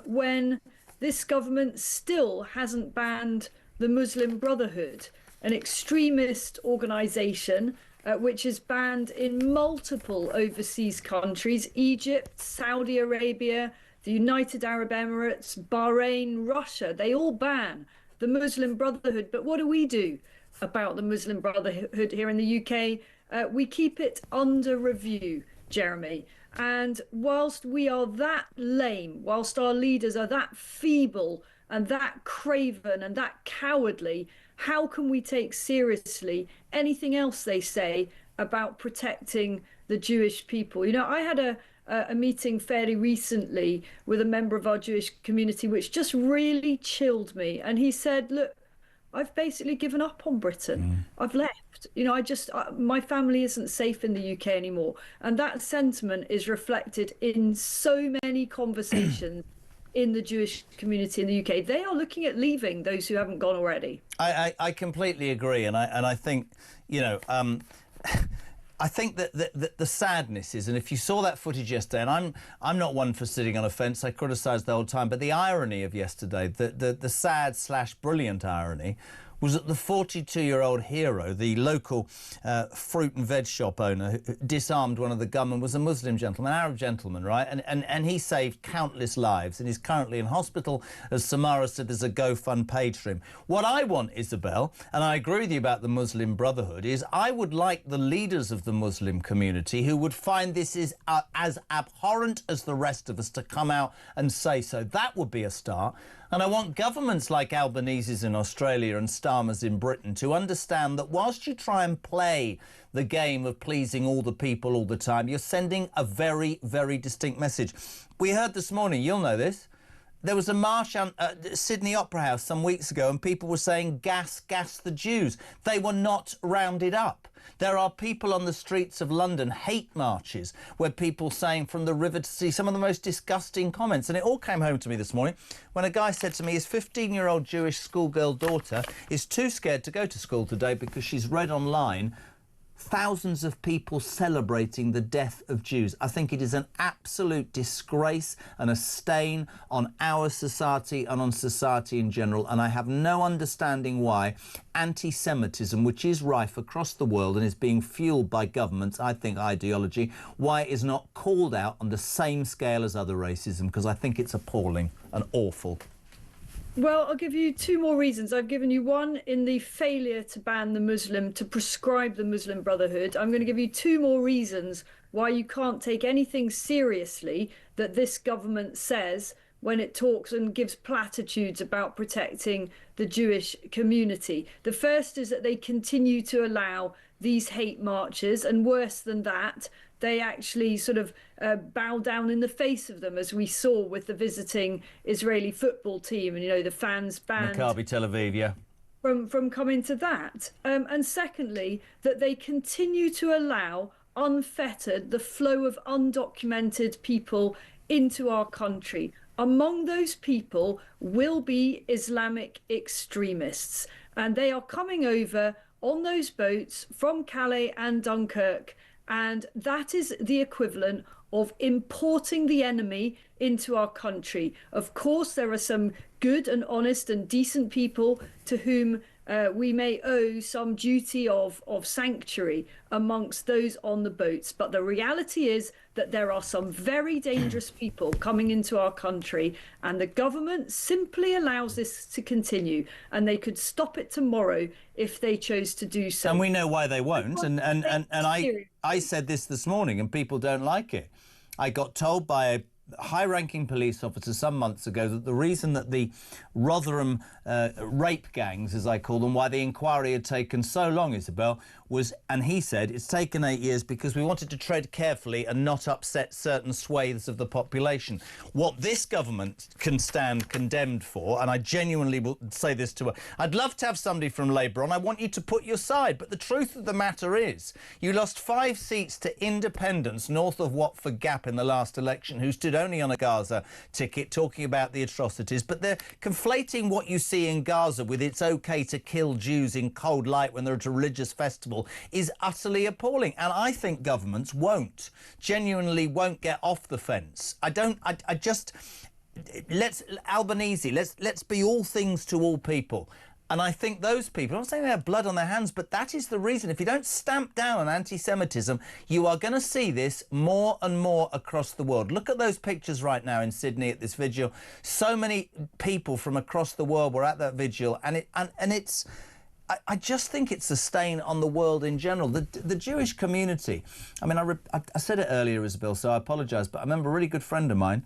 when this government still hasn't banned the Muslim Brotherhood, an extremist organisation which is banned in multiple overseas countries: Egypt, Saudi Arabia, the United Arab Emirates, Bahrain, Russia. They all ban the Muslim Brotherhood. But what do we do about the Muslim Brotherhood here in the UK? We keep it under review, Jeremy. And whilst we are that lame, whilst our leaders are that feeble and that craven and that cowardly, how can we take seriously anything else they say about protecting the Jewish people? You know, I had a meeting fairly recently with a member of our Jewish community, which just really chilled me. And he said, look, I've basically given up on Britain. I've left. You know, my family isn't safe in the UK anymore. And that sentiment is reflected in so many conversations in the Jewish community in the UK. They are looking at leaving, those who haven't gone already. I completely agree. And I think, you know, I think that the sadness is, and if you saw that footage yesterday, and I'm not one for sitting on a fence, I criticised the whole time, but the irony of yesterday, the sad/brilliant irony, was that the 42-year-old hero, the local fruit and veg shop owner who disarmed one of the gunmen, was a Muslim gentleman, Arab gentleman, right? And he saved countless lives and is currently in hospital. As Samara said, there's a GoFund page for him. What I want, Isabel, and I agree with you about the Muslim Brotherhood, is I would like the leaders of the Muslim community who would find this is as abhorrent as the rest of us to come out and say so. That would be a start. And I want governments like Albanese's in Australia and Starmer's in Britain to understand that whilst you try and play the game of pleasing all the people all the time, you're sending a very, very distinct message. We heard this morning, you'll know this, there was a march at Sydney Opera House some weeks ago and people were saying, gas the Jews. They were not rounded up. There are people on the streets of London, hate marches, where people saying from the river to sea some of the most disgusting comments. And it all came home to me this morning when a guy said to me his 15-year-old Jewish schoolgirl daughter is too scared to go to school today because she's read online thousands of people celebrating the death of Jews. I think it is an absolute disgrace and a stain on our society and on society in general. And I have no understanding why anti-Semitism, which is rife across the world and is being fueled by governments, I think ideology, why it is not called out on the same scale as other racism, because I think it's appalling and awful. Well, I'll give you two more reasons. I've given you one in the failure to ban to prescribe the Muslim Brotherhood. I'm going to give you two more reasons why you can't take anything seriously that this government says when it talks and gives platitudes about protecting the Jewish community. The first is that they continue to allow these hate marches, and worse than that, they actually sort of bow down in the face of them, as we saw with the visiting Israeli football team, and, you know, the fans banned Maccabi Tel Aviv, yeah, from coming to that. And secondly, that they continue to allow unfettered the flow of undocumented people into our country. Among those people will be Islamic extremists, and they are coming over on those boats from Calais and Dunkirk. And that is the equivalent of importing the enemy into our country. Of course, there are some good and honest and decent people to whom we may owe some duty of sanctuary amongst those on the boats. But the reality is that there are some very dangerous people coming into our country, and the government simply allows this to continue, and they could stop it tomorrow if they chose to do so. And we know why they won't. And I said this morning, and people don't like it. I got told by a high-ranking police officer some months ago that the reason that the Rotherham rape gangs, as I call them, why the inquiry had taken so long, Isabel, was, and he said, it's taken 8 years because we wanted to tread carefully and not upset certain swathes of the population. What this government can stand condemned for, and I genuinely will say this to her, I'd love to have somebody from Labour on. I want you to put your side. But the truth of the matter is, you lost 5 seats to independents north of Watford Gap in the last election, who stood only on a Gaza ticket talking about the atrocities. But they're conflating what you see in Gaza with it's OK to kill Jews in cold light when they're at a religious festival is utterly appalling. And I think governments genuinely won't get off the fence. Albanese, let's be all things to all people. And I think those people, I'm not saying they have blood on their hands, but that is the reason. If you don't stamp down on anti-Semitism, you are going to see this more and more across the world. Look at those pictures right now in Sydney at this vigil. So many people from across the world were at that vigil, and it's. I just think it's a stain on the world in general. The Jewish community. I mean, I said it earlier, Isabel, so I apologise, but I remember a really good friend of mine.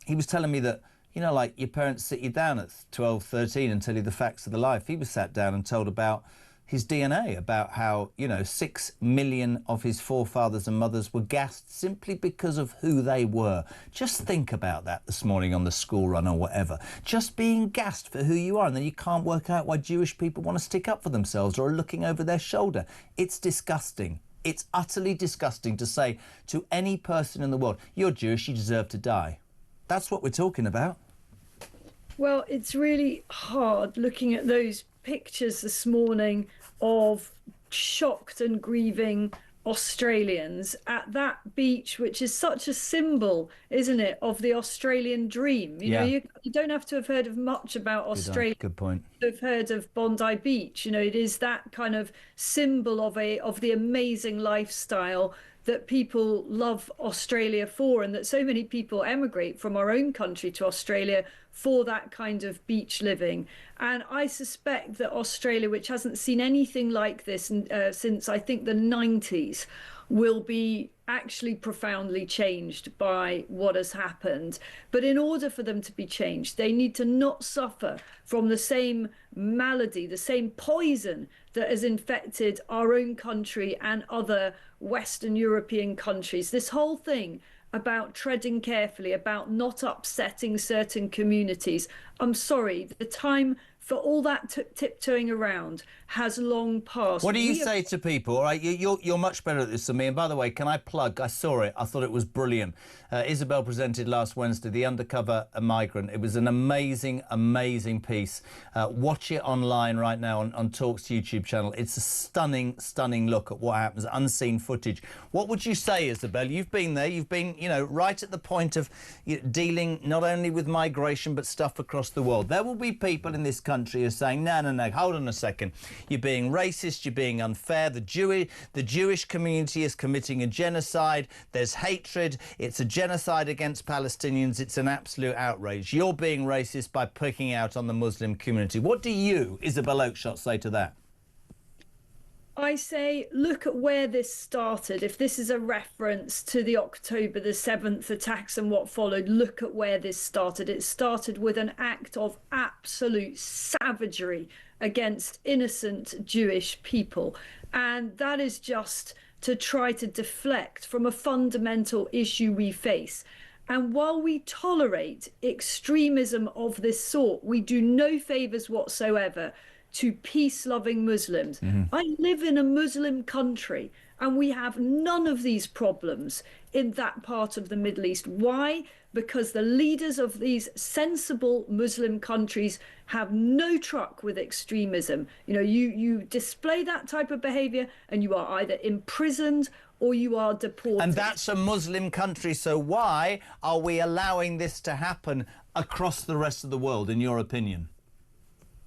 He was telling me that, you know, like your parents sit you down at 12, 13 and tell you the facts of the life. He was sat down and told about his DNA, about how, you know, 6 million of his forefathers and mothers were gassed simply because of who they were. Just think about that this morning on the school run or whatever. Just being gassed for who you are, and then you can't work out why Jewish people want to stick up for themselves or are looking over their shoulder. It's disgusting. It's utterly disgusting to say to any person in the world, you're Jewish, you deserve to die. That's what we're talking about. Well, it's really hard looking at those pictures this morning of shocked and grieving Australians at that beach, which is such a symbol, isn't it, of the Australian dream. You know, you don't have to have heard of much about Australia. Good point. To have heard of Bondi Beach. You know, it is that kind of symbol of the amazing lifestyle that people love Australia for, and that so many people emigrate from our own country to Australia for that kind of beach living. And I suspect that Australia, which hasn't seen anything like this since I think the 90s, will be actually profoundly changed by what has happened. But in order for them to be changed, they need to not suffer from the same malady, the same poison that has infected our own country and other Western European countries. This whole thing about treading carefully, about not upsetting certain communities. I'm sorry, the time for all that tiptoeing around has long passed. What do you say to people? All right, you're much better at this than me. And by the way, can I plug? I saw it. I thought it was brilliant. Isabel presented last Wednesday, The Undercover Migrant. It was an amazing, amazing piece. Watch it online right now on Talk's YouTube channel. It's a stunning, stunning look at what happens, unseen footage. What would you say, Isabel? You've been there. You've been, you know, right at the point of dealing not only with migration but stuff across the world. There will be people in this country who are saying, no, hold on a second. You're being racist, you're being unfair. The Jewish community is committing a genocide. There's hatred. It's a genocide against Palestinians. It's an absolute outrage. You're being racist by picking out on the Muslim community. What do you, Isabel Oakeshott, say to that? I say, look at where this started. If this is a reference to the October the 7th attacks and what followed, look at where this started. It started with an act of absolute savagery against innocent Jewish people. And that is just to try to deflect from a fundamental issue we face. And while we tolerate extremism of this sort, we do no favours whatsoever to peace-loving Muslims. I live in a Muslim country and we have none of these problems in that part of the Middle East. Why? Because the leaders of these sensible Muslim countries have no truck with extremism. You know, you display that type of behaviour and you are either imprisoned or you are deported. And that's a Muslim country, so why are we allowing this to happen across the rest of the world, in your opinion?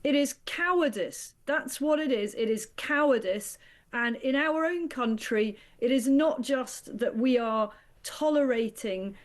It is cowardice. That's what it is. It is cowardice. And in our own country, it is not just that we are tolerating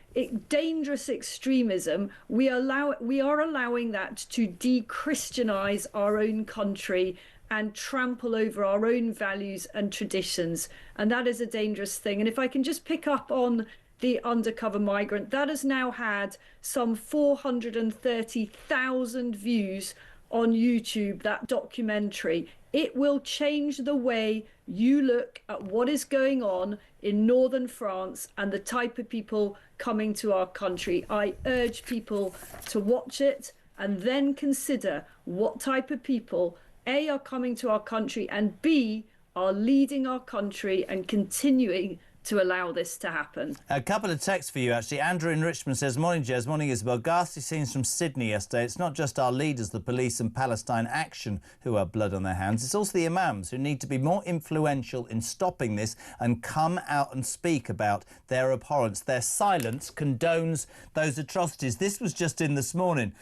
dangerous extremism. We are allowing that to de-Christianize our own country and trample over our own values and traditions. And that is a dangerous thing. And if I can just pick up on the Undercover Migrant, that has now had some 430,000 views on YouTube, that documentary. It will change the way you look at what is going on in northern France and the type of people coming to our country. I urge people to watch it and then consider what type of people, A, are coming to our country, and B, are leading our country and continuing to allow this to happen. A couple of texts for you, actually. Andrew in Richmond says, morning, Jez, morning, Isabel. Ghastly scenes from Sydney yesterday. It's not just our leaders, the police and Palestine Action, who have blood on their hands. It's also the imams who need to be more influential in stopping this and come out and speak about their abhorrence. Their silence condones those atrocities. This was just in this morning.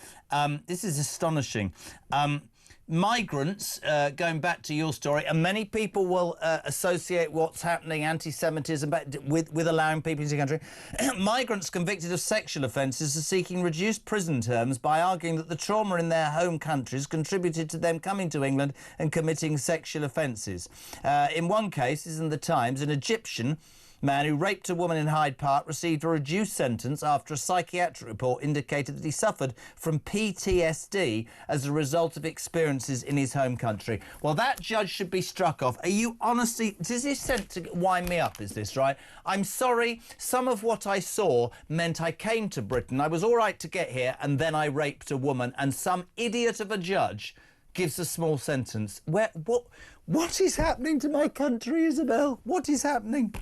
This is astonishing. Migrants, going back to your story, and many people will associate what's happening, anti-Semitism, with allowing people into the country. Migrants convicted of sexual offences are seeking reduced prison terms by arguing that the trauma in their home countries contributed to them coming to England and committing sexual offences. In one case, this is in the Times, an Egyptian man who raped a woman in Hyde Park received a reduced sentence after a psychiatric report indicated that he suffered from PTSD as a result of experiences in his home country. Well, that judge should be struck off. Are you honestly... Is this sent to wind me up, is this, right? I'm sorry, some of what I saw meant I came to Britain. I was all right to get here, and then I raped a woman, and some idiot of a judge gives a small sentence. What is happening to my country, Isabel? What is happening?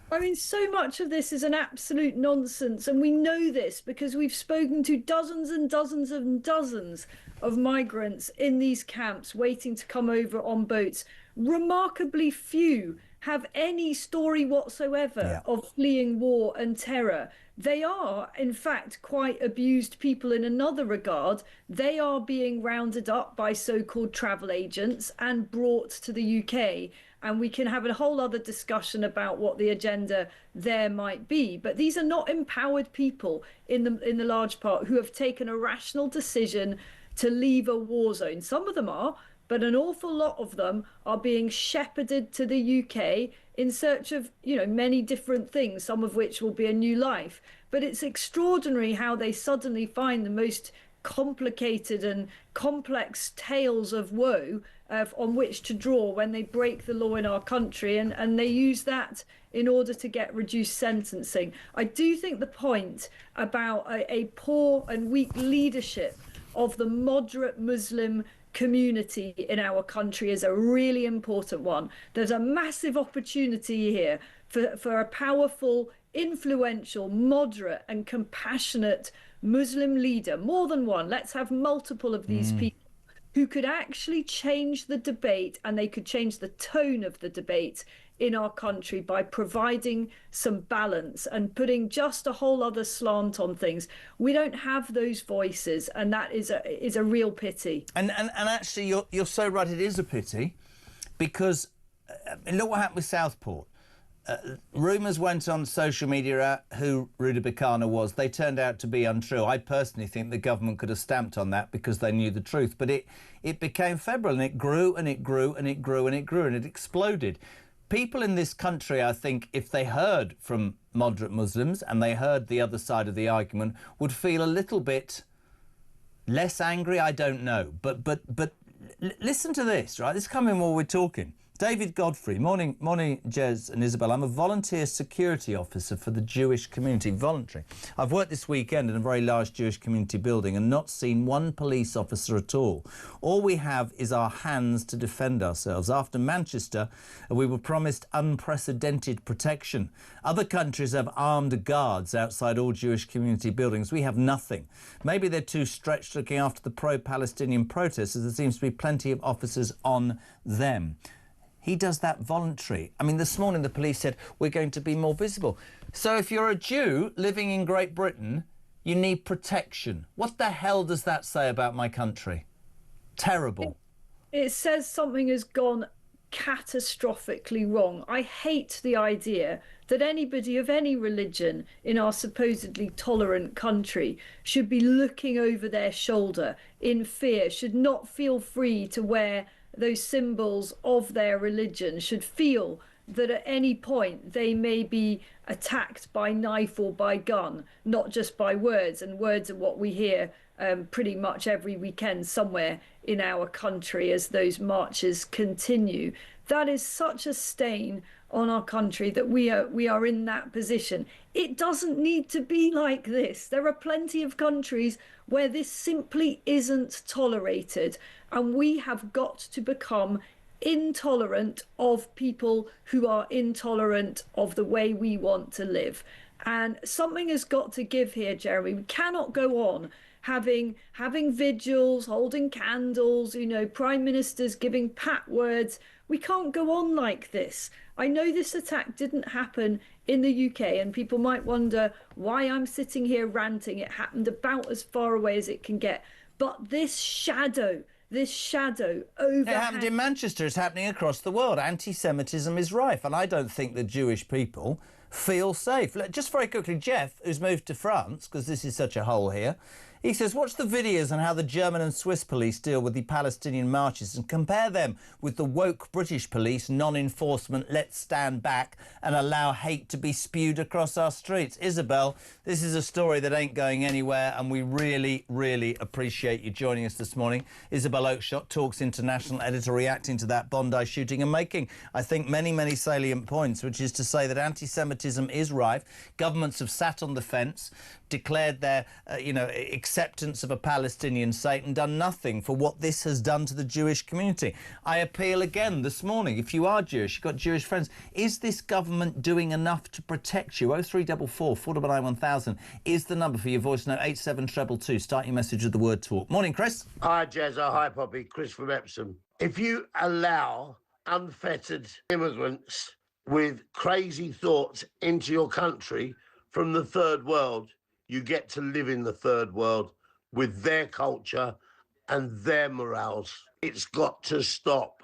I mean, so much of this is an absolute nonsense, and we know this because we've spoken to dozens and dozens and dozens of migrants in these camps waiting to come over on boats. Remarkably few have any story whatsoever of fleeing war and terror. They are, in fact, quite abused people in another regard. They are being rounded up by so-called travel agents and brought to the UK. And we can have a whole other discussion about what the agenda there might be. But these are not empowered people in the large part who have taken a rational decision to leave a war zone. Some of them are, but an awful lot of them are being shepherded to the UK in search of, many different things, some of which will be a new life. But it's extraordinary how they suddenly find the most complicated and complex tales of woe on which to draw when they break the law in our country, and they use that in order to get reduced sentencing. I do think the point about a poor and weak leadership of the moderate Muslim community in our country is a really important one. There's a massive opportunity here for a powerful, influential, moderate and compassionate Muslim leader, more than one. Let's have multiple of these people who could actually change the debate, and they could change the tone of the debate in our country by providing some balance and putting just a whole other slant on things. We don't have those voices, and that is a real pity. And actually, you're so right. It is a pity, because look what happened with Southport. Rumours went on social media who Ruda Bikana was. They turned out to be untrue. I personally think the government could have stamped on that because they knew the truth. But it became febrile, and it grew and it grew and it grew and it grew and it exploded. People in this country, I think, if they heard from moderate Muslims and they heard the other side of the argument, would feel a little bit less angry. I don't know. But listen to this, right? This is coming while we're talking. David Godfrey, morning, Jez and Isabel. I'm a volunteer security officer for the Jewish community, voluntary. I've worked this weekend in a very large Jewish community building and not seen one police officer at all. All we have is our hands to defend ourselves. After Manchester, we were promised unprecedented protection. Other countries have armed guards outside all Jewish community buildings. We have nothing. Maybe they're too stretched looking after the pro-Palestinian protests, as there seems to be plenty of officers on them. He does that voluntary. I mean, this morning the police said, we're going to be more visible. So if you're a Jew living in Great Britain, you need protection. What the hell does that say about my country? Terrible. It says something has gone catastrophically wrong. I hate the idea that anybody of any religion in our supposedly tolerant country should be looking over their shoulder in fear, should not feel free to wear those symbols of their religion, should feel that at any point they may be attacked by knife or by gun, not just by words. And words are what we hear pretty much every weekend somewhere in our country as those marches continue. That is such a stain on our country that we are in that position. It doesn't need to be like this. There are plenty of countries where this simply isn't tolerated, and we have got to become intolerant of people who are intolerant of the way we want to live. And something has got to give here, Jeremy. We cannot go on having vigils, holding candles, prime ministers giving pat words. We can't go on like this. I know this attack didn't happen in the UK, and people might wonder why I'm sitting here ranting. It happened about as far away as it can get. But this shadow over. It happened in Manchester. It's happening across the world. Anti-Semitism is rife, and I don't think the Jewish people feel safe. Just very quickly, Jeff, who's moved to France, because this is such a hole here, he says, watch the videos on how the German and Swiss police deal with the Palestinian marches and compare them with the woke British police non-enforcement, let's stand back and allow hate to be spewed across our streets. Isabel, this is a story that ain't going anywhere, and we really, really appreciate you joining us this morning. Isabel Oakeshott, Talks International editor, reacting to that Bondi shooting and making, I think, many, many salient points, which is to say that anti-Semitism is rife. Governments have sat on the fence, declared their, acceptance of a Palestinian state and done nothing for what this has done to the Jewish community. I appeal again this morning, if you are Jewish, you've got Jewish friends, is this government doing enough to protect you? 0344 499 1000 is the number for your voice note, 87222. Start your message with the word talk. Morning, Chris. Hi, Jezza. Hi, Poppy. Chris from Epsom. If you allow unfettered immigrants with crazy thoughts into your country from the third world, you get to live in the third world with their culture and their morals. It's got to stop.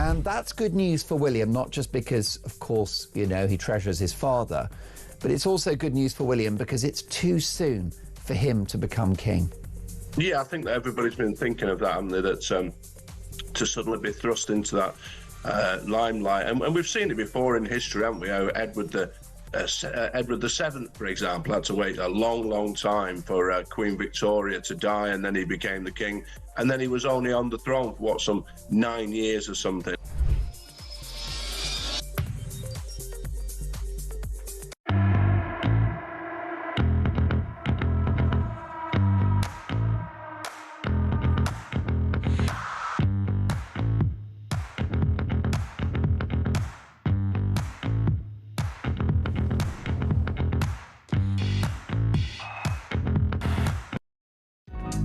And that's good news for William, not just because, of course, he treasures his father, but it's also good news for William because it's too soon for him to become king. Yeah, I think that everybody's been thinking of that, haven't they? That to suddenly be thrust into that limelight. And we've seen it before in history, haven't we? How Edward VII, for example, had to wait a long, long time for Queen Victoria to die, and then he became the king. And then he was only on the throne for, some 9 years or something.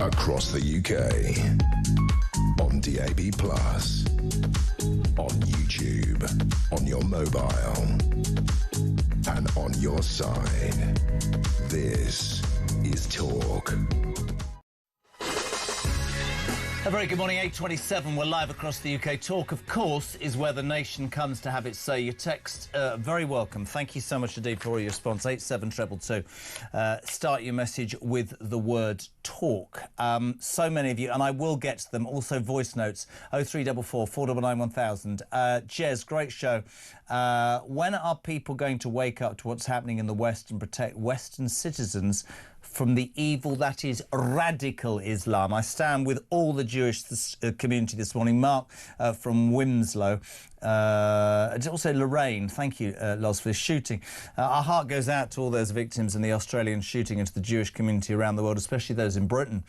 across the UK. On DAB+, on YouTube, on your mobile, and on your side. This is Talk. A very good morning, 8:27. We're live across the UK. Talk, of course, is where the nation comes to have its say. Your text, very welcome. Thank you so much indeed for all your response. 87222. Start your message with the word talk. So many of you, and I will get to them. Also, voice notes, 0344 499 1000. Jez, great show. When are people going to wake up to what's happening in the West and protect Western citizens from the evil that is radical Islam? I stand with all the Jewish community this morning. Mark from Wimslow. It's also Lorraine. Thank you, Loz, for this shooting. Our heart goes out to all those victims in the Australian shooting and to the Jewish community around the world, especially those in Britain,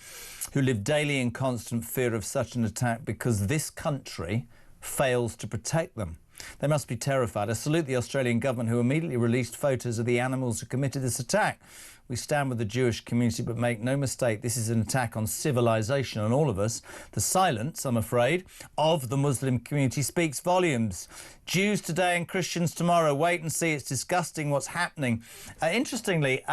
who live daily in constant fear of such an attack because this country fails to protect them. They must be terrified. I salute the Australian government who immediately released photos of the animals who committed this attack. We stand with the Jewish community, but make no mistake, this is an attack on civilization, on all of us. The silence, I'm afraid, of the Muslim community speaks volumes. Jews today and Christians tomorrow. Wait and see. It's disgusting what's happening. Interestingly,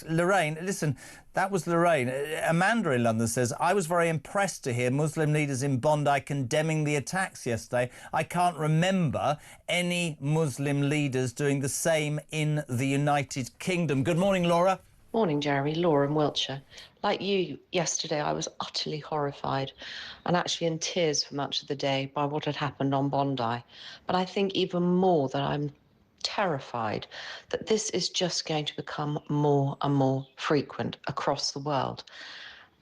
Lorraine, listen, that was Lorraine. Amanda in London says, I was very impressed to hear Muslim leaders in Bondi condemning the attacks yesterday. I can't remember any Muslim leaders doing the same in the United Kingdom. Good morning, Laura. Morning, Jeremy. Laura in Wiltshire. Like you, yesterday I was utterly horrified and actually in tears for much of the day by what had happened on Bondi. But I think even more that I'm terrified that this is just going to become more and more frequent across the world.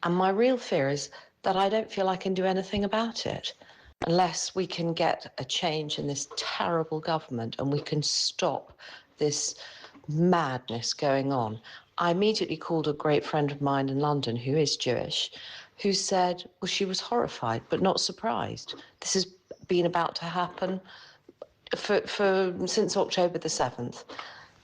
And my real fear is that I don't feel I can do anything about it unless we can get a change in this terrible government and we can stop this madness going on. I immediately called a great friend of mine in London who is Jewish, who said, well, she was horrified but not surprised. This has been about to happen since October the 7th.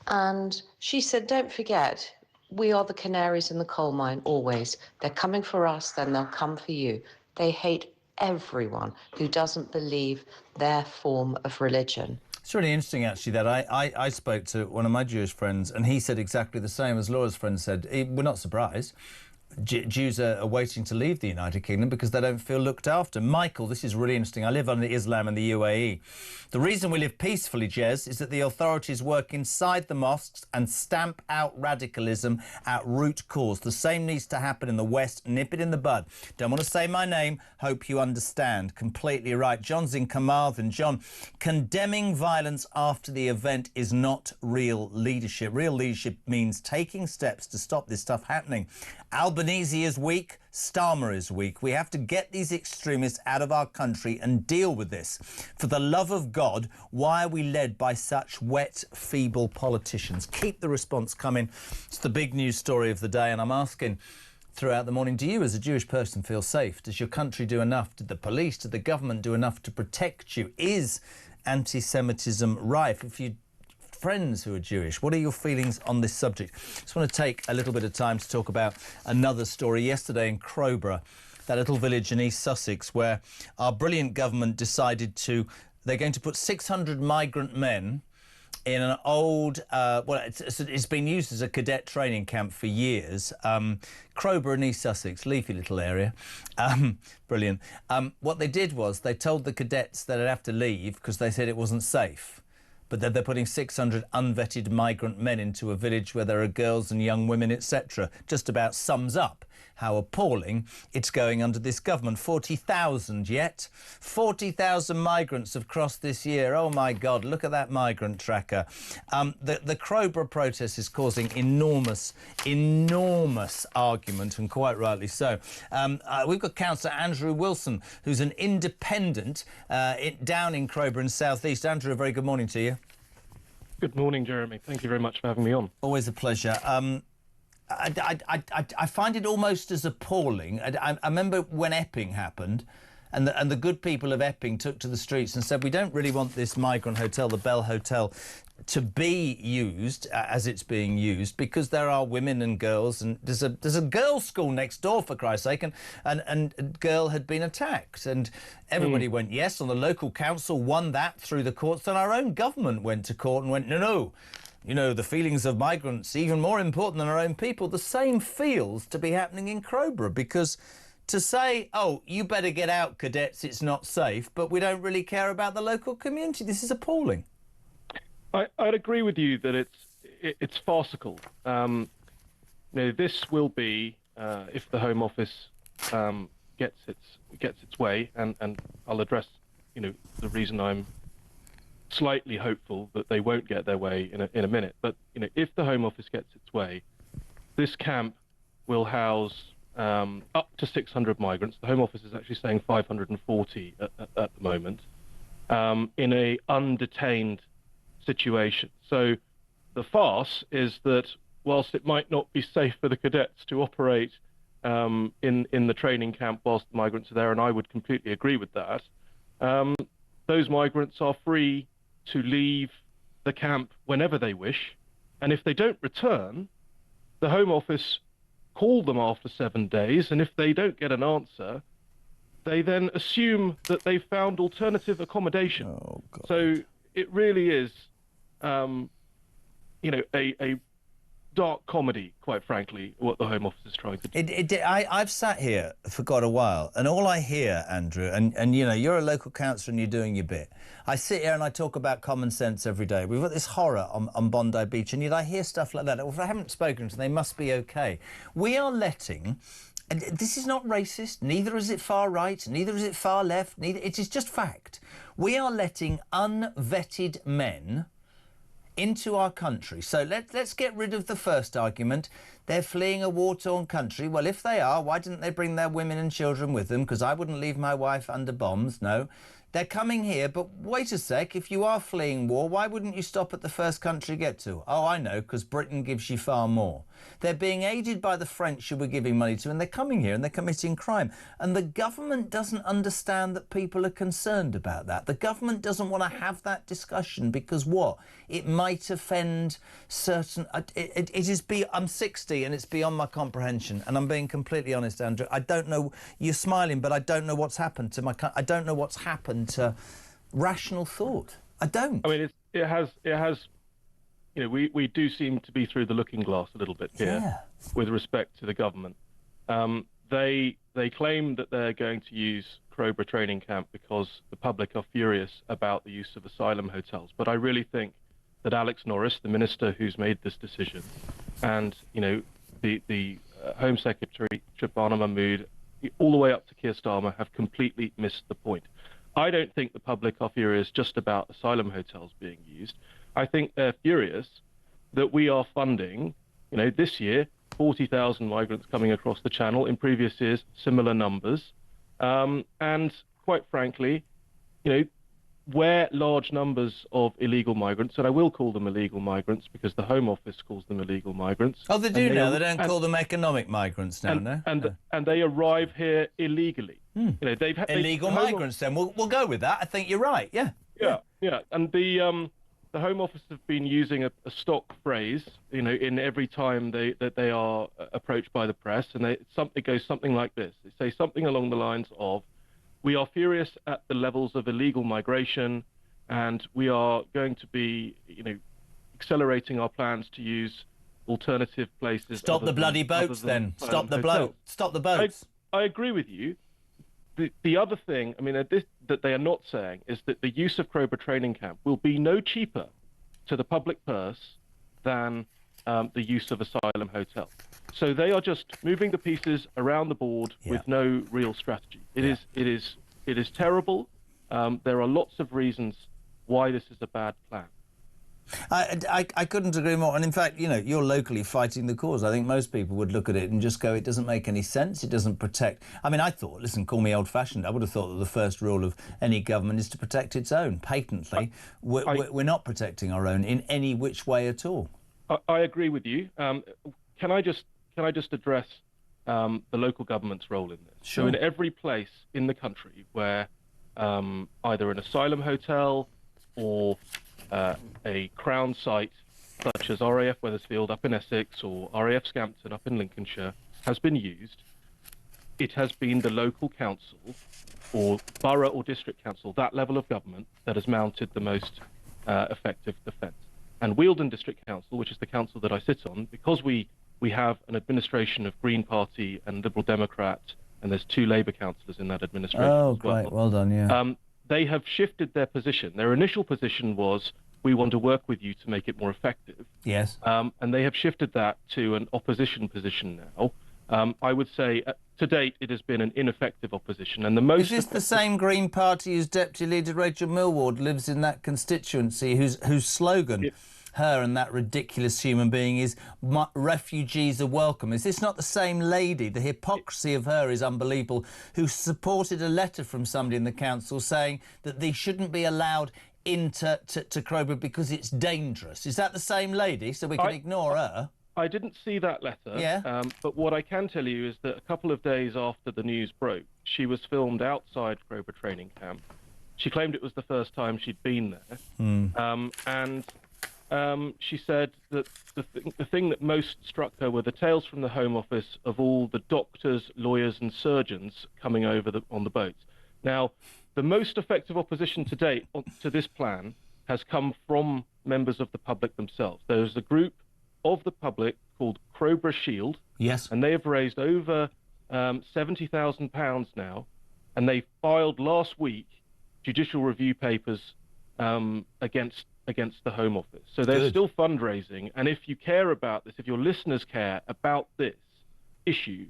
And she said, don't forget, we are the canaries in the coal mine always. They're coming for us, then they'll come for you. They hate everyone who doesn't believe their form of religion. It's really interesting, actually, that I spoke to one of my Jewish friends and he said exactly the same as Laura's friend said. We're not surprised. Jews are waiting to leave the United Kingdom because they don't feel looked after. Michael, this is really interesting. I live under Islam in the UAE. The reason we live peacefully, Jez, is that the authorities work inside the mosques and stamp out radicalism at root cause. The same needs to happen in the West. Nip it in the bud. Don't want to say my name. Hope you understand. Completely right. John's in Carmarthen. John, condemning violence after the event is not real leadership. Real leadership means taking steps to stop this stuff happening. Albanese is weak, Starmer is weak. We have to get these extremists out of our country and deal with this. For the love of God, why are we led by such wet, feeble politicians? Keep the response coming. It's the big news story of the day, and I'm asking throughout the morning, do you as a Jewish person feel safe? Does your country do enough? Did the police, did the government do enough to protect you? Is anti-Semitism rife? If you friends who are Jewish, what are your feelings on this subject? Just want to take a little bit of time to talk about another story yesterday in Crowborough, that little village in East Sussex where our brilliant government decided they're going to put 600 migrant men in an old, it's been used as a cadet training camp for years. Crowborough in East Sussex, leafy little area. Brilliant. What they did was they told the cadets that they'd have to leave because they said it wasn't safe. But then they're putting 600 unvetted migrant men into a village where there are girls and young women, etc. Just about sums up how appalling it's going under this government. 40,000 yet. 40,000 migrants have crossed this year. Oh, my God, look at that migrant tracker. The Crowborough protest is causing enormous argument, and quite rightly so. We've got Councillor Andrew Wilson, who's an independent down in Crowborough in South East. Andrew, a very good morning to you. Good morning, Jeremy. Thank you very much for having me on. Always a pleasure. I find it almost as appalling. I remember when Epping happened, and the good people of Epping took to the streets and said, we don't really want this migrant hotel, the Bell Hotel, to be used as it's being used, because there are women and girls, and there's a girls' school next door, for Christ's sake, and a girl had been attacked, and everybody went yes, and the local council won that through the courts, and our own government went to court and went, no, you know, the feelings of migrants, even more important than our own people. The same feels to be happening in Crowborough, because to say, oh, you better get out, cadets, it's not safe, but we don't really care about the local community. This is appalling. I'd agree with you that it's farcical. You know, this will be, if the Home Office gets its way, and I'll address, you know, the reason I'm slightly hopeful that they won't get their way in a minute. But you know, if the Home Office gets its way, this camp will house up to 600 migrants. The Home Office is actually saying 540 at the moment, in a undetained situation. So the farce is that whilst it might not be safe for the cadets to operate in the training camp whilst the migrants are there, and I would completely agree with that, those migrants are free to leave the camp whenever they wish, and if they don't return, the Home Office call them after 7 days, and if they don't get an answer, they then assume that they've found alternative accommodation. Oh, God. So it really is, you know, a dark comedy, quite frankly, what the Home Office is trying to do. I've sat here for quite a while, and all I hear, Andrew, and you know, you're a local councillor and you're doing your bit. I sit here and I talk about common sense every day. We've got this horror on Bondi Beach, and yet I hear stuff like that. If I haven't spoken to them, they must be okay. We are letting... And this is not racist, neither is it far right, neither is it far left, neither. It is just fact. We are letting unvetted men into our country. So let's get rid of the first argument. They're fleeing a war-torn country. Well, if they are, why didn't they bring their women and children with them? Because I wouldn't leave my wife under bombs, no. They're coming here, but wait a sec, if you are fleeing war, why wouldn't you stop at the first country you get to? Oh, I know, because Britain gives you far more. They're being aided by the French who we're giving money to, and they're coming here and they're committing crime. And the government doesn't understand that people are concerned about that. The government doesn't want to have that discussion because what? It might offend certain... It is... I'm 60 and it's beyond my comprehension, and I'm being completely honest, Andrew. I don't know... You're smiling, but I don't know what's happened to my... I don't know what's happened to rational thought. I don't. I mean, it has, you know, we do seem to be through the looking glass a little bit here with respect to the government. They claim that they're going to use Crowborough training camp because the public are furious about the use of asylum hotels. But I really think that Alex Norris, the minister who's made this decision, and, you know, the Home Secretary, Shabana Mahmood, all the way up to Keir Starmer, have completely missed the point. I don't think the public are furious just about asylum hotels being used. I think they're furious that we are funding, you know, this year, 40,000 migrants coming across the Channel. In previous years, similar numbers. And quite frankly, you know, where large numbers of illegal migrants, and I will call them illegal migrants because the Home Office calls them illegal migrants. Oh, they do now. They don't call them economic migrants now, no? And they arrive here illegally. You know, they've illegal migrants. Then we'll go with that. I think you're right. Yeah. Yeah. And the Home Office have been using a stock phrase, you know, in every time that they are approached by the press, and it goes something like this. They say something along the lines of, "We are furious at the levels of illegal migration, and we are going to be, you know, accelerating our plans to use alternative places." Stop the bloody boats, then. Stop the boats. Stop the boats. I agree with you. The other thing, I mean, that they are not saying is that the use of Crowborough training camp will be no cheaper to the public purse than the use of asylum hotel. So they are just moving the pieces around the board with no real strategy. It is terrible. There are lots of reasons why this is a bad plan. I couldn't agree more. And in fact, you know, you're locally fighting the cause. I think most people would look at it and just go, it doesn't make any sense. It doesn't protect. I mean, I thought, listen, call me old-fashioned. I would have thought that the first rule of any government is to protect its own. Patently, we're not protecting our own in any which way at all. I agree with you. Can I just address the local government's role in this? Sure. So in every place in the country where either an asylum hotel or a Crown site such as RAF Wethersfield up in Essex or RAF Scampton up in Lincolnshire has been used, it has been the local council or borough or district council, that level of government, that has mounted the most effective defence. And Wealdon District Council, which is the council that I sit on, because we have an administration of Green Party and Liberal Democrat, and there's 2 Labour councillors in that administration as well. Great, well done, yeah. They have shifted their position. Their initial position was, we want to work with you to make it more effective. Yes. And they have shifted that to an opposition position now. I would say, to date, it has been an ineffective opposition. And the most Is this the same Green Party whose Deputy Leader Rachel Millward lives in that constituency, whose slogan, her and that ridiculous human being, is refugees are welcome? Is this not the same lady? The hypocrisy of her is unbelievable, who supported a letter from somebody in the council saying that they shouldn't be allowed into Crowborough because it's dangerous. Is that the same lady? So we can ignore her? I didn't see that letter, yeah. But what I can tell you is that a couple of days after the news broke, she was filmed outside Crowborough training camp. She claimed it was the first time she'd been there. And she said that the thing that most struck her were the tales from the Home Office of all the doctors, lawyers and surgeons coming over on the boats. Now, the most effective opposition to date to this plan has come from members of the public themselves. There's a group of the public called Crowborough Shield. Yes. And they have raised over £70,000 now, and they filed last week judicial review papers against the Home Office. So they're still fundraising, and if you care about this, if your listeners care about this issue,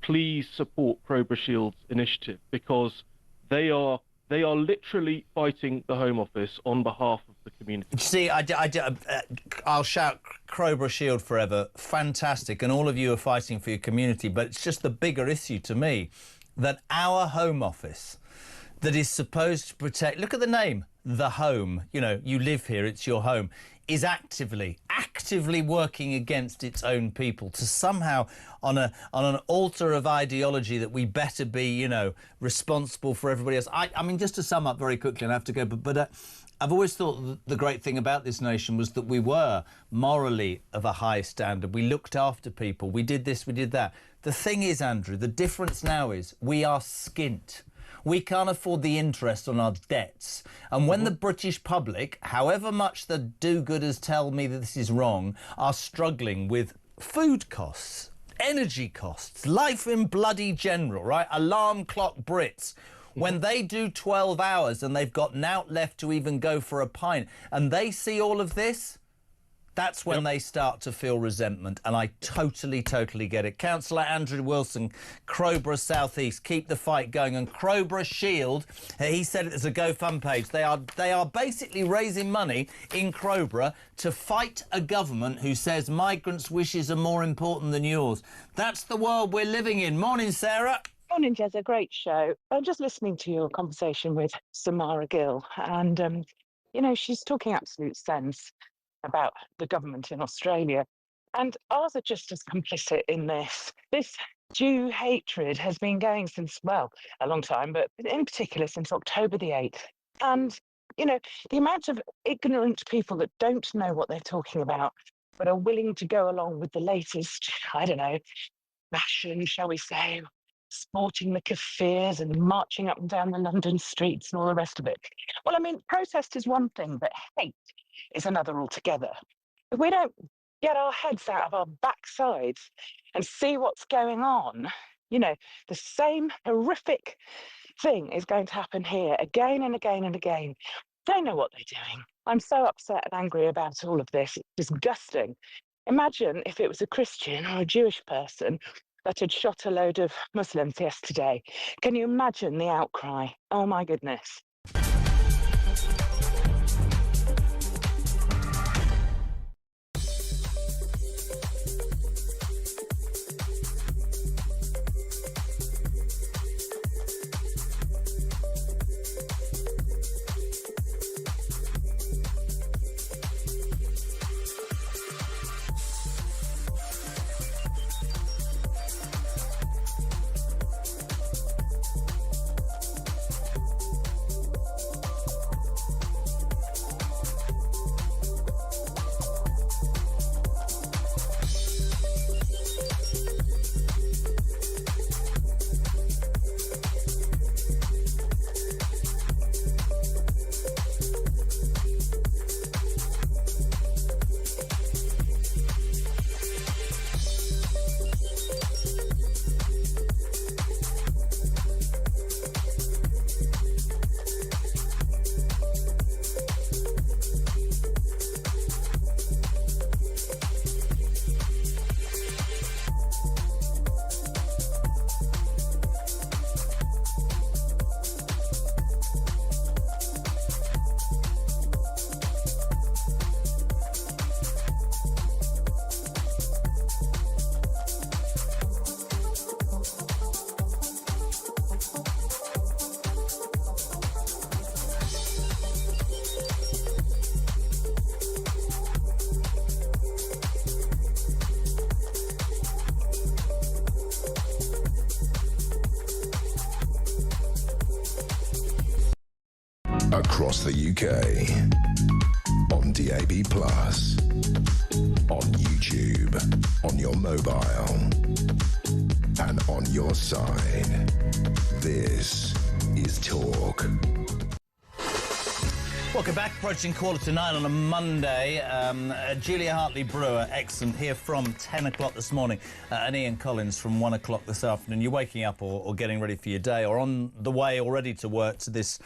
please support Crowborough Shield's initiative, because they are literally fighting the Home Office on behalf of the community. See, I'll shout Crowborough Shield forever. Fantastic. And all of you are fighting for your community. But it's just the bigger issue to me that our Home Office, that is supposed to protect... Look at the name, the home. You know, you live here, it's your home. Is actively working against its own people to somehow, on an altar of ideology, that we better be, you know, responsible for everybody else. I mean, just to sum up very quickly, and I have to go, but I've always thought the great thing about this nation was that we were morally of a high standard. We looked after people. We did this, we did that. The thing is, Andrew, the difference now is we are skint. We can't afford the interest on our debts. And when the British public, however much the do-gooders tell me that this is wrong, are struggling with food costs, energy costs, life in bloody general, right? Alarm clock Brits. When they do 12 hours and they've got nought left to even go for a pint, and they see all of this, that's when they start to feel resentment, and I totally get it. Councillor Andrew Wilson, Crowborough South East, keep the fight going. And Crowborough Shield, he said it as a GoFund page. They are basically raising money in Crowborough to fight a government who says migrants' wishes are more important than yours. That's the world we're living in. Morning, Sarah. Morning, Jez. A great show. I'm just listening to your conversation with Samara Gill, and, you know, she's talking absolute sense about the government in Australia. And ours are just as complicit in this. This Jew hatred has been going since, well, a long time, but in particular since October the 8th. And, you know, the amount of ignorant people that don't know what they're talking about, but are willing to go along with the latest, I don't know, fashion, shall we say, sporting the Kaffirs and marching up and down the London streets and all the rest of it. Well, I mean, protest is one thing, but hate is another altogether. If we don't get our heads out of our backsides and see what's going on, you know, the same horrific thing is going to happen here again and again and again. They know what they're doing. I'm so upset and angry about all of this. It's disgusting. Imagine if it was a Christian or a Jewish person that had shot a load of Muslims yesterday. Can you imagine the outcry? Oh, my goodness. across the UK. On DAB+, on YouTube, on your mobile, and on your side. This is Talk. Welcome back. Approaching 8:45 on a Monday. Julia Hartley-Brewer, excellent, here from 10 o'clock this morning, and Ian Collins from 1 o'clock this afternoon. You're waking up or getting ready for your day or on the way already to work to this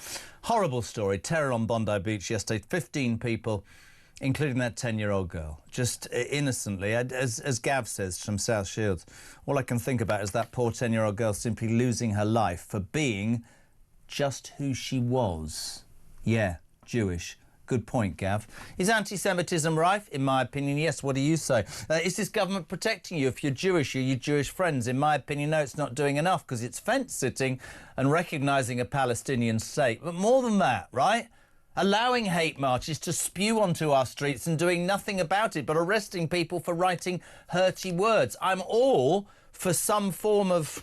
horrible story. Terror on Bondi Beach yesterday. 15 people, including that 10-year-old girl, just innocently, as Gav says from South Shields. All I can think about is that poor 10-year-old girl simply losing her life for being just who she was. Yeah. Jewish. Good point, Gav. Is anti-Semitism rife? In my opinion, yes. What do you say? Is this government protecting you if you're Jewish or your Jewish friends? In my opinion, no, it's not doing enough because it's fence-sitting and recognising a Palestinian state. But more than that, right? Allowing hate marches to spew onto our streets and doing nothing about it but arresting people for writing hurty words. I'm all for some form of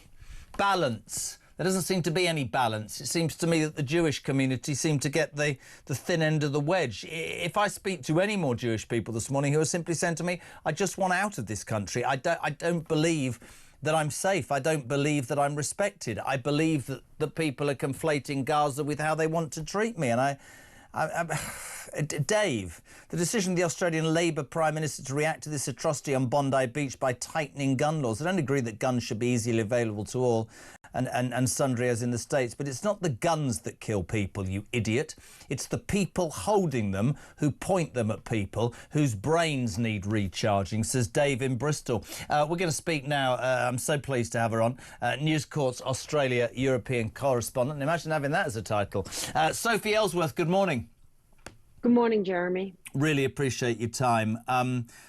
balance. There doesn't seem to be any balance. It seems to me that the Jewish community seem to get the thin end of the wedge. If I speak to any more Jewish people this morning who are simply saying to me, I just want out of this country. I don't believe that I'm safe. I don't believe that I'm respected. I believe that people are conflating Gaza with how they want to treat me. And Dave, the decision of the Australian Labour Prime Minister to react to this atrocity on Bondi Beach by tightening gun laws. I don't agree that guns should be easily available to all and sundry as in the States, but it's not the guns that kill people, you idiot. It's the people holding them who point them at people whose brains need recharging, says Dave in Bristol. We're going to speak now. I'm so pleased to have her on. News Corp's Australia European correspondent. Imagine having that as a title. Sophie Ellsworth, good morning. Good morning, Jeremy. Really appreciate your time.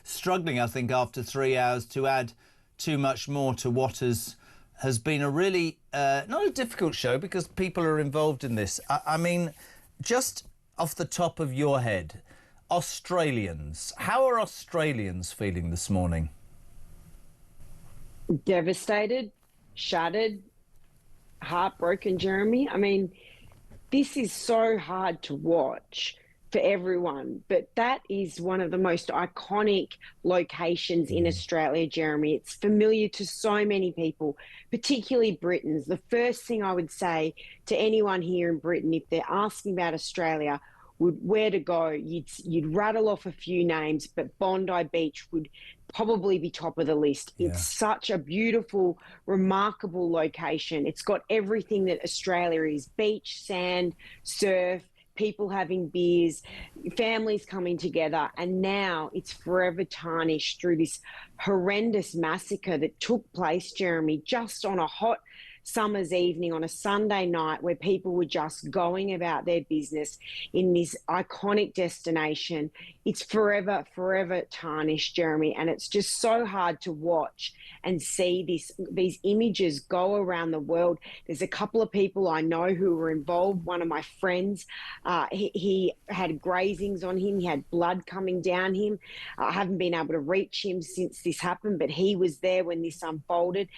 Struggling, I think, after 3 hours to add too much more to what has been a really, not a difficult show because people are involved in this. I mean, just off the top of your head, Australians, how are Australians feeling this morning? Devastated, shattered, heartbroken, Jeremy. I mean, this is so hard to watch for everyone, but that is one of the most iconic locations in Australia, Jeremy. It's familiar to so many people, particularly Britons. The first thing I would say to anyone here in Britain, if they're asking about Australia, where to go, you'd rattle off a few names, but Bondi Beach would probably be top of the list. Yeah. It's such a beautiful, remarkable location. It's got everything that Australia is: beach, sand, surf, people having beers, families coming together, and now it's forever tarnished through this horrendous massacre that took place, Jeremy, just on a hot summer's evening on a Sunday night where people were just going about their business in this iconic destination. It's forever, forever tarnished, Jeremy, and it's just so hard to watch and see these images go around the world. There's a couple of people I know who were involved. One of my friends, he had grazings on him. He had blood coming down him. I haven't been able to reach him since this happened, but he was there when this unfolded.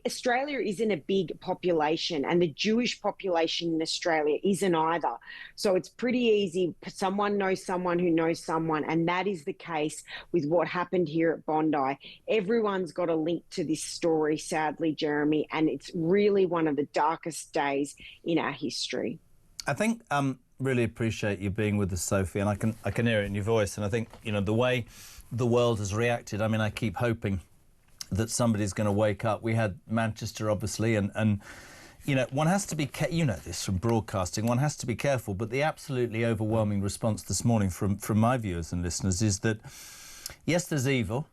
Australia isn't a big population, and the Jewish population in Australia isn't either. So it's pretty easy. Someone knows someone who knows someone, and that is the case with what happened here at Bondi. Everyone's got a link to this story, sadly, Jeremy, and it's really one of the darkest days in our history. I think really appreciate you being with us, Sophie, and I can hear it in your voice, and I think, you know, the way the world has reacted, I mean, I keep hoping that somebody's going to wake up. We had Manchester, obviously, and you know, one has to be, you know this from broadcasting, one has to be careful, but the absolutely overwhelming response this morning from my viewers and listeners is that, yes, there's evil,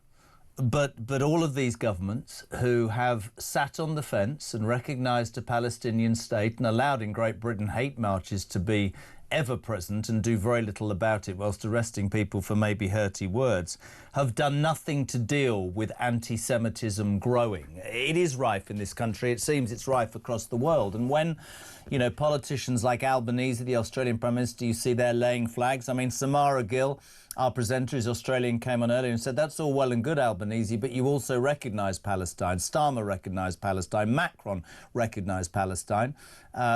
but all of these governments who have sat on the fence and recognised a Palestinian state and allowed in Great Britain hate marches to be ever present and do very little about it whilst arresting people for maybe hurty words, have done nothing to deal with anti-Semitism growing. It is rife in this country. It seems it's rife across the world. And when, You know, politicians like Albanese, the Australian Prime Minister, you see there laying flags. I mean, Samara Gill, our presenter, who's Australian, came on earlier and said, that's all well and good, Albanese, but you also recognise Palestine. Starmer recognised Palestine. Macron recognised Palestine,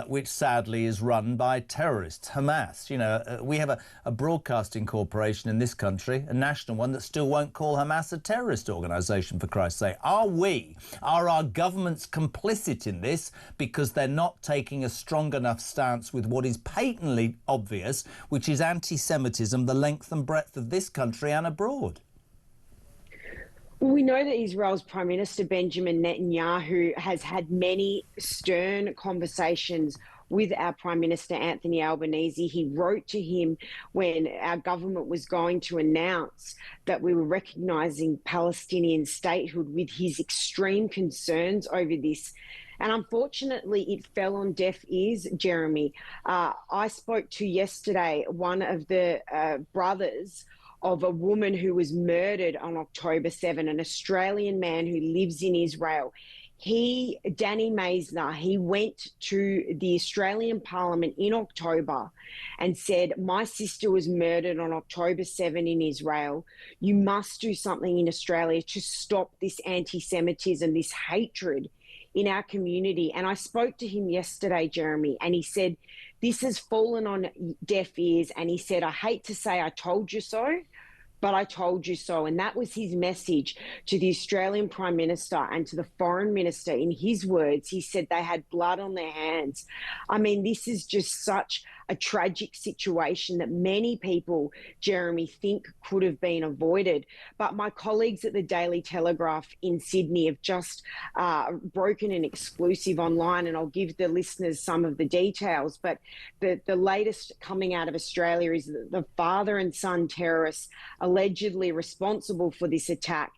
which sadly is run by terrorists, Hamas. You know, we have a broadcasting corporation in this country, a national one, that still won't call Hamas a terrorist organisation, for Christ's sake. Are our governments complicit in this because they're not taking a strong enough stance with what is patently obvious, which is anti-Semitism, the length and breadth of this country and abroad? Well, we know that Israel's Prime Minister Benjamin Netanyahu has had many stern conversations with our Prime Minister Anthony Albanese. He wrote to him when our government was going to announce that we were recognising Palestinian statehood, with his extreme concerns over this. And unfortunately, it fell on deaf ears, Jeremy. I spoke to yesterday one of the brothers of a woman who was murdered on October 7, an Australian man who lives in Israel. Danny Maisner, he went to the Australian Parliament in October and said, my sister was murdered on October 7 in Israel. You must do something in Australia to stop this anti-Semitism, this hatred in our community. And I spoke to him yesterday, Jeremy, and he said, this has fallen on deaf ears. And he said, I hate to say I told you so, but I told you so. And that was his message to the Australian Prime Minister and to the Foreign Minister. In his words, he said they had blood on their hands. I mean, this is just such a tragic situation that many people, Jeremy, think could have been avoided. But my colleagues at the Daily Telegraph in Sydney have just broken an exclusive online, and I'll give the listeners some of the details. But the latest coming out of Australia is that the father and son terrorists allegedly responsible for this attack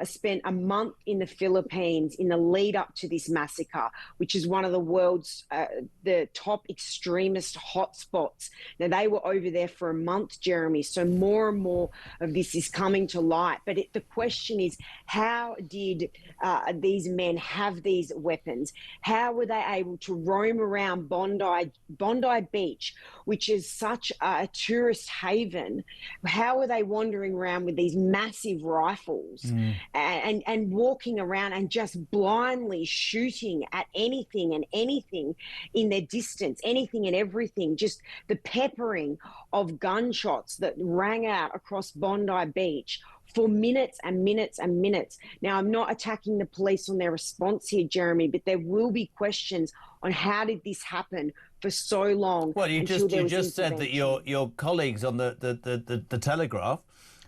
spent a month in the Philippines in the lead up to this massacre, which is one of the world's the top extremist hotspots. Now, they were over there for a month, Jeremy, so more and more of this is coming to light. But the question is, how did these men have these weapons? How were they able to roam around Bondi Beach, which is such a tourist haven? How were they wandering around with these massive rifles? And walking around and just blindly shooting at anything and anything in their distance, anything and everything, just the peppering of gunshots that rang out across Bondi Beach for minutes and minutes and minutes. Now, I'm not attacking the police on their response here, Jeremy, but there will be questions on how did this happen for so long. Well, you just said that your colleagues on the Telegraph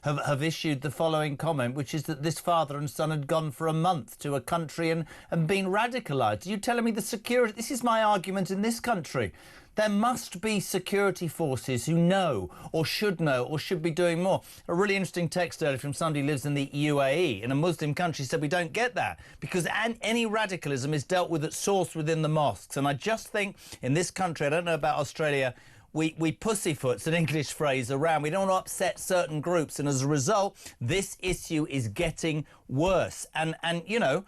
have issued the following comment, which is that this father and son had gone for a month to a country and been radicalised. Are you telling me the security... This is my argument in this country. There must be security forces who know or should be doing more. A really interesting text earlier from somebody who lives in the UAE, in a Muslim country, said we don't get that because any radicalism is dealt with at source within the mosques. And I just think in this country, I don't know about Australia, we pussyfoots, an English phrase, around. We don't want to upset certain groups. And as a result, this issue is getting worse. And you know,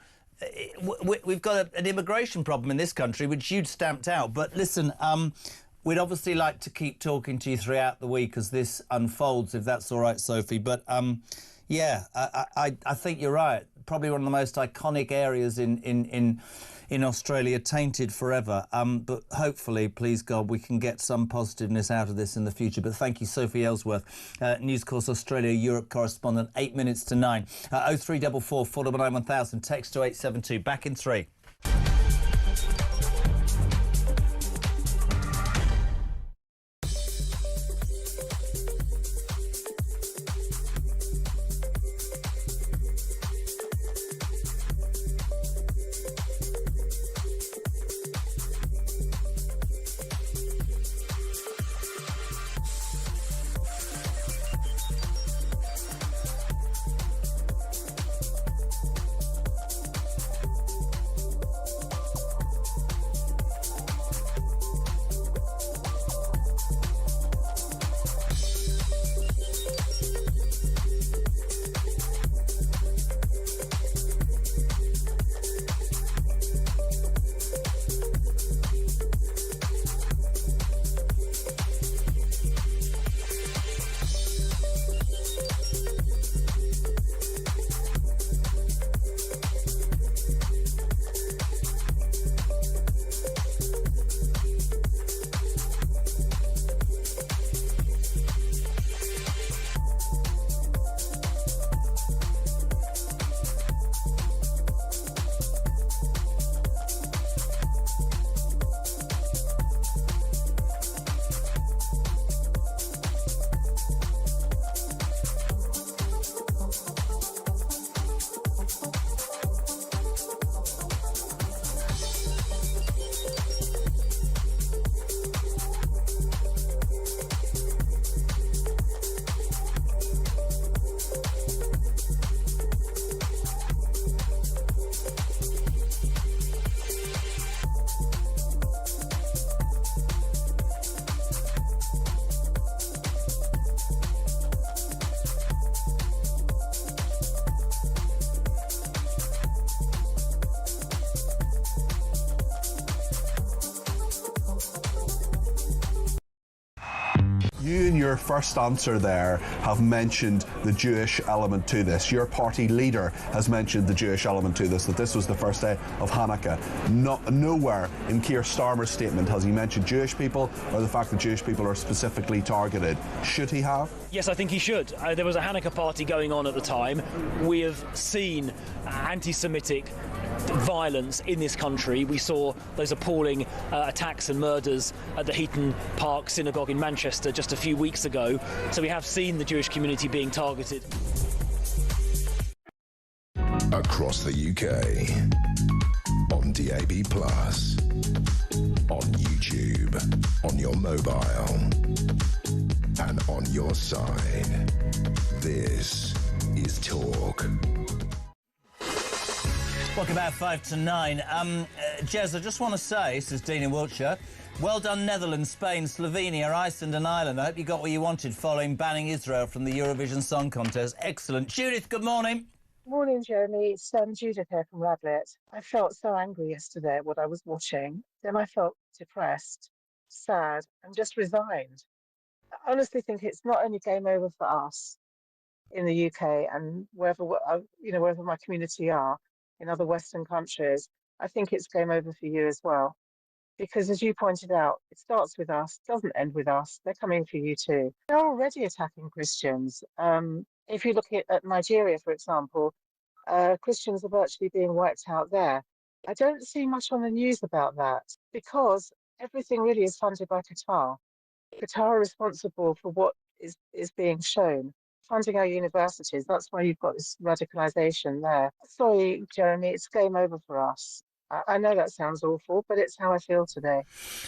we've got an immigration problem in this country, which you'd stamped out. But listen, we'd obviously like to keep talking to you throughout the week as this unfolds, if that's all right, Sophie. But yeah, I think you're right. Probably one of the most iconic areas in Australia, tainted forever. But hopefully, please God, we can get some positiveness out of this in the future. But thank you, Sophie Ellsworth, News Corps Australia Europe correspondent, 8 minutes to 9. 0344 499 1000, text to 872. Back in 3. You in your first answer there have mentioned the Jewish element to this. Your party leader has mentioned the Jewish element to this, that this was the first day of Hanukkah. Nowhere in Keir Starmer's statement has he mentioned Jewish people or the fact that Jewish people are specifically targeted. Should he have? Yes, I think he should. There was a Hanukkah party going on at the time. We have seen anti-Semitic violence in this country. We saw those appalling attacks and murders at the Heaton Park Synagogue in Manchester just a few weeks ago. So we have seen the Jewish community being targeted. Across the UK, on DAB+, on YouTube, on your mobile, and on your side. This is Talk. Welcome back, 5 to 9. Jez, I just want to say, this is Dean in Wiltshire, well done Netherlands, Spain, Slovenia, Iceland and Ireland. I hope you got what you wanted following banning Israel from the Eurovision Song Contest. Excellent. Judith, good morning. Morning, Jeremy. It's Judith here from Radlett. I felt so angry yesterday at what I was watching. Then I felt depressed, sad, and just resigned. I honestly think it's not only game over for us in the UK and wherever my community are in other Western countries. I think it's game over for you as well. Because as you pointed out, it starts with us, doesn't end with us. They're coming for you too. They're already attacking Christians. If you look at Nigeria, for example, Christians are virtually being wiped out there. I don't see much on the news about that because everything really is funded by Qatar. Qatar are responsible for what is being shown, funding our universities. That's why you've got this radicalisation there. Sorry, Jeremy, it's game over for us. I know that sounds awful, but it's how I feel today.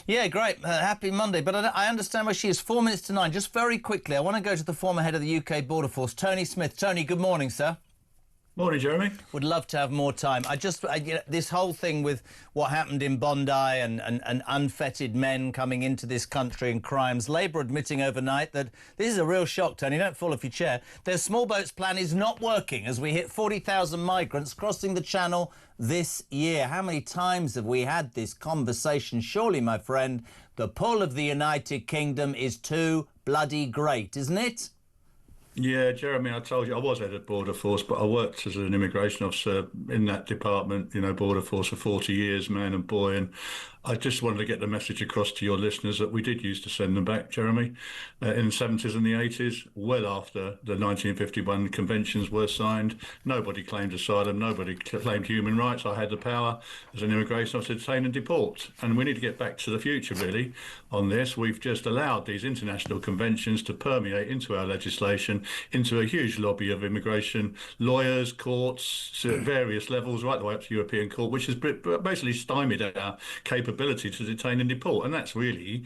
Yeah, great. Happy Monday. But I understand where she is. 4 minutes to 9. Just very quickly, I want to go to the former head of the UK Border Force, Tony Smith. Tony, good morning, sir. Morning, Jeremy. Would love to have more time. This whole thing with what happened in Bondi and unfettered men coming into this country and crimes. Labour admitting overnight that this is a real shock, Tony. Don't fall off your chair. Their small boats plan is not working as we hit 40,000 migrants crossing the Channel this year. How many times have we had this conversation? Surely, my friend, the pull of the United Kingdom is too bloody great, isn't it? Yeah, Jeremy, I told you I was head of Border Force, but I worked as an immigration officer in that department, Border Force for 40 years, man and boy. And I just wanted to get the message across to your listeners that we did used to send them back, Jeremy, in the 70s and the 80s, well after the 1951 conventions were signed. Nobody claimed asylum, nobody claimed human rights. I had the power as an immigration officer to detain and deport. And we need to get back to the future, really, on this. We've just allowed these international conventions to permeate into our legislation, into a huge lobby of immigration lawyers, courts, at various levels, right the way up to European Court, which has basically stymied our capability to detain and deport. And that's really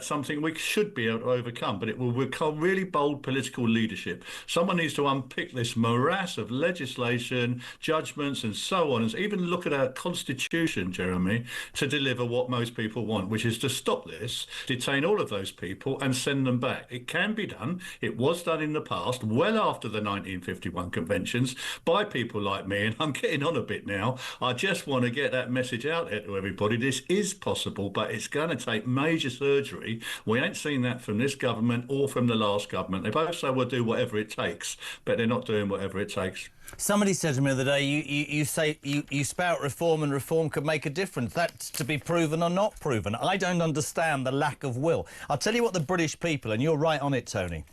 something we should be able to overcome, but it will require really bold political leadership. Someone needs to unpick this morass of legislation, judgments and so on, and even look at our constitution, Jeremy, to deliver what most people want, which is to stop this, detain all of those people and send them back. It can be done. It was done in the past, well after the 1951 conventions, by people like me, and I'm getting on a bit now. I just want to get that message out there to everybody. This is possible, but it's going to take major surgery. We ain't seen that from this government or from the last government. They both say we'll do whatever it takes, but they're not doing whatever it takes. Somebody said to me the other day, you say you spout reform and reform could make a difference. That's to be proven or not proven. I don't understand the lack of will. I'll tell you what the British people, and you're right on it, Tony.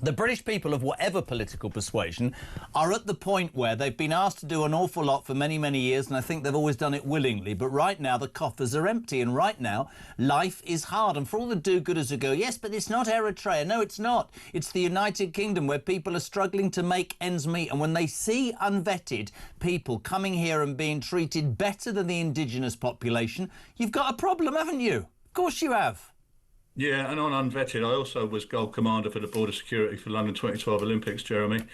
The British people of whatever political persuasion are at the point where they've been asked to do an awful lot for many, many years, and I think they've always done it willingly. But right now, the coffers are empty, and right now, life is hard. And for all the do-gooders who go, yes, but it's not Eritrea. No, it's not. It's the United Kingdom where people are struggling to make ends meet. And when they see unvetted people coming here and being treated better than the indigenous population, you've got a problem, haven't you? Of course you have. Yeah, and on unvetted, I also was Gold Commander for the Border Security for London 2012 Olympics, Jeremy,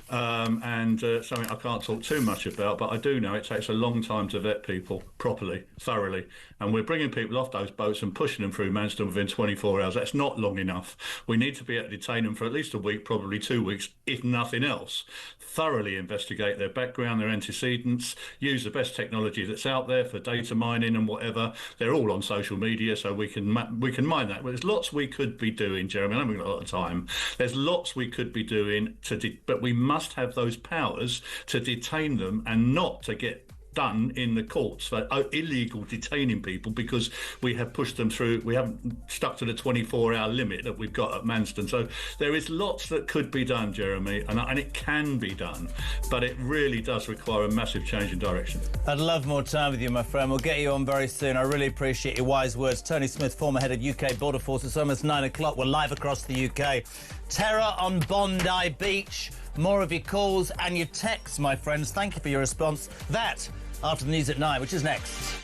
and something I can't talk too much about, but I do know it takes a long time to vet people properly, thoroughly, and we're bringing people off those boats and pushing them through Manston within 24 hours. That's not long enough. We need to be able to detain them for at least a week, probably 2 weeks, if nothing else. Thoroughly investigate their background, their antecedents, use the best technology that's out there for data mining and whatever. They're all on social media, so we can mine that. There's There's lots we could be doing, Jeremy. I haven't got a lot of time. There's lots we could be doing, but we must have those powers to detain them and not to get done in the courts for illegal detaining people because we have pushed them through. We haven't stuck to the 24-hour limit that we've got at Manston. So there is lots that could be done, Jeremy, and it can be done, but it really does require a massive change in direction. I'd love more time with you, my friend. We'll get you on very soon. I really appreciate your wise words. Tony Smith, former head of UK Border Force. It's almost 9 o'clock. We're live across the UK. Terror on Bondi Beach. More of your calls and your texts, my friends. Thank you for your response. That after the news at 9, which is next.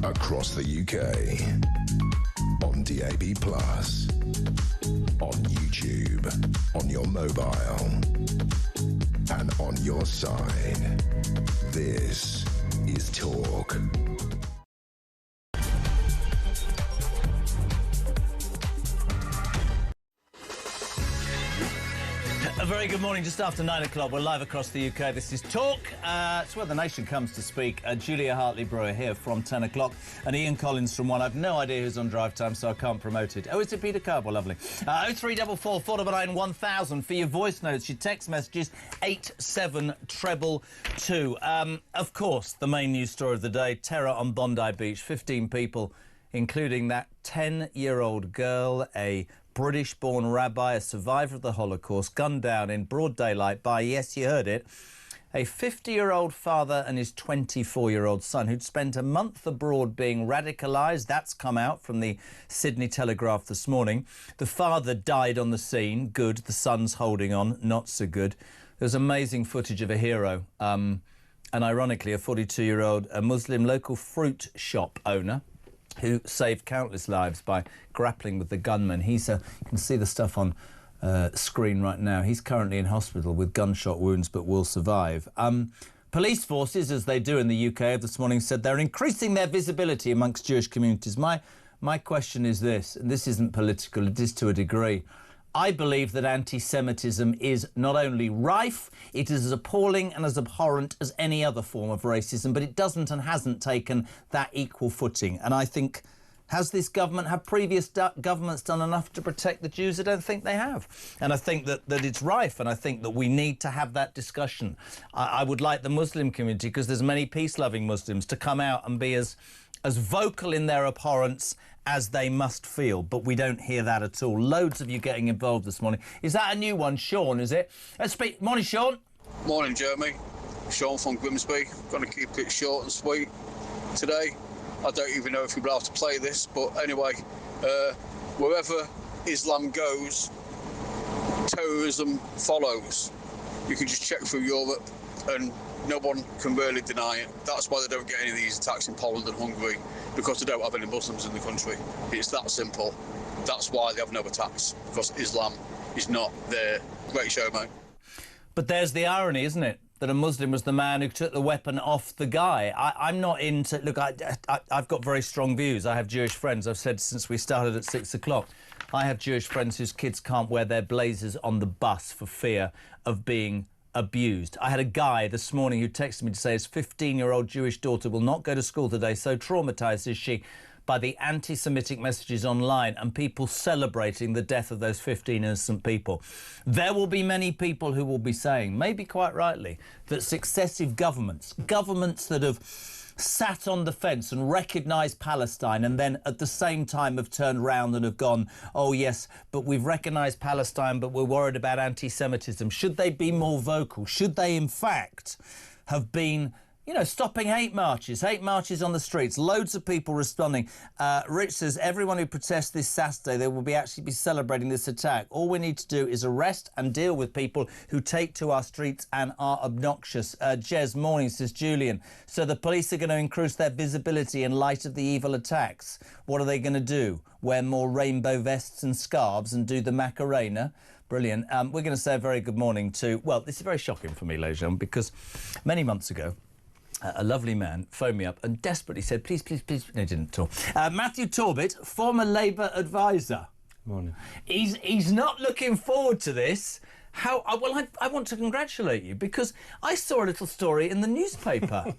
Across the UK, on DAB+, on YouTube, on your mobile, and on your side. This is Talk. A very good morning, just after 9 o'clock. We're live across the UK. This is Talk. It's where the nation comes to speak. Julia Hartley-Brewer here from 10 o'clock and Ian Collins from 1. I've no idea who's on drive time, so I can't promote it. Oh, is it Peter Carwell? Lovely. 0344 499 1000 for your voice notes, your text messages, 87222. Of course, the main news story of the day, terror on Bondi Beach. 15 people, including that 10-year-old girl, a British-born rabbi, a survivor of the Holocaust, gunned down in broad daylight by, yes, you heard it, a 50-year-old father and his 24-year-old son who'd spent a month abroad being radicalised. That's come out from the Sydney Telegraph this morning. The father died on the scene. Good. The son's holding on. Not so good. There's amazing footage of a hero, and ironically, a 42-year-old Muslim local fruit shop owner who saved countless lives by grappling with the gunman. You can see the stuff on screen right now. He's currently in hospital with gunshot wounds but will survive. Police forces, as they do in the UK this morning, said they're increasing their visibility amongst Jewish communities. My question is this, and this isn't political, it is to a degree. I believe that anti-Semitism is not only rife, it is as appalling and as abhorrent as any other form of racism, but it doesn't and hasn't taken that equal footing. And I think Has this government, have previous governments done enough to protect the Jews? I don't think they have. And I think that it's rife, and I think that we need to have that discussion. I would like the Muslim community, because there's many peace-loving Muslims, to come out and be as vocal in their abhorrence as they must feel, but we don't hear that at all. Loads of you getting involved this morning. Is that a new one? Sean, is it? Let's speak. Morning, Sean. Morning, Jeremy. Sean from Grimsby. Going to keep it short and sweet today. I don't even know if you'll be able to play this, but anyway, wherever Islam goes, terrorism follows. You can just check through Europe and no one can really deny it. That's why they don't get any of these attacks in Poland and Hungary, because they don't have any Muslims in the country. It's that simple. That's why they have no attacks, because Islam is not there. Great show, mate. But there's the irony, isn't it? That a Muslim was the man who took the weapon off the guy. I'm not into... Look, I've got very strong views. I have Jewish friends. I've said since we started at 6 o'clock. I have Jewish friends whose kids can't wear their blazers on the bus for fear of being abused. I had a guy this morning who texted me to say his 15-year-old Jewish daughter will not go to school today, so traumatised is she by the anti-Semitic messages online and people celebrating the death of those 15 innocent people. There will be many people who will be saying, maybe quite rightly, that successive governments that have sat on the fence and recognised Palestine and then at the same time have turned round and have gone, oh yes, but we've recognised Palestine, but we're worried about anti-Semitism. Should they be more vocal? Should they, in fact, have been... You know, stopping hate marches on the streets, loads of people responding. Rich says, everyone who protests this Saturday, they will actually be celebrating this attack. All we need to do is arrest and deal with people who take to our streets and are obnoxious. Jez, morning, says Julian. So the police are going to increase their visibility in light of the evil attacks. What are they going to do? Wear more rainbow vests and scarves and do the Macarena? Brilliant. We're going to say a very good morning to... Well, this is very shocking for me, ladies and gentlemen, because many months ago, a lovely man phoned me up and desperately said, please, please, please... No, he didn't at all. Matthew Torbett, former Labour advisor. Morning. He's not looking forward to this. Well, I want to congratulate you, because I saw a little story in the newspaper.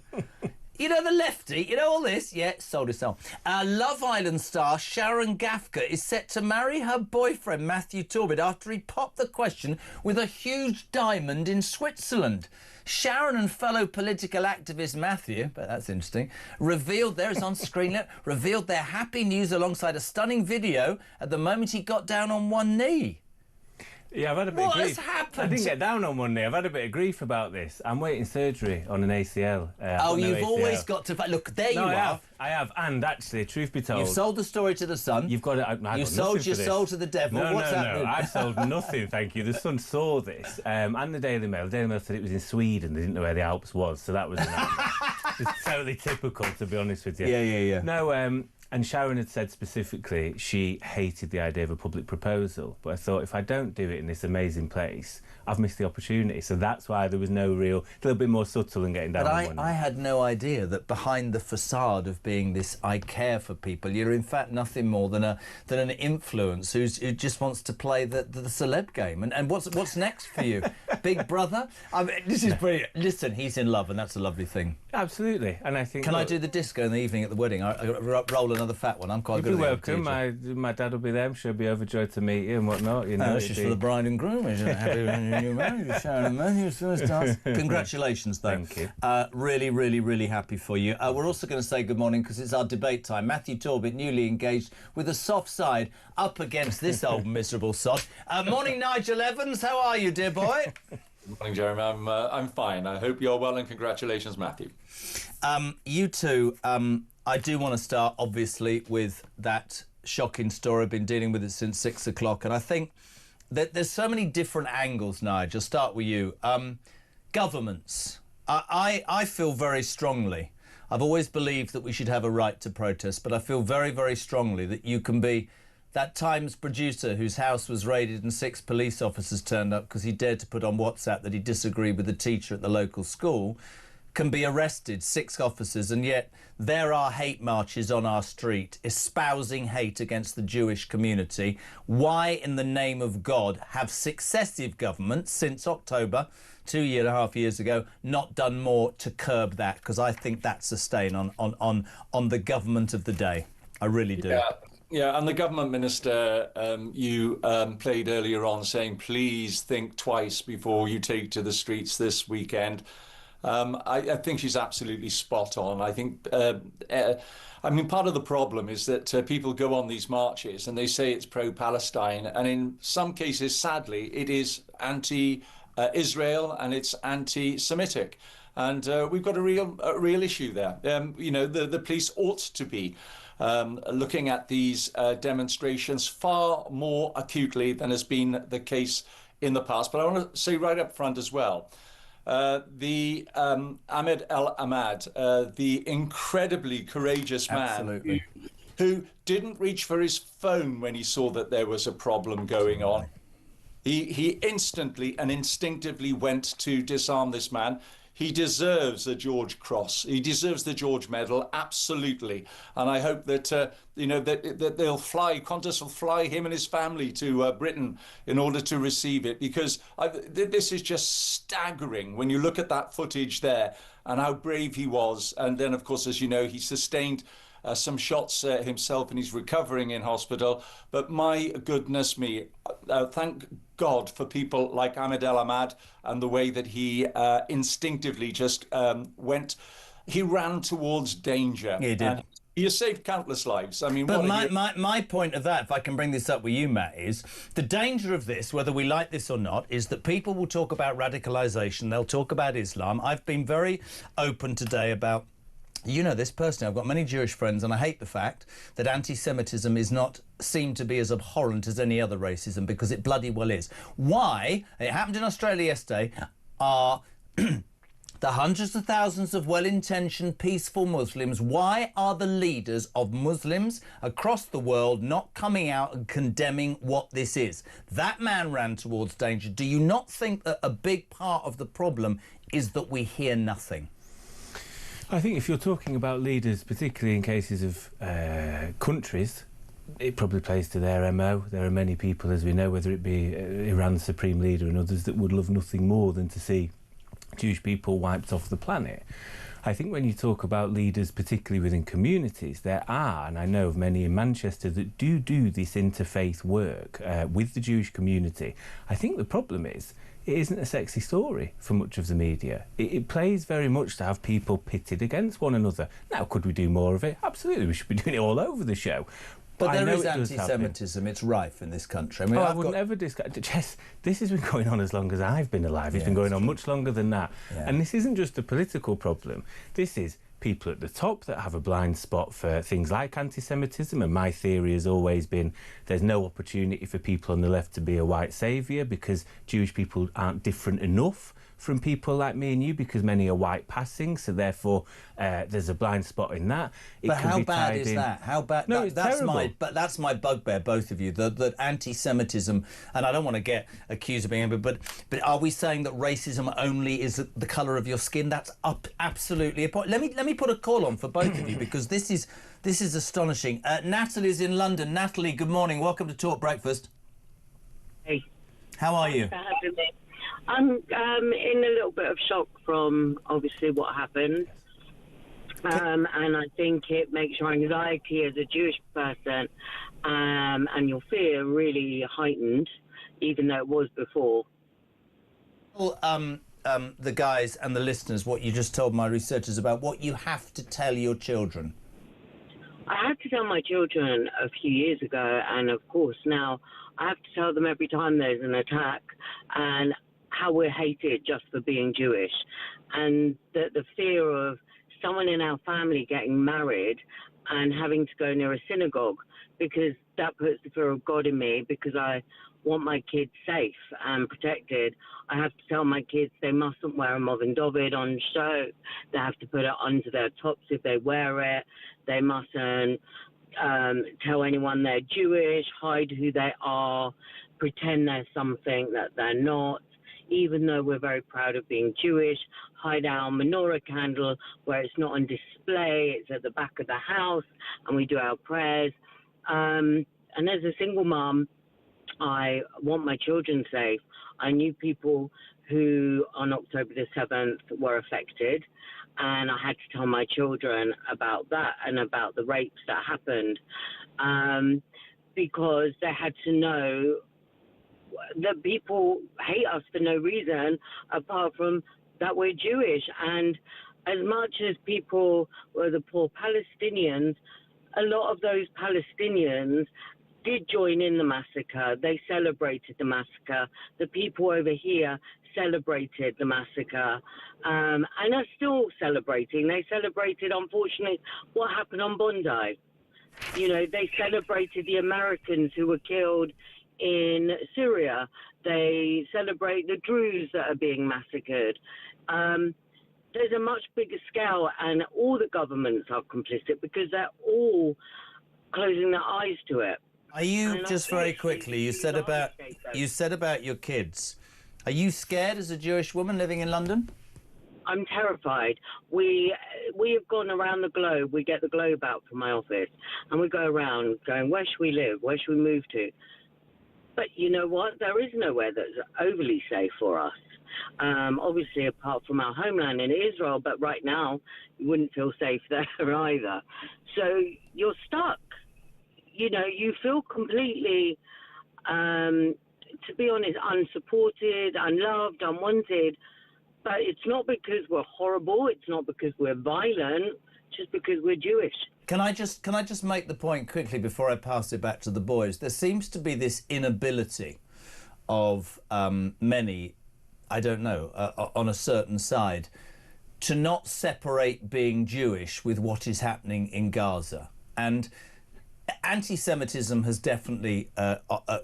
You know, the lefty, you know all this? Yeah, sold his soul. Love Island star Sharon Gafka is set to marry her boyfriend Matthew Torbett after he popped the question with a huge diamond in Switzerland. Sharon and fellow political activist Matthew, but that's interesting, revealed, there is on screen, revealed their happy news alongside a stunning video at the moment he got down on one knee. Yeah, I've had a bit of grief. What has happened? I didn't get down on one knee. I've had a bit of grief about this. I'm waiting surgery on an ACL. You've always got to... Look, there you are. I have. And actually, truth be told... You've sold the story to the Sun. You've got it. You sold your soul to the devil. What's happening? No, I sold nothing, thank you. The Sun saw this. And the Daily Mail. The Daily Mail said it was in Sweden. They didn't know where the Alps was, so that was... It's totally typical, to be honest with you. Yeah. No, and Sharon had said specifically she hated the idea of a public proposal. But I thought, if I don't do it in this amazing place, I've missed the opportunity. So that's why there was no real... A little bit more subtle and getting down on one knee. I had no idea that behind the facade of being this I care for people, you're in fact nothing more than an influence who just wants to play the celeb game. And what's next for you? Big Brother? I mean, this is brilliant. Listen, he's in love, and that's a lovely thing. Absolutely. And I think... Can I do the disco in the evening at the wedding? I roll another fat one. I'm quite good at it. You'd be welcome. My dad will be there. I'm sure he'll be overjoyed to meet you and whatnot. You know, it's just for the bride and groom. Happy new marriage, Sharon and Matthew, superstars. Congratulations, though. Thank you. Really, really, really happy for you. We're also going to say good morning because it's our debate time. Matthew Torbett, newly engaged, with a soft side up against this old miserable sod. Morning, Nigel Evans. How are you, dear boy? Good morning, Jeremy. I'm fine. I hope you're well, and congratulations, Matthew. You too. I do want to start, obviously, with that shocking story. I've been dealing with it since 6 o'clock, and I think that there's so many different angles, Nigel. I'll start with you. Governments. I feel very strongly. I've always believed that we should have a right to protest, but I feel very, very strongly that you can be that Times producer whose house was raided and 6 police officers turned up because he dared to put on WhatsApp that he disagreed with the teacher at the local school, can be arrested, 6 officers, and yet there are hate marches on our street espousing hate against the Jewish community. Why, in the name of God, have successive governments since October, 2.5 years ago, not done more to curb that? Because I think that's a stain on the government of the day. I really do. Yeah, and the government minister you played earlier on saying, please think twice before you take to the streets this weekend. I think she's absolutely spot on. I think, I mean, part of the problem is that people go on these marches and they say it's pro-Palestine, and in some cases, sadly, it is anti-Israel and it's anti-Semitic. And we've got a real issue there. You know, the police ought to be looking at these demonstrations far more acutely than has been the case in the past. But I want to say right up front as well, the Ahmed El Ahmad, the incredibly courageous man who didn't reach for his phone when he saw that there was a problem going on. He instantly and instinctively went to disarm this man. He deserves a George Cross. He deserves the George Medal, absolutely. And I hope that, you know, that they'll fly, Qantas will fly him and his family to Britain in order to receive it, because this is just staggering when you look at that footage there and how brave he was. And then, of course, as you know, he sustained some shots himself and he's recovering in hospital. But my goodness me, thank God for people like Ahmed El Ahmad and the way that he instinctively just he ran towards danger. He did. And he has saved countless lives. I mean, but what my point of that, if I can bring this up with you, Matt, is the danger of this, whether we like this or not, is that people will talk about radicalisation, they'll talk about Islam. I've been very open today about, you know this personally, I've got many Jewish friends, and I hate the fact that anti-Semitism is not seen to be as abhorrent as any other racism, because it bloody well is. Why, it happened in Australia yesterday, are the hundreds of thousands of well-intentioned, peaceful Muslims, why are the leaders of Muslims across the world not coming out and condemning what this is? That man ran towards danger. Do you not think that a big part of the problem is that we hear nothing? I think if you're talking about leaders, particularly in cases of countries, it probably plays to their MO. There are many people, as we know, whether it be Iran's supreme leader and others, that would love nothing more than to see Jewish people wiped off the planet. I think when you talk about leaders, particularly within communities, there are, and I know of many in Manchester, that do this interfaith work with the Jewish community. I think the problem is, it isn't a sexy story for much of the media. It plays very much to have people pitted against one another. Now, could we do more of it? Absolutely, we should be doing it all over the show. But there is anti-Semitism. It's rife in this country. I mean, I would never discuss. Jess, this has been going on as long as I've been alive. It's been going on much longer than that. Yeah. And this isn't just a political problem. This is people at the top that have a blind spot for things like anti-Semitism, and my theory has always been there's no opportunity for people on the left to be a white saviour, because Jewish people aren't different enough from people like me and you, because many are white passing, so therefore there's a blind spot in that. But how bad is that? How bad? No, it's terrible. That's my bugbear, both of you, that anti-Semitism, and I don't want to get accused of being, but are we saying that racism only is the colour of your skin? That's absolutely a point. Let me put a call on for both of you, because this is astonishing. Natalie's in London. Natalie, good morning. Welcome to Talk Breakfast. Hey. How are you? I'm in a little bit of shock from obviously what happened, and I think it makes your anxiety as a Jewish person and your fear really heightened, even though it was before. Well, the guys and the listeners, what you just told my researchers about what you have to tell your children. I had to tell my children a few years ago, and of course now I have to tell them every time there's an attack, and how we're hated just for being Jewish, and the fear of someone in our family getting married and having to go near a synagogue, because that puts the fear of God in me, because I want my kids safe and protected. I have to tell my kids they mustn't wear a Magen David on show. They have to put it under their tops if they wear it. They mustn't tell anyone they're Jewish, hide who they are, pretend they're something that they're not. Even though we're very proud of being Jewish, hide our menorah candle where it's not on display, it's at the back of the house, and we do our prayers. And as a single mom, I want my children safe. I knew people who on October the 7th were affected, and I had to tell my children about that and about the rapes that happened, because they had to know that people hate us for no reason apart from that we're Jewish. And as much as people were the poor Palestinians, a lot of those Palestinians did join in the massacre. They celebrated the massacre. The people over here celebrated the massacre, and are still celebrating. They celebrated, unfortunately, what happened on Bondi. You know, they celebrated the Americans who were killed in Syria. They celebrate the Druze that are being massacred. There's a much bigger scale, and all the governments are complicit because they're all closing their eyes to it. Are you, just very quickly, you said about your kids. Are you scared as a Jewish woman living in London? I'm terrified. We have gone around the globe. We get the globe out from my office, and we go around going, where should we live? Where should we move to? But you know what? There is nowhere that's overly safe for us. Obviously, apart from our homeland in Israel, but right now, you wouldn't feel safe there either. So you're stuck. You know, you feel completely, to be honest, unsupported, unloved, unwanted. But it's not because we're horrible. It's not because we're violent. Just because we're Jewish. Can I just make the point quickly before I pass it back to the boys? There seems to be this inability of many, I don't know, on a certain side, to not separate being Jewish with what is happening in Gaza. And anti-Semitism has definitely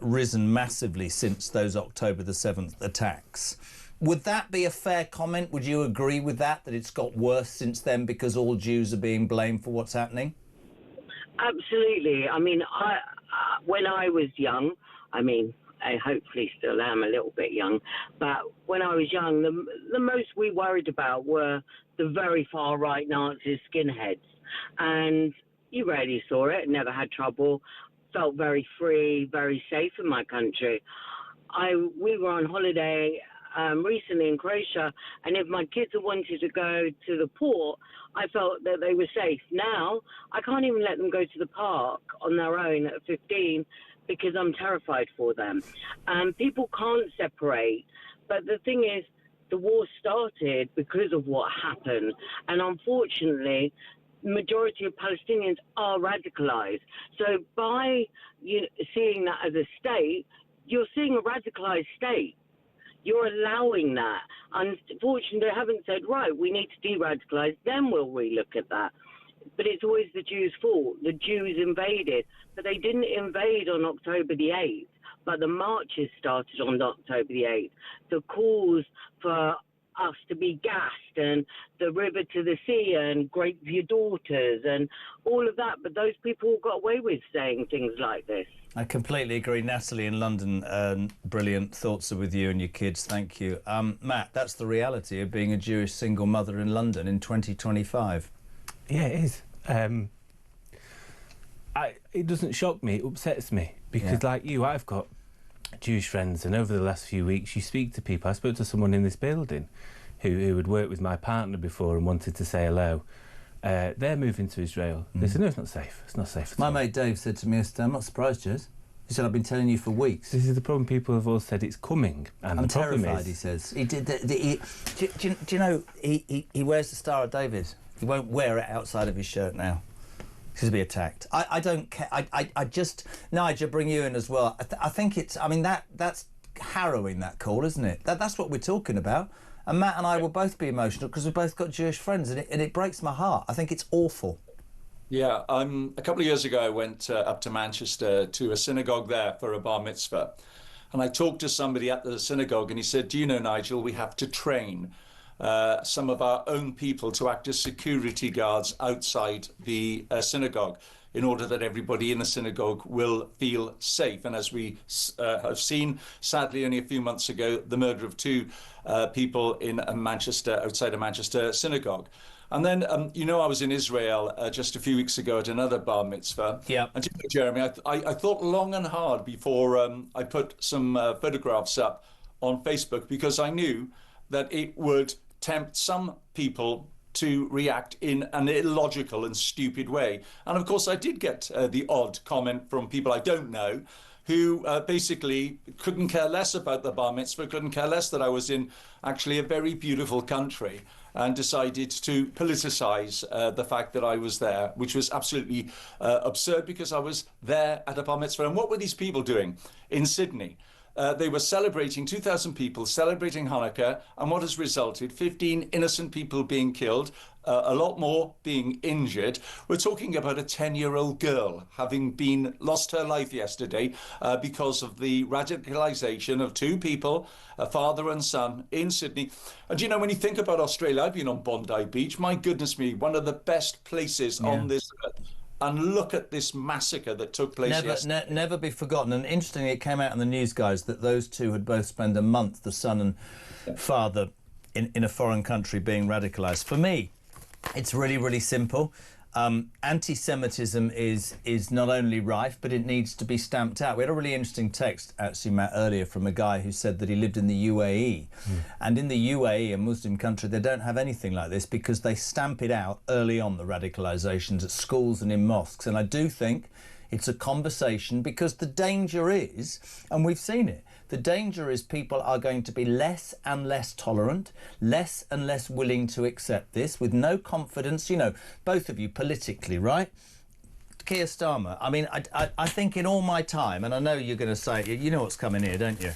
risen massively since those October the 7th attacks. Would that be a fair comment? Would you agree with that it's got worse since then because all Jews are being blamed for what's happening? Absolutely. I mean, when I was young, I mean, I hopefully still am a little bit young, but when I was young, the most we worried about were the very far right Nazi skinheads. And you rarely saw it, never had trouble, felt very free, very safe in my country. We were on holiday recently in Croatia, and if my kids had wanted to go to the port, I felt that they were safe. Now, I can't even let them go to the park on their own at 15 because I'm terrified for them. People can't separate, but the thing is, the war started because of what happened, and unfortunately, the majority of Palestinians are radicalized. So by seeing that as a state, you're seeing a radicalized state. You're allowing that. Unfortunately, they haven't said, right, we need to de-radicalize, then we'll relook at that. But it's always the Jews' fault. The Jews invaded, but they didn't invade on October the 8th. But the marches started on October the 8th. The calls for us to be gassed and the river to the sea and rape your daughters and all of that. But those people got away with saying things like this. I completely agree. Natalie in London, brilliant. Thoughts are with you and your kids. Thank you. Matt, that's the reality of being a Jewish single mother in London in 2025. Yeah, it is. It doesn't shock me, it upsets me. Because like you, I've got Jewish friends, and over the last few weeks you speak to people. I spoke to someone in this building who had worked with my partner before and wanted to say hello. They're moving to Israel. They said, no, it's not safe. It's not safe at all. My mate Dave said to me yesterday, I'm not surprised, Jez. He said, I've been telling you for weeks. This is the problem. People have all said it's coming. And I'm the problem terrified, is, he says. He did. Do you know, he wears the Star of David. He won't wear it outside of his shirt now. He's going to be attacked. I don't care. I just... Nigel, bring you in as well. I think it's... I mean, that's harrowing, that call, isn't it? That's what we're talking about. And Matt and I will both be emotional because we've both got Jewish friends, and it breaks my heart. I think it's awful. Yeah, a couple of years ago, I went up to Manchester to a synagogue there for a bar mitzvah. And I talked to somebody at the synagogue, and he said, do you know, Nigel, we have to train some of our own people to act as security guards outside the synagogue in order that everybody in the synagogue will feel safe. And as we have seen, sadly, only a few months ago, the murder of two people in a Manchester, outside a Manchester synagogue. And then, I was in Israel just a few weeks ago at another bar mitzvah. Yeah. And Jeremy, I thought long and hard before I put some photographs up on Facebook because I knew that it would tempt some people to react in an illogical and stupid way. And of course, I did get the odd comment from people I don't know who basically couldn't care less about the bar mitzvah, couldn't care less that I was in actually a very beautiful country, and decided to politicise the fact that I was there, which was absolutely absurd because I was there at a bar mitzvah. And what were these people doing in Sydney? They were celebrating, 2,000 people celebrating Hanukkah, and what has resulted? 15 innocent people being killed, a lot more being injured. We're talking about a 10-year-old girl having lost her life yesterday because of the radicalisation of two people, a father and son, in Sydney. And you know, when you think about Australia, I've been on Bondi Beach, my goodness me, one of the best places on this earth. And look at this massacre that took place yesterday. Never be forgotten. And interestingly, it came out in the news, guys, that those two had both spent a month, the son and father, in a foreign country being radicalised. For me, it's really, really simple. Anti-Semitism is not only rife, but it needs to be stamped out. We had a really interesting text, actually, Matt, earlier from a guy who said that he lived in the UAE. And in the UAE, a Muslim country, they don't have anything like this because they stamp it out early on, the radicalisations at schools and in mosques. And I do think it's a conversation because the danger is, and we've seen it, the danger is people are going to be less and less tolerant, less and less willing to accept this with no confidence, you know, both of you politically, right? Keir Starmer, I mean, I think in all my time, and I know you're going to say, you know what's coming here, don't you?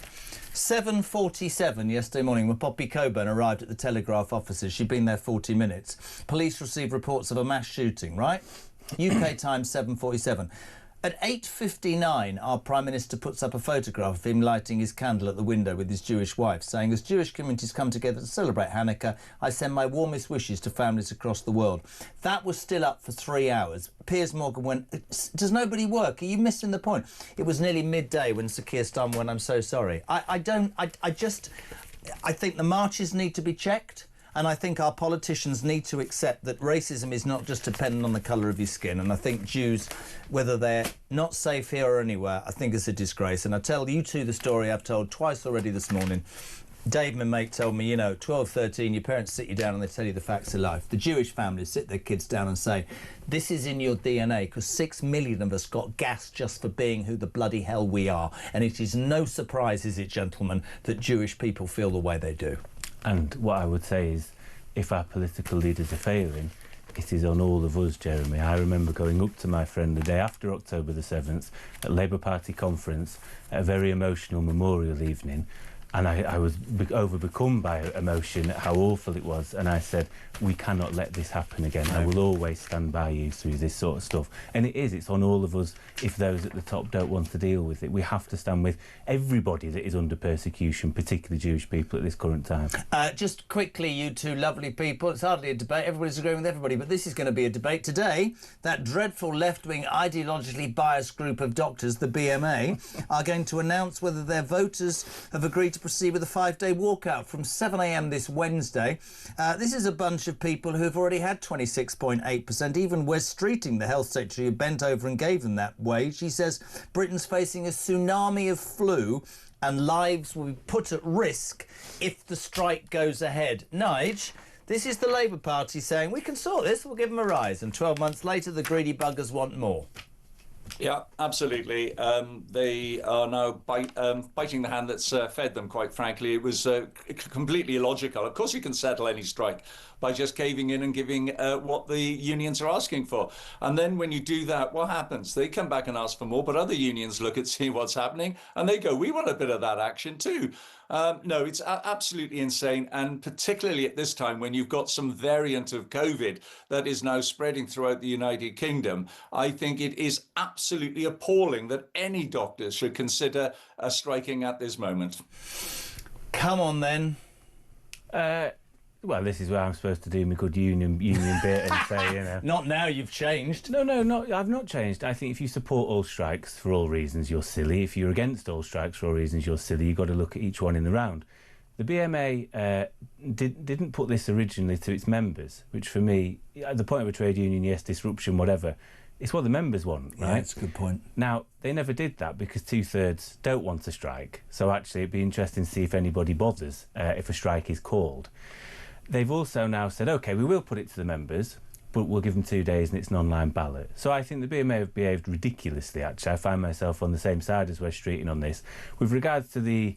7:47 yesterday morning when Poppy Coburn arrived at the Telegraph offices. She'd been there 40 minutes. Police received reports of a mass shooting, right? UK time 7:47. At 8:59, our Prime Minister puts up a photograph of him lighting his candle at the window with his Jewish wife, saying, as Jewish communities come together to celebrate Hanukkah, I send my warmest wishes to families across the world. That was still up for 3 hours. Piers Morgan went, does nobody work? Are you missing the point? It was nearly midday when Sir Keir Starmer went, I'm so sorry. I think the marches need to be checked. And I think our politicians need to accept that racism is not just dependent on the colour of your skin. And I think Jews, whether they're not safe here or anywhere, I think it's a disgrace. And I tell you two the story I've told twice already this morning. Dave, my mate, told me, you know, 12, 13, your parents sit you down and they tell you the facts of life. The Jewish families sit their kids down and say, this is in your DNA, because 6 million of us got gassed just for being who the bloody hell we are. And it is no surprise, is it, gentlemen, that Jewish people feel the way they do. And what I would say is, if our political leaders are failing, it is on all of us, Jeremy. I remember going up to my friend the day after October the 7th at Labour Party conference, at a very emotional memorial evening, and I was overcome by emotion at how awful it was, and I said, we cannot let this happen again. I will always stand by you through this sort of stuff. And it's on all of us if those at the top don't want to deal with it. We have to stand with everybody that is under persecution, particularly Jewish people at this current time. Just quickly, you two lovely people, it's hardly a debate, everybody's agreeing with everybody, but this is going to be a debate. Today, that dreadful left-wing ideologically biased group of doctors, the BMA, are going to announce whether their voters have agreed to proceed with a 5-day walkout from 7 a.m. this Wednesday. This is a bunch of people who have already had 26.8%. Even Wes Streeting, the health secretary, who bent over and gave them that wage. She says Britain's facing a tsunami of flu and lives will be put at risk if the strike goes ahead. Nige, this is the Labour Party saying, we can sort this, we'll give them a rise. And 12 months later, the greedy buggers want more. Yeah, absolutely. They are now biting the hand that's fed them, quite frankly. It was completely illogical. Of course you can settle any strike by just caving in and giving what the unions are asking for. And then when you do that, what happens? They come back and ask for more, but other unions look at see what's happening and they go, we want a bit of that action too. No, it's absolutely insane. And particularly at this time when you've got some variant of COVID that is now spreading throughout the United Kingdom, I think it is absolutely appalling that any doctor should consider striking at this moment. Come on then. Well, this is where I'm supposed to do my good union bit and say, you know... Not now, you've changed. No, I've not changed. I think if you support all strikes for all reasons, you're silly. If you're against all strikes for all reasons, you're silly. You've got to look at each one in the round. The BMA didn't put this originally to its members, which for me, at the point of a trade union, yes, disruption, whatever, It's what the members want, right? Yeah, that's a good point. Now, they never did that because 2/3 don't want to strike. So actually, it'd be interesting to see if anybody bothers if a strike is called. They've also now said, OK, we will put it to the members, but we'll give them 2 days and it's an online ballot. So I think the BMA have behaved ridiculously, actually. I find myself on the same side as Wes Streeting on this. With regards to the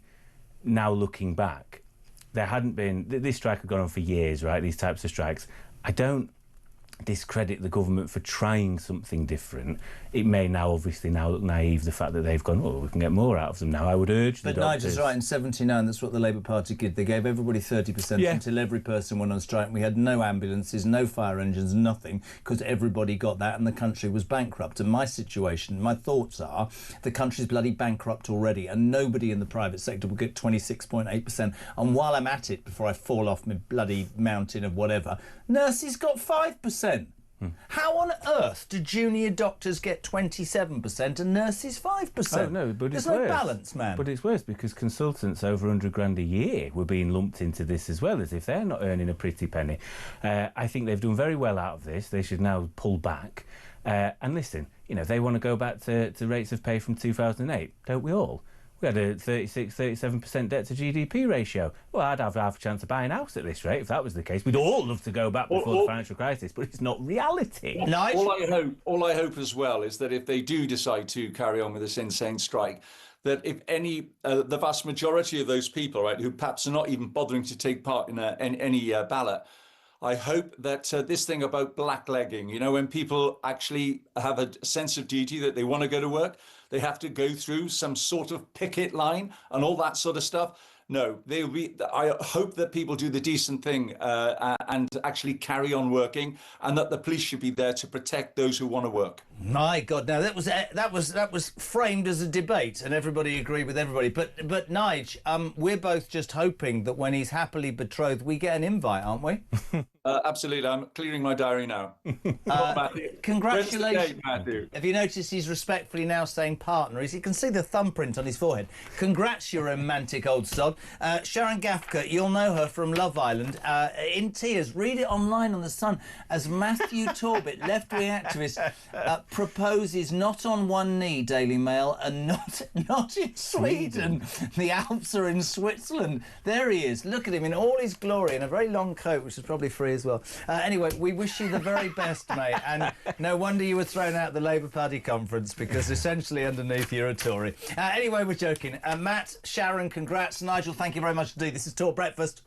now looking back, there hadn't been... This strike had gone on for years, right, these types of strikes. I don't discredit the government for trying something different. It may now obviously now look naive, the fact that they've gone, oh, we can get more out of them now. I would urge the doctors... But Nigel's right, in 79, that's what the Labour Party did. They gave everybody 30% until every person went on strike. We had no ambulances, no fire engines, nothing, because everybody got that and the country was bankrupt. And my situation, my thoughts are, the country's bloody bankrupt already and nobody in the private sector will get 26.8%. And while I'm at it, before I fall off my bloody mountain of whatever, nurses got 5%. How on earth do junior doctors get 27% and nurses 5%? Oh, no, but there's it's no worse. balance, man. But it's worse because consultants over 100 grand a year were being lumped into this as well, as if they're not earning a pretty penny. I think they've done very well out of this. They should now pull back. And listen, you know, they want to go back to rates of pay from 2008, don't we all? We had a 37% debt to GDP ratio. Well, I'd have half a chance of buying a house at this rate if that was the case. We'd all love to go back before the financial crisis, but it's not reality. All I hope as well is that if they do decide to carry on with this insane strike, that if any, the vast majority of those people, right, who perhaps are not even bothering to take part in any ballot, I hope that this thing about blacklegging, you know, when people actually have a sense of duty that they want to go to work, they have to go through some sort of picket line and all that sort of stuff. No, I hope that people do the decent thing and actually carry on working, and that the police should be there to protect those who want to work. My God, now that was framed as a debate, and everybody agreed with everybody. But Nige, we're both just hoping that when he's happily betrothed, we get an invite, aren't we? Absolutely, I'm clearing my diary now. Congratulations, Matthew. Have you noticed he's respectfully now saying partner? You can see the thumbprint on his forehead. Congrats, you romantic old sod. Sharon Gafka, you'll know her from Love Island, in tears. Read it online on The Sun as Matthew Torbett, left-wing activist, proposes not on one knee, Daily Mail, and not in Sweden. The Alps are in Switzerland. There he is. Look at him in all his glory in a very long coat, which is probably free as well. Anyway, we wish you the very best, mate. And no wonder you were thrown out of the Labour Party conference, because essentially underneath you're a Tory. Anyway, we're joking. Matt, Sharon, congrats. Nigel, thank you very much indeed. This is Talk Breakfast.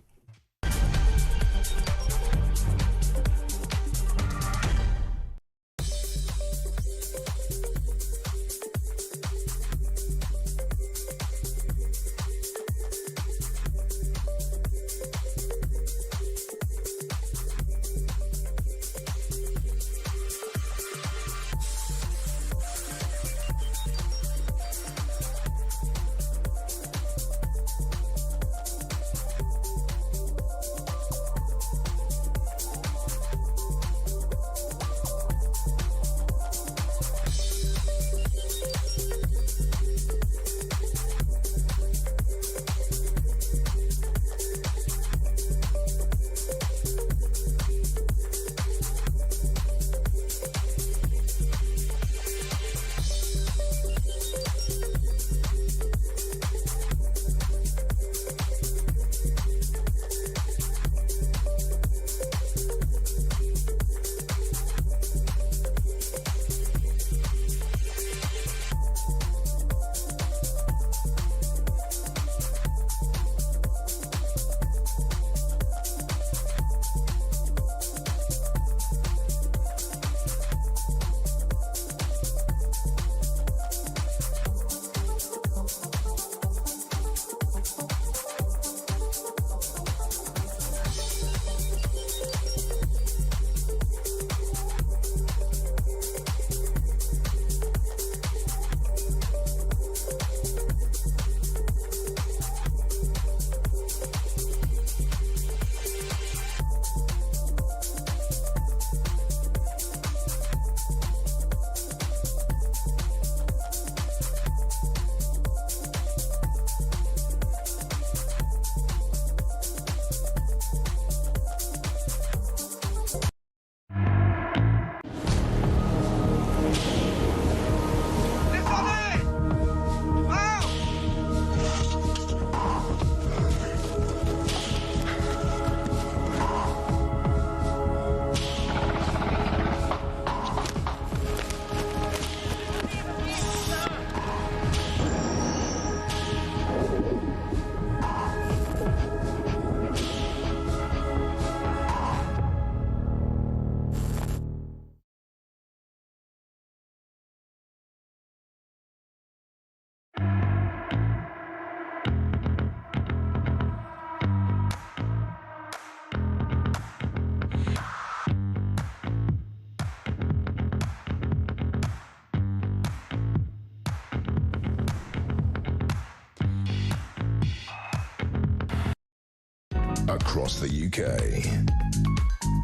across the UK,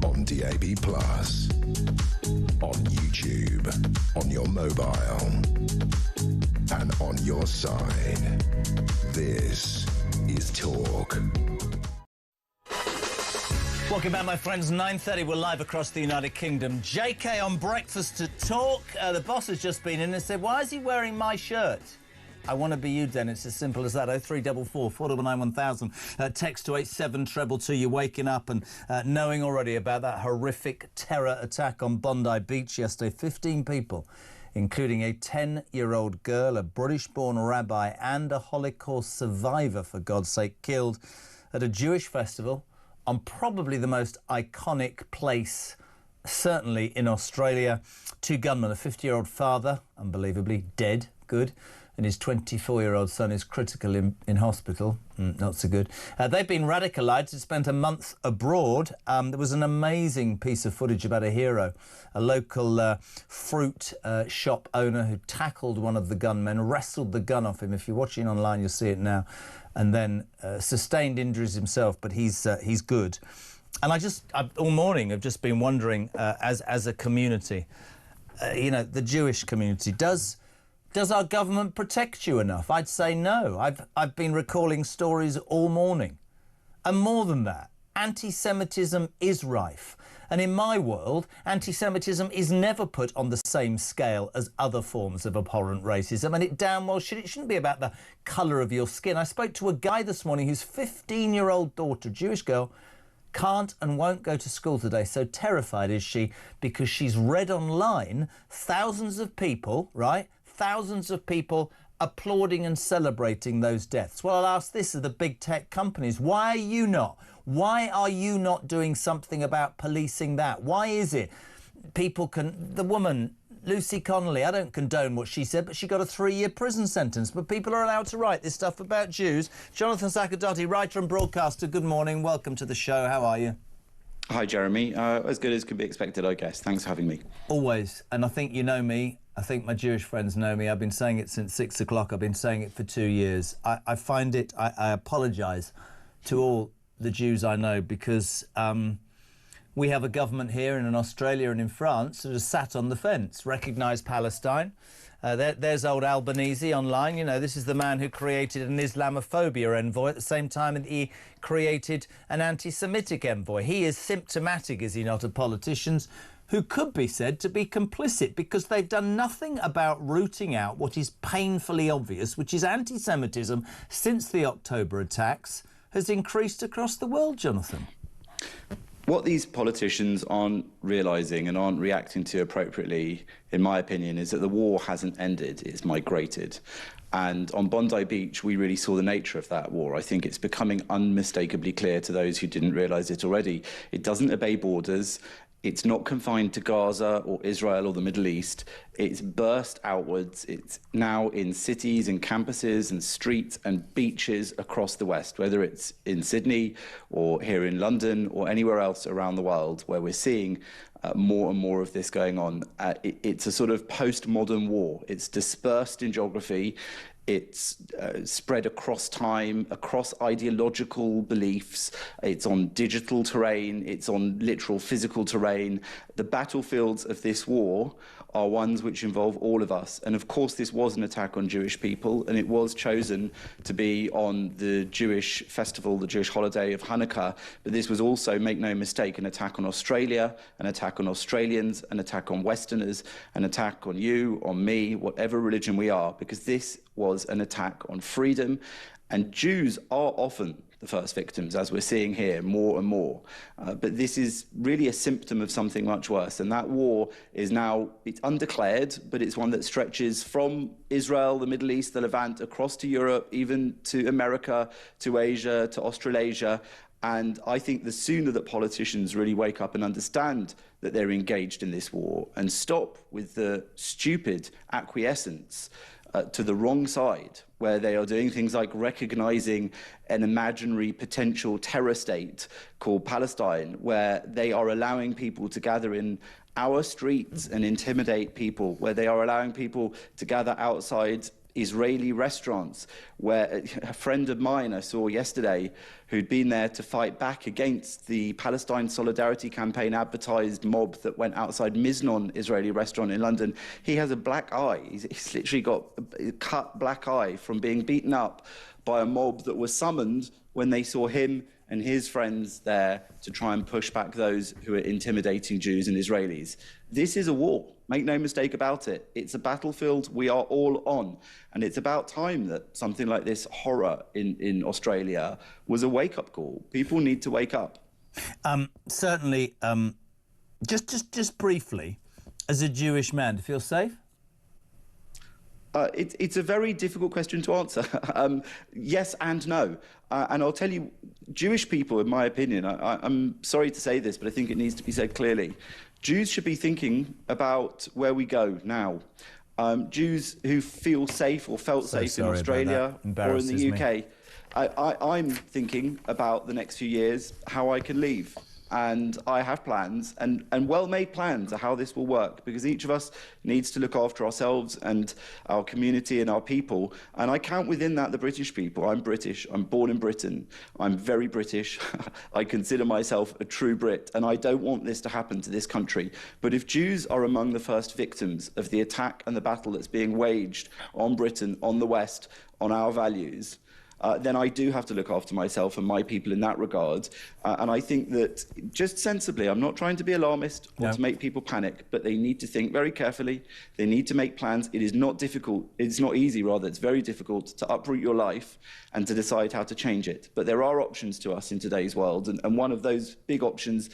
on DAB+, on YouTube, on your mobile, and on your side. This is Talk. Welcome back, my friends. 9:30, we're live across the United Kingdom. JK on Breakfast to Talk. The boss has just been in and said, why is he wearing my shirt? I want to be you, Den. It's as simple as that. 0344 499 1000. Text to 87222. You're waking up and knowing already about that horrific terror attack on Bondi Beach yesterday. 15 people, including a 10-year-old girl, a British-born rabbi and a Holocaust survivor, for God's sake, killed at a Jewish festival on probably the most iconic place, certainly in Australia. Two gunmen, a 50-year-old father, unbelievably dead, good, and his 24-year-old son is critical in hospital. Not so good. They've been radicalised. They spent a month abroad. There was an amazing piece of footage about a hero, a local fruit shop owner who tackled one of the gunmen, wrestled the gun off him. If you're watching online, you'll see it now. And then sustained injuries himself, but he's good. And all morning, I've just been wondering, as a community, the Jewish community, does our government protect you enough? I'd say no. I've been recalling stories all morning. And more than that, anti-Semitism is rife. And in my world, anti-Semitism is never put on the same scale as other forms of abhorrent racism. And it damn well shouldn't be about the colour of your skin. I spoke to a guy this morning whose 15-year-old daughter, Jewish girl, can't and won't go to school today. So terrified is she because she's read online thousands of people, right? Thousands of people applauding and celebrating those deaths. Well, I'll ask this of the big tech companies. Why are you not? Why are you not doing something about policing that? Why is it people can... The woman, Lucy Connolly, I don't condone what she said, but she got a 3-year prison sentence. But people are allowed to write this stuff about Jews. Jonathan Sakadotti, writer and broadcaster, good morning. Welcome to the show. How are you? Hi, Jeremy. As good as could be expected, I guess. Thanks for having me. Always. And I think you know me. I think my Jewish friends know me. I've been saying it since 6 o'clock. I've been saying it for 2 years. I find it... I apologise to all the Jews I know because we have a government here and in Australia and in France that has sat on the fence, recognised Palestine. There's old Albanese online. This is the man who created an Islamophobia envoy at the same time that he created an anti-Semitic envoy. He is symptomatic, is he not, of politicians who could be said to be complicit because they've done nothing about rooting out what is painfully obvious, which is anti-Semitism since the October attacks has increased across the world, Jonathan. What these politicians aren't realising and aren't reacting to appropriately, in my opinion, is that the war hasn't ended, it's migrated. And on Bondi Beach, we really saw the nature of that war. I think it's becoming unmistakably clear to those who didn't realise it already. It doesn't obey borders. It's not confined to Gaza or Israel or the Middle East. It's burst outwards. It's now in cities and campuses and streets and beaches across the West, whether it's in Sydney or here in London or anywhere else around the world where we're seeing more and more of this going on. It's a sort of postmodern war. It's dispersed in geography. It's spread across time, across ideological beliefs. It's on digital terrain. It's on literal physical terrain. The battlefields of this war are ones which involve all of us. And of course, this was an attack on Jewish people, and it was chosen to be on the Jewish festival, the Jewish holiday of Hanukkah. But this was also, make no mistake, an attack on Australia, an attack on Australians, an attack on Westerners, an attack on you, on me, whatever religion we are, because this was an attack on freedom. And Jews are often the first victims, as we're seeing here more and more. But this is really a symptom of something much worse. And that war is now, it's undeclared, but it's one that stretches from Israel, the Middle East, the Levant, across to Europe, even to America, to Asia, to Australasia. And I think the sooner that politicians really wake up and understand that they're engaged in this war and stop with the stupid acquiescence to the wrong side, where they are doing things like recognizing an imaginary potential terror state called Palestine, where they are allowing people to gather in our streets and intimidate people, where they are allowing people to gather outside Israeli restaurants, where a friend of mine I saw yesterday who'd been there to fight back against the Palestine Solidarity Campaign advertised mob that went outside Miznon Israeli restaurant in London. He has a black eye. He's literally got a cut black eye from being beaten up by a mob that was summoned when they saw him and his friends there to try and push back those who are intimidating Jews and Israelis. This is a war. Make no mistake about it. It's a battlefield we are all on. And it's about time that something like this horror in Australia was a wake-up call. People need to wake up. Certainly, just briefly, as a Jewish man, do you feel safe? It's a very difficult question to answer. Yes and no. And I'll tell you, Jewish people, in my opinion, I'm sorry to say this, but I think it needs to be said clearly. Jews should be thinking about where we go now. Jews who feel safe or felt safe in Australia or in the UK, I'm thinking about the next few years, how I can leave. And I have plans, and well-made plans of how this will work, because each of us needs to look after ourselves and our community and our people. And I count within that the British people. I'm British. I'm born in Britain. I'm very British. I consider myself a true Brit, and I don't want this to happen to this country. But if Jews are among the first victims of the attack and the battle that's being waged on Britain, on the West, on our values, then I do have to look after myself and my people in that regard. And I think that just sensibly, I'm not trying to be alarmist or to make people panic, but they need to think very carefully. They need to make plans. It is not difficult. It's not easy, rather. It's very difficult to uproot your life and to decide how to change it. But there are options to us in today's world. And one of those big options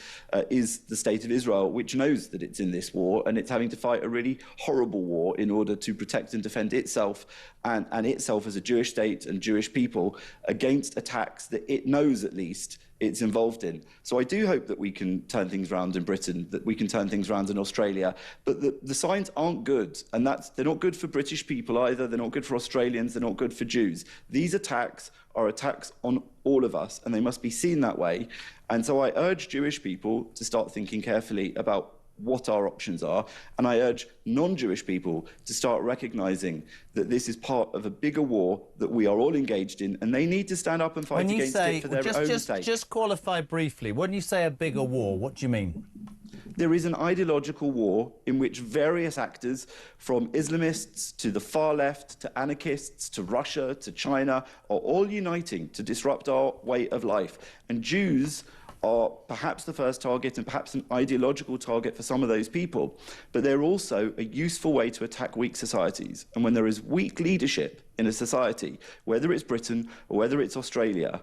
is the state of Israel, which knows that it's in this war and it's having to fight a really horrible war in order to protect and defend itself and itself as a Jewish state and Jewish people against attacks that it knows at least it's involved in. So I do hope that we can turn things around in Britain, that we can turn things around in Australia. But the signs aren't good, and they're not good for British people either. They're not good for Australians. They're not good for Jews. These attacks are attacks on all of us, and they must be seen that way. And so I urge Jewish people to start thinking carefully about what our options are, and I urge non-Jewish people to start recognising that this is part of a bigger war that we are all engaged in, and they need to stand up and fight against it for their own sake. Just qualify briefly. When you say a bigger war, what do you mean? There is an ideological war in which various actors, from Islamists to the far left, to anarchists, to Russia, to China, are all uniting to disrupt our way of life. And Jews are perhaps the first target and perhaps an ideological target for some of those people, but they're also a useful way to attack weak societies. And when there is weak leadership in a society, whether it's Britain or whether it's Australia,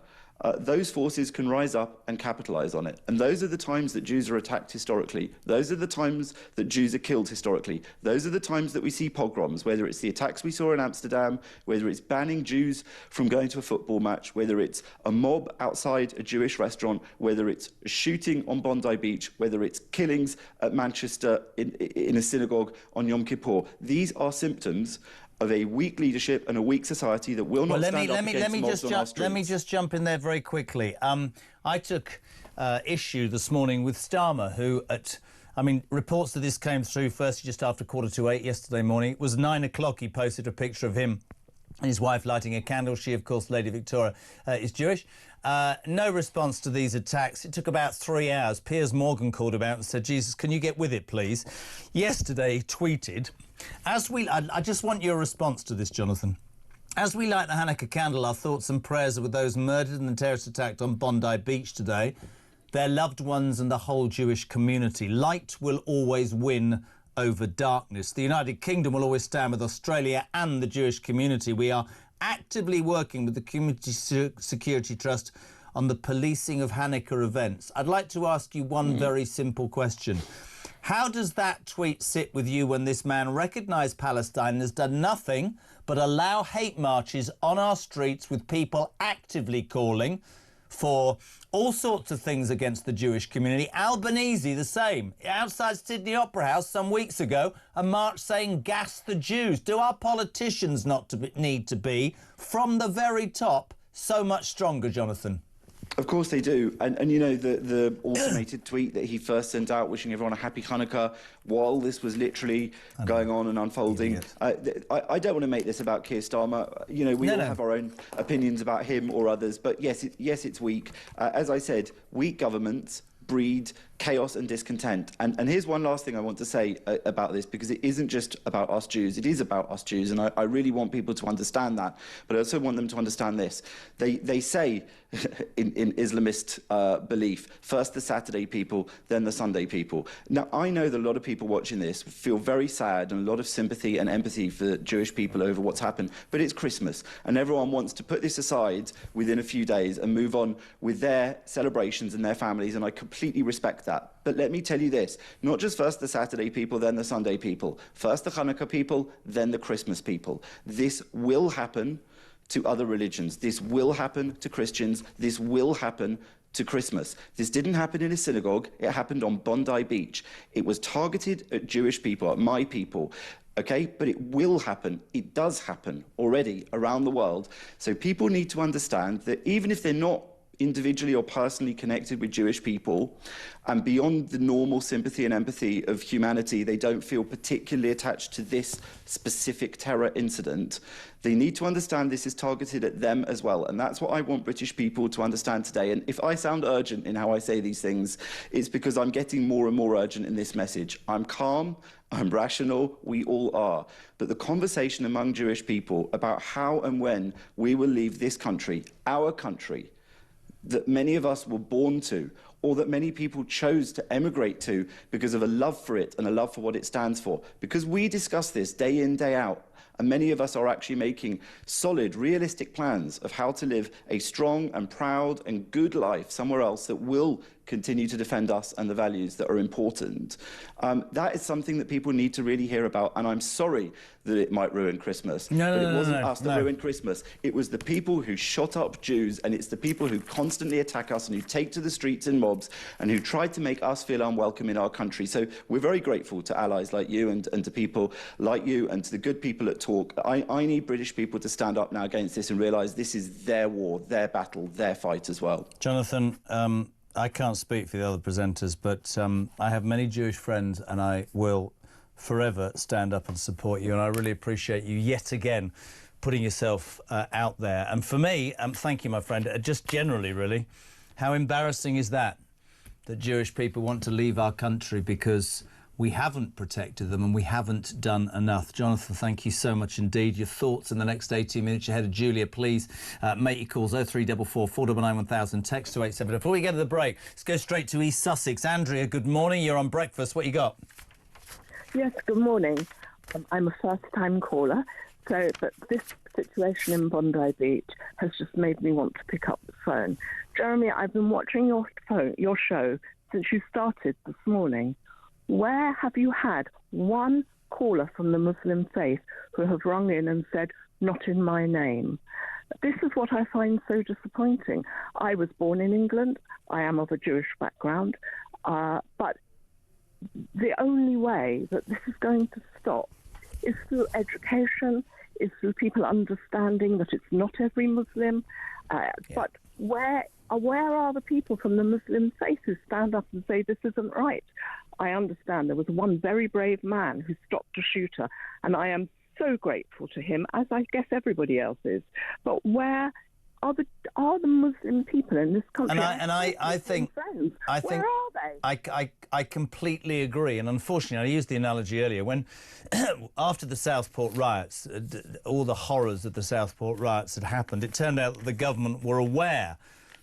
those forces can rise up and capitalise on it. And those are the times that Jews are attacked historically. Those are the times that Jews are killed historically. Those are the times that we see pogroms, whether it's the attacks we saw in Amsterdam, whether it's banning Jews from going to a football match, whether it's a mob outside a Jewish restaurant, whether it's a shooting on Bondi Beach, whether it's killings at Manchester in a synagogue on Yom Kippur. These are symptoms of a weak leadership and a weak society that will not stand up against mobs on our streets. Let me just jump in there very quickly. I took issue this morning with Starmer, who reports that this came through firstly just after 7:45 yesterday morning. It was 9 o'clock. He posted a picture of him and his wife lighting a candle. She, of course, Lady Victoria, is Jewish. No response to these attacks. It took about 3 hours. Piers Morgan called about and said, Jesus, can you get with it, please? Yesterday, he tweeted, I just want your response to this, Jonathan. As we light the Hanukkah candle, our thoughts and prayers are with those murdered in the terrorist attack on Bondi Beach today, their loved ones and the whole Jewish community. Light will always win over darkness. The United Kingdom will always stand with Australia and the Jewish community. We are actively working with the Community Security Trust on the policing of Hanukkah events. I'd like to ask you one very simple question. How does that tweet sit with you when this man recognised Palestine and has done nothing but allow hate marches on our streets with people actively calling for all sorts of things against the Jewish community? Albanese, the same. Outside Sydney Opera House some weeks ago, a march saying gas the Jews. Do our politicians need to be, from the very top, so much stronger, Jonathan? Of course they do. And you know, the automated tweet that he first sent out wishing everyone a happy Hanukkah while this was literally going on and unfolding. I don't want to make this about Keir Starmer. You know, we all have our own opinions about him or others. But yes, it's weak. As I said, weak governments breed chaos and discontent. And here's one last thing I want to say about this, because it isn't just about us Jews, it is about us Jews, and I really want people to understand that, but I also want them to understand this. They say in Islamist belief, first the Saturday people, then the Sunday people. Now, I know that a lot of people watching this feel very sad and a lot of sympathy and empathy for Jewish people over what's happened, but it's Christmas, and everyone wants to put this aside within a few days and move on with their celebrations and their families, and I completely respect that. But let me tell you this, not just first the Saturday people, then the Sunday people, first the Hanukkah people, then the Christmas people. This will happen to other religions. This will happen to Christians. This will happen to Christmas. This didn't happen in a synagogue. It happened on Bondi Beach. It was targeted at Jewish people, at my people. Okay, but it will happen. It does happen already around the world. So people need to understand that even if they're not individually or personally connected with Jewish people, and beyond the normal sympathy and empathy of humanity, they don't feel particularly attached to this specific terror incident, they need to understand this is targeted at them as well. And that's what I want British people to understand today. And if I sound urgent in how I say these things, it's because I'm getting more and more urgent in this message. I'm calm, I'm rational, we all are. But the conversation among Jewish people about how and when we will leave this country, our country, that many of us were born to, or that many people chose to emigrate to because of a love for it and a love for what it stands for. Because we discuss this day in, day out, and many of us are actually making solid, realistic plans of how to live a strong and proud and good life somewhere else that will continue to defend us and the values that are important. That is something that people need to really hear about, and I'm sorry that it might ruin Christmas. But it wasn't us that ruined Christmas. It was the people who shot up Jews, and it's the people who constantly attack us and who take to the streets in mobs and who try to make us feel unwelcome in our country. So we're very grateful to allies like you and to people like you and to the good people at Talk. I need British people to stand up now against this and realise this is their war, their battle, their fight as well. Jonathan, I can't speak for the other presenters, but I have many Jewish friends, and I will forever stand up and support you, and I really appreciate you yet again putting yourself out there. And for me, thank you, my friend, just generally, really, how embarrassing is that Jewish people want to leave our country because we haven't protected them and we haven't done enough. Jonathan, thank you so much indeed. Your thoughts in the next 18 minutes. You're ahead of Julia, please make your calls 0344 499 1000, text to 870. Before we get to the break, let's go straight to East Sussex. Andrea, good morning. You're on breakfast. What you got? Yes, good morning. I'm a first-time caller, but this situation in Bondi Beach has just made me want to pick up the phone. Jeremy, I've been watching your show since you started this morning. Where have you had one caller from the Muslim faith who have rung in and said, not in my name? This is what I find so disappointing. I was born in England. I am of a Jewish background. But the only way that this is going to stop is through education, is through people understanding that it's not every Muslim. But where are the people from the Muslim faith who stand up and say this isn't right? I understand there was one very brave man who stopped a shooter, and I am so grateful to him, as I guess everybody else is. But where are the Muslim people in this country? I think where are they? I completely agree. And unfortunately, I used the analogy earlier when, after the Southport riots, all the horrors of the Southport riots had happened. It turned out that the government were aware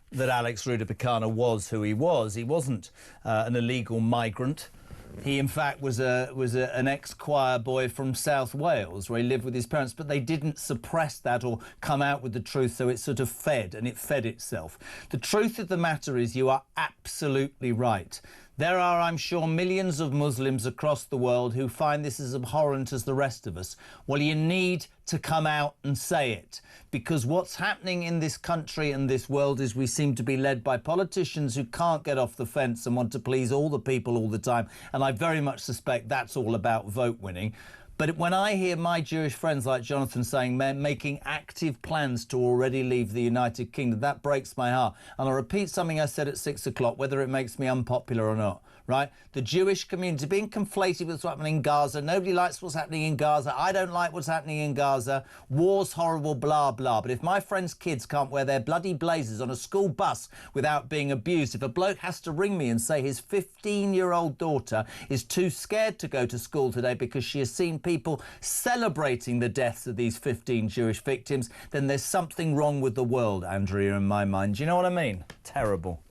that Alex Rudapicana was who he was. He wasn't an illegal migrant. He, in fact, was an ex-choir boy from South Wales, where he lived with his parents, but they didn't suppress that or come out with the truth, so it sort of fed, and it fed itself. The truth of the matter is you are absolutely right. There are, I'm sure, millions of Muslims across the world who find this as abhorrent as the rest of us. Well, you need to come out and say it, because what's happening in this country and this world is we seem to be led by politicians who can't get off the fence and want to please all the people all the time. And I very much suspect that's all about vote winning. But when I hear my Jewish friends like Jonathan saying they're making active plans to already leave the United Kingdom, that breaks my heart. And I'll repeat something I said at 6 o'clock, whether it makes me unpopular or not, right? The Jewish community being conflated with what's happening in Gaza. Nobody likes what's happening in Gaza. I don't like what's happening in Gaza. War's horrible, blah, blah. But if my friends' kids can't wear their bloody blazers on a school bus without being abused, if a bloke has to ring me and say his 15-year-old daughter is too scared to go to school today because she has seen people celebrating the deaths of these 15 Jewish victims, then there's something wrong with the world, Andrea, in my mind. Do you know what I mean? Terrible.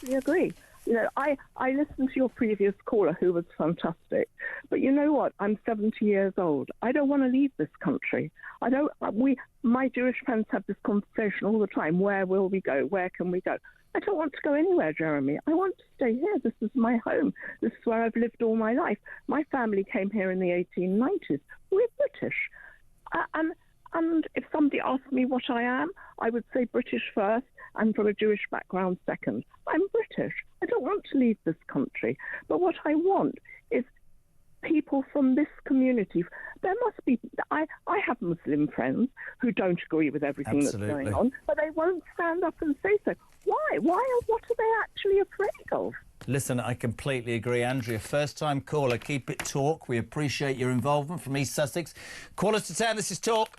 I agree. You know, I listened to your previous caller, who was fantastic. But you know what? I'm 70 years old. I don't want to leave this country. My Jewish friends have this conversation all the time. Where will we go? Where can we go? I don't want to go anywhere, Jeremy. I want to stay here. This is my home. This is where I've lived all my life. My family came here in the 1890s. We're British. And if somebody asked me what I am, I would say British first and from a Jewish background second. I'm British. I don't want to leave this country. But what I want is people from this community. There must be... I have Muslim friends who don't agree with everything that's going on, but they won't stand up and say so. Why? What are they actually afraid of? Listen, I completely agree. Andrea, first-time caller, keep it talk. We appreciate your involvement from East Sussex. Call us to 10, this is Talk.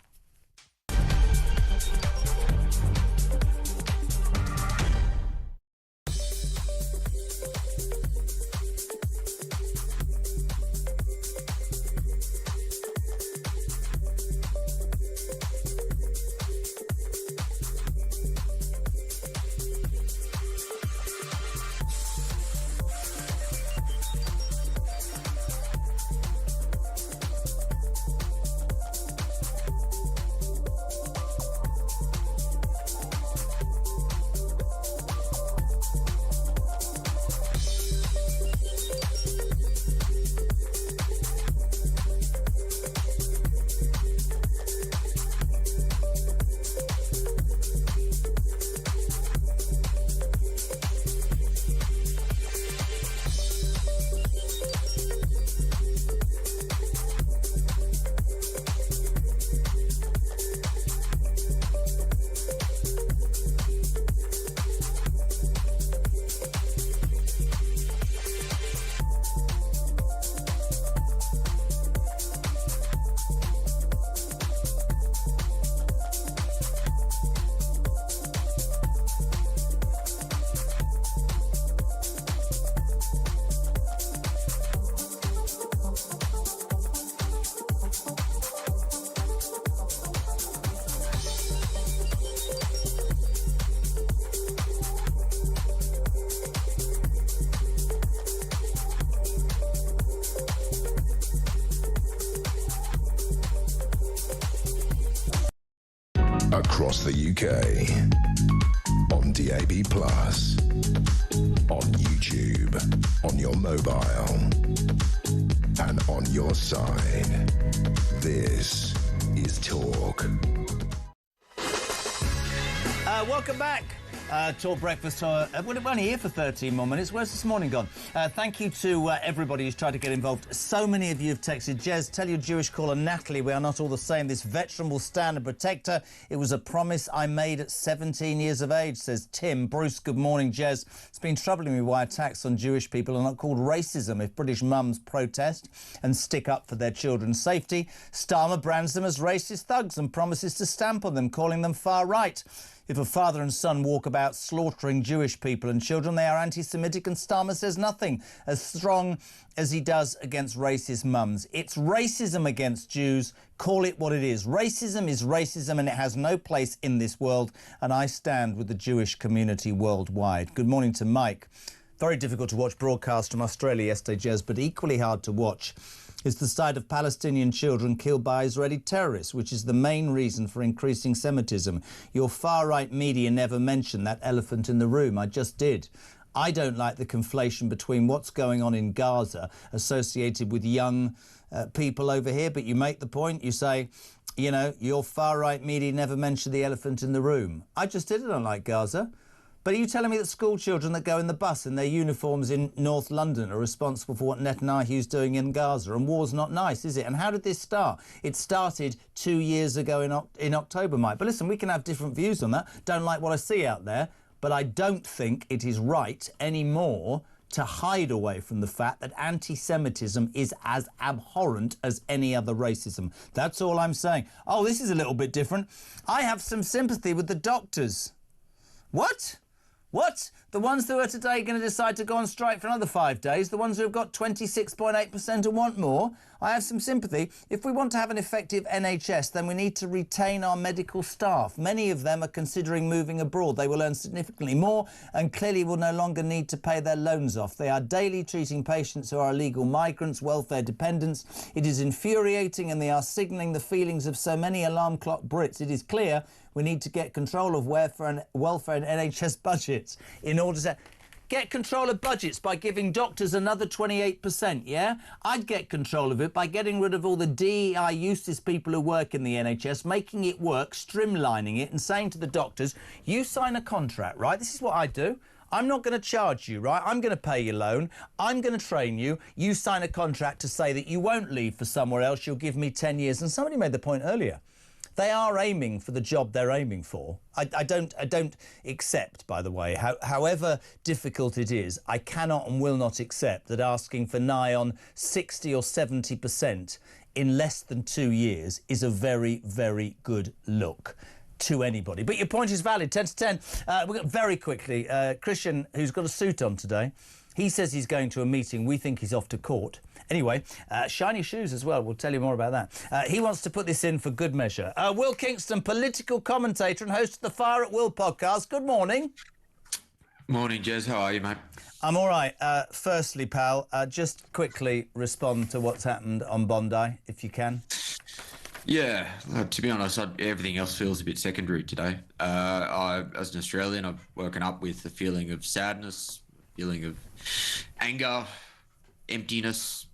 Across the UK, on DAB+, on YouTube, on your mobile, and on your side. This is Talk. Welcome back. Talk Breakfast. We're only here for 13 more minutes. Where's this morning gone? Thank you to everybody who's tried to get involved. So many of you have texted. Jez, tell your Jewish caller Natalie we are not all the same. This veteran will stand and protect her. It was a promise I made at 17 years of age, says Tim. Bruce, good morning, Jez. It's been troubling me why attacks on Jewish people are not called racism if British mums protest and stick up for their children's safety. Starmer brands them as racist thugs and promises to stamp on them, calling them far right. If a father and son walk about slaughtering Jewish people and children, they are anti-Semitic, and Starmer says nothing as strong as he does against racist mums. It's racism against Jews. Call it what it is. Racism is racism, and it has no place in this world, and I stand with the Jewish community worldwide. Good morning to Mike. Very difficult to watch broadcast from Australia yesterday, Jez, but equally hard to watch is the sight of Palestinian children killed by Israeli terrorists, which is the main reason for increasing Semitism. Your far-right media never mentioned that elephant in the room. I just did. I don't like the conflation between what's going on in Gaza associated with young people over here, but you make the point, you say, you know, your far-right media never mentioned the elephant in the room. I just did. I don't like Gaza. But are you telling me that school children that go in the bus in their uniforms in North London are responsible for what Netanyahu's doing in Gaza? And war's not nice, is it? And how did this start? It started 2 years ago in October, Mike. But listen, we can have different views on that. Don't like what I see out there. But I don't think it is right anymore to hide away from the fact that anti-Semitism is as abhorrent as any other racism. That's all I'm saying. Oh, this is a little bit different. I have some sympathy with the doctors. What? What? The ones who are today going to decide to go on strike for another 5 days, the ones who have got 26.8% and want more, I have some sympathy. If we want to have an effective NHS, then we need to retain our medical staff. Many of them are considering moving abroad. They will earn significantly more and clearly will no longer need to pay their loans off. They are daily treating patients who are illegal migrants, welfare dependents. It is infuriating and they are signalling the feelings of so many alarm clock Brits. It is clear we need to get control of welfare and NHS budgets in order to get control of budgets by giving doctors another 28%, yeah? I'd get control of it by getting rid of all the DEI useless people who work in the NHS, making it work, streamlining it and saying to the doctors, you sign a contract, right? This is what I do. I'm not going to charge you, right? I'm going to pay your loan. I'm going to train you. You sign a contract to say that you won't leave for somewhere else. You'll give me 10 years. And somebody made the point earlier. They are aiming for the job they're aiming for. I don't accept, by the way, however difficult it is, I cannot and will not accept that asking for nigh on 60 or 70% in less than 2 years is a very, very good look to anybody. But your point is valid. 10 to 10. We've got very quickly, Christian, who's got a suit on today, he says he's going to a meeting. We think he's off to court. Anyway, shiny shoes as well. We'll tell you more about that. He wants to put this in for good measure. Will Kingston, political commentator and host of the Fire at Will podcast. Good morning. Morning, Jez. How are you, mate? I'm all right. Firstly, pal, just quickly respond to what's happened on Bondi, if you can. Yeah, to be honest, everything else feels a bit secondary today. As an Australian, I've woken up with a feeling of sadness, feeling of anger, emptiness,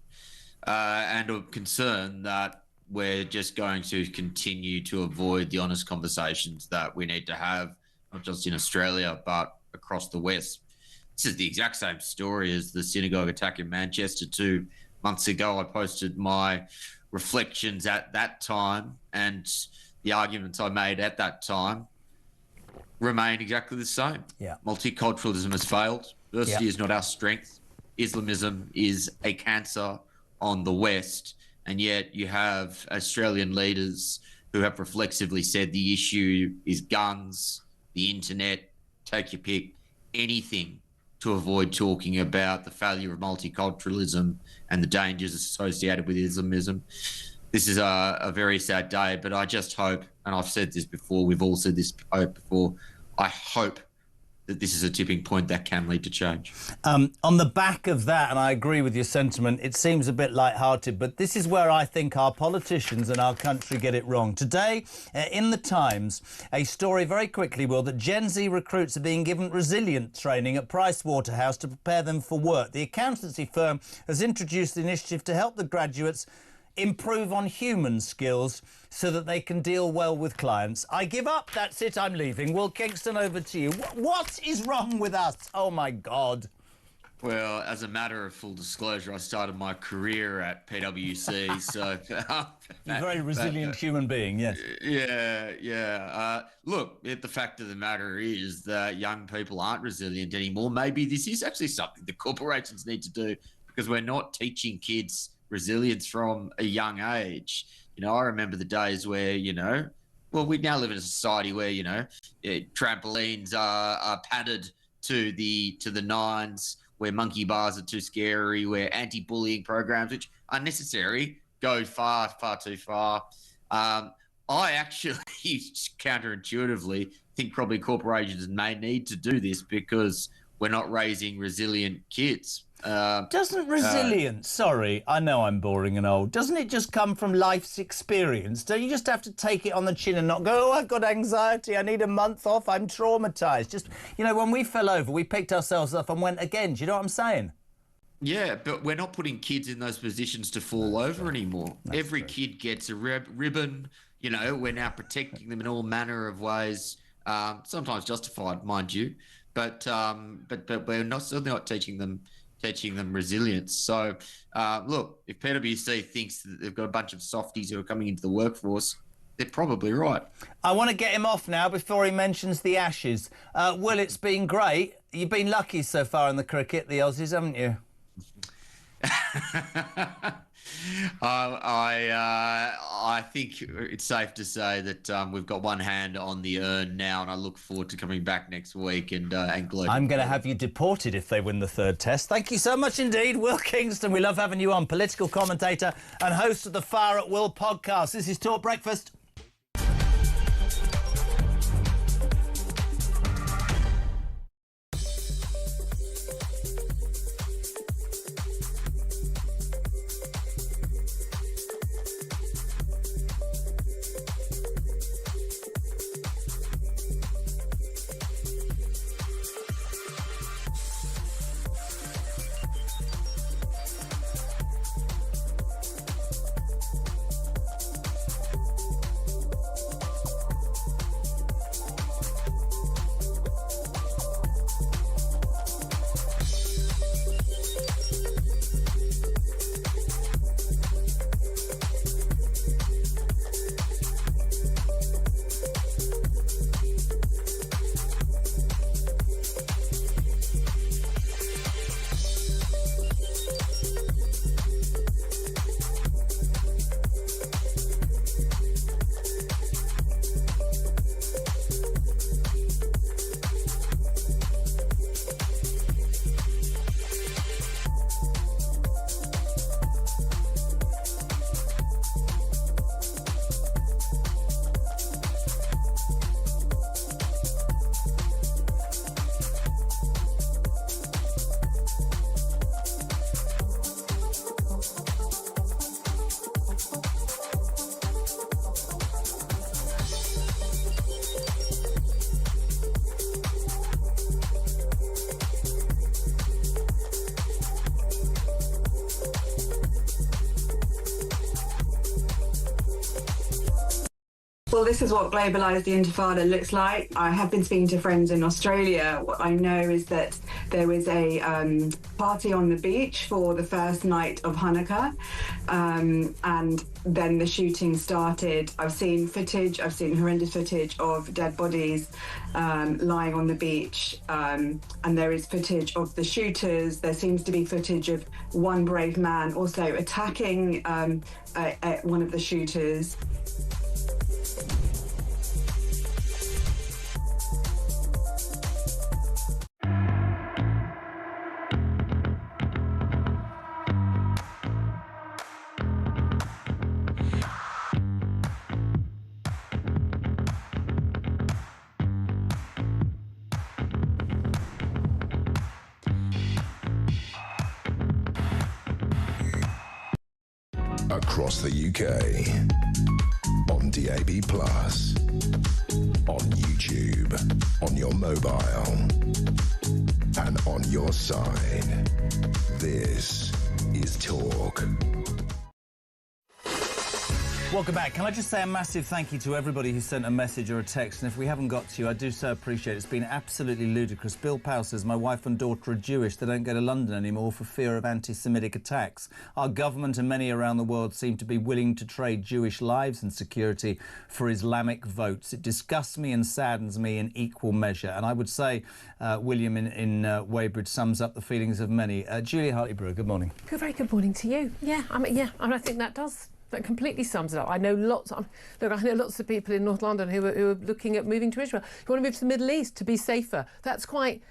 and a concern that we're just going to continue to avoid the honest conversations that we need to have, not just in Australia, but across the West. This is the exact same story as the synagogue attack in Manchester 2 months ago. I posted my reflections at that time, and the arguments I made at that time remain exactly the same. Yeah. Multiculturalism has failed. Diversity is not our strength. Islamism is a cancer on the West, and yet you have Australian leaders who have reflexively said the issue is guns, the internet, take your pick, anything to avoid talking about the failure of multiculturalism and the dangers associated with Islamism. This is a very sad day, but I just hope, and I've said this before, we've all said this before, I hope that this is a tipping point that can lead to change. On the back of that, and I agree with your sentiment, it seems a bit light-hearted, but this is where I think our politicians and our country get it wrong. Today, in the Times, a story very quickly, Will, that Gen Z recruits are being given resilience training at Pricewaterhouse to prepare them for work. The accountancy firm has introduced the initiative to help the graduates improve on human skills so that they can deal well with clients. I give up. That's it. I'm leaving. Will Kingston, over to you. What is wrong with us? Oh, my God. Well, as a matter of full disclosure, I started my career at PwC, so... You're a very resilient human being, yes. Yeah. Look, the fact of the matter is that young people aren't resilient anymore. Maybe this is actually something the corporations need to do, because we're not teaching kids resilience from a young age. You know, I remember the days where, we now live in a society where, trampolines are padded to the nines, where monkey bars are too scary, where anti-bullying programs, which are necessary, go far, far too far. I actually, counterintuitively, think probably corporations may need to do this because we're not raising resilient kids. Doesn't resilience, sorry, I know I'm boring and old, doesn't it just come from life's experience? Don't you just have to take it on the chin and not go, oh, I've got anxiety, I need a month off, I'm traumatised? Just, when we fell over, we picked ourselves up and went again. Do you know what I'm saying? Yeah, but we're not putting kids in those positions to fall over anymore. Every kid gets a ribbon. We're now protecting them in all manner of ways, sometimes justified, mind you. but we're certainly not teaching them resilience. So, look, if PwC thinks that they've got a bunch of softies who are coming into the workforce, they're probably right. I want to get him off now before he mentions the Ashes. Will, it's been great. You've been lucky so far in the cricket, the Aussies, haven't you? I think it's safe to say that we've got one hand on the urn now, and I look forward to coming back next week and gloating. I'm going to have you deported if they win the third test. Thank you so much indeed, Will Kingston. We love having you on, political commentator and host of the Fire at Will podcast. This is Talk Breakfast. Well, this is what globalised the Intifada looks like. I have been speaking to friends in Australia. What I know is that there was a party on the beach for the first night of Hanukkah, and then the shooting started. I've seen horrendous footage of dead bodies lying on the beach, and there is footage of the shooters. There seems to be footage of one brave man also attacking one of the shooters. Across the UK, on DAB+, on YouTube, on your mobile, and on your side. This is Talk. Welcome back. Can I just say a massive thank you to everybody who sent a message or a text, and if we haven't got to you, I do so appreciate it. It's been absolutely ludicrous. Bill Powell says, my wife and daughter are Jewish. They don't go to London anymore for fear of anti-Semitic attacks. Our government and many around the world seem to be willing to trade Jewish lives and security for Islamic votes. It disgusts me and saddens me in equal measure. And I would say William in Weybridge sums up the feelings of many. Julia Hartley-Brewer, good morning. Very good morning to you. I think that does. That completely sums it up. I know lots of people in North London who are looking at moving to Israel, who want to move to the Middle East to be safer. That's quite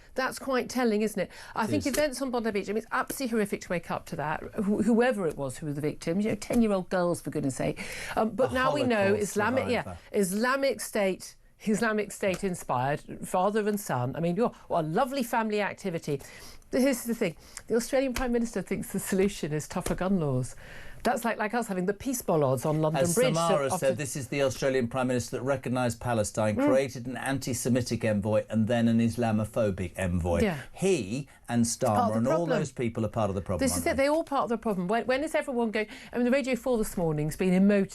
telling, isn't it? I think events on Bondi Beach, I mean, it's absolutely horrific to wake up to that. Whoever it was who was the victims, 10-year-old girls, for goodness sake. But now we know Islamic State inspired, father and son. I mean, what a lovely family activity. Here's the thing: the Australian Prime Minister thinks the solution is tougher gun laws. That's like us having the peace bollards on London Bridge. As Samara said, this is the Australian Prime Minister that recognised Palestine, created an anti-Semitic envoy and then an Islamophobic envoy. Yeah. He and Starmer and all those people are part of the problem. This is it. They're all part of the problem. When is everyone going... I mean, the Radio 4 this morning has been emotive.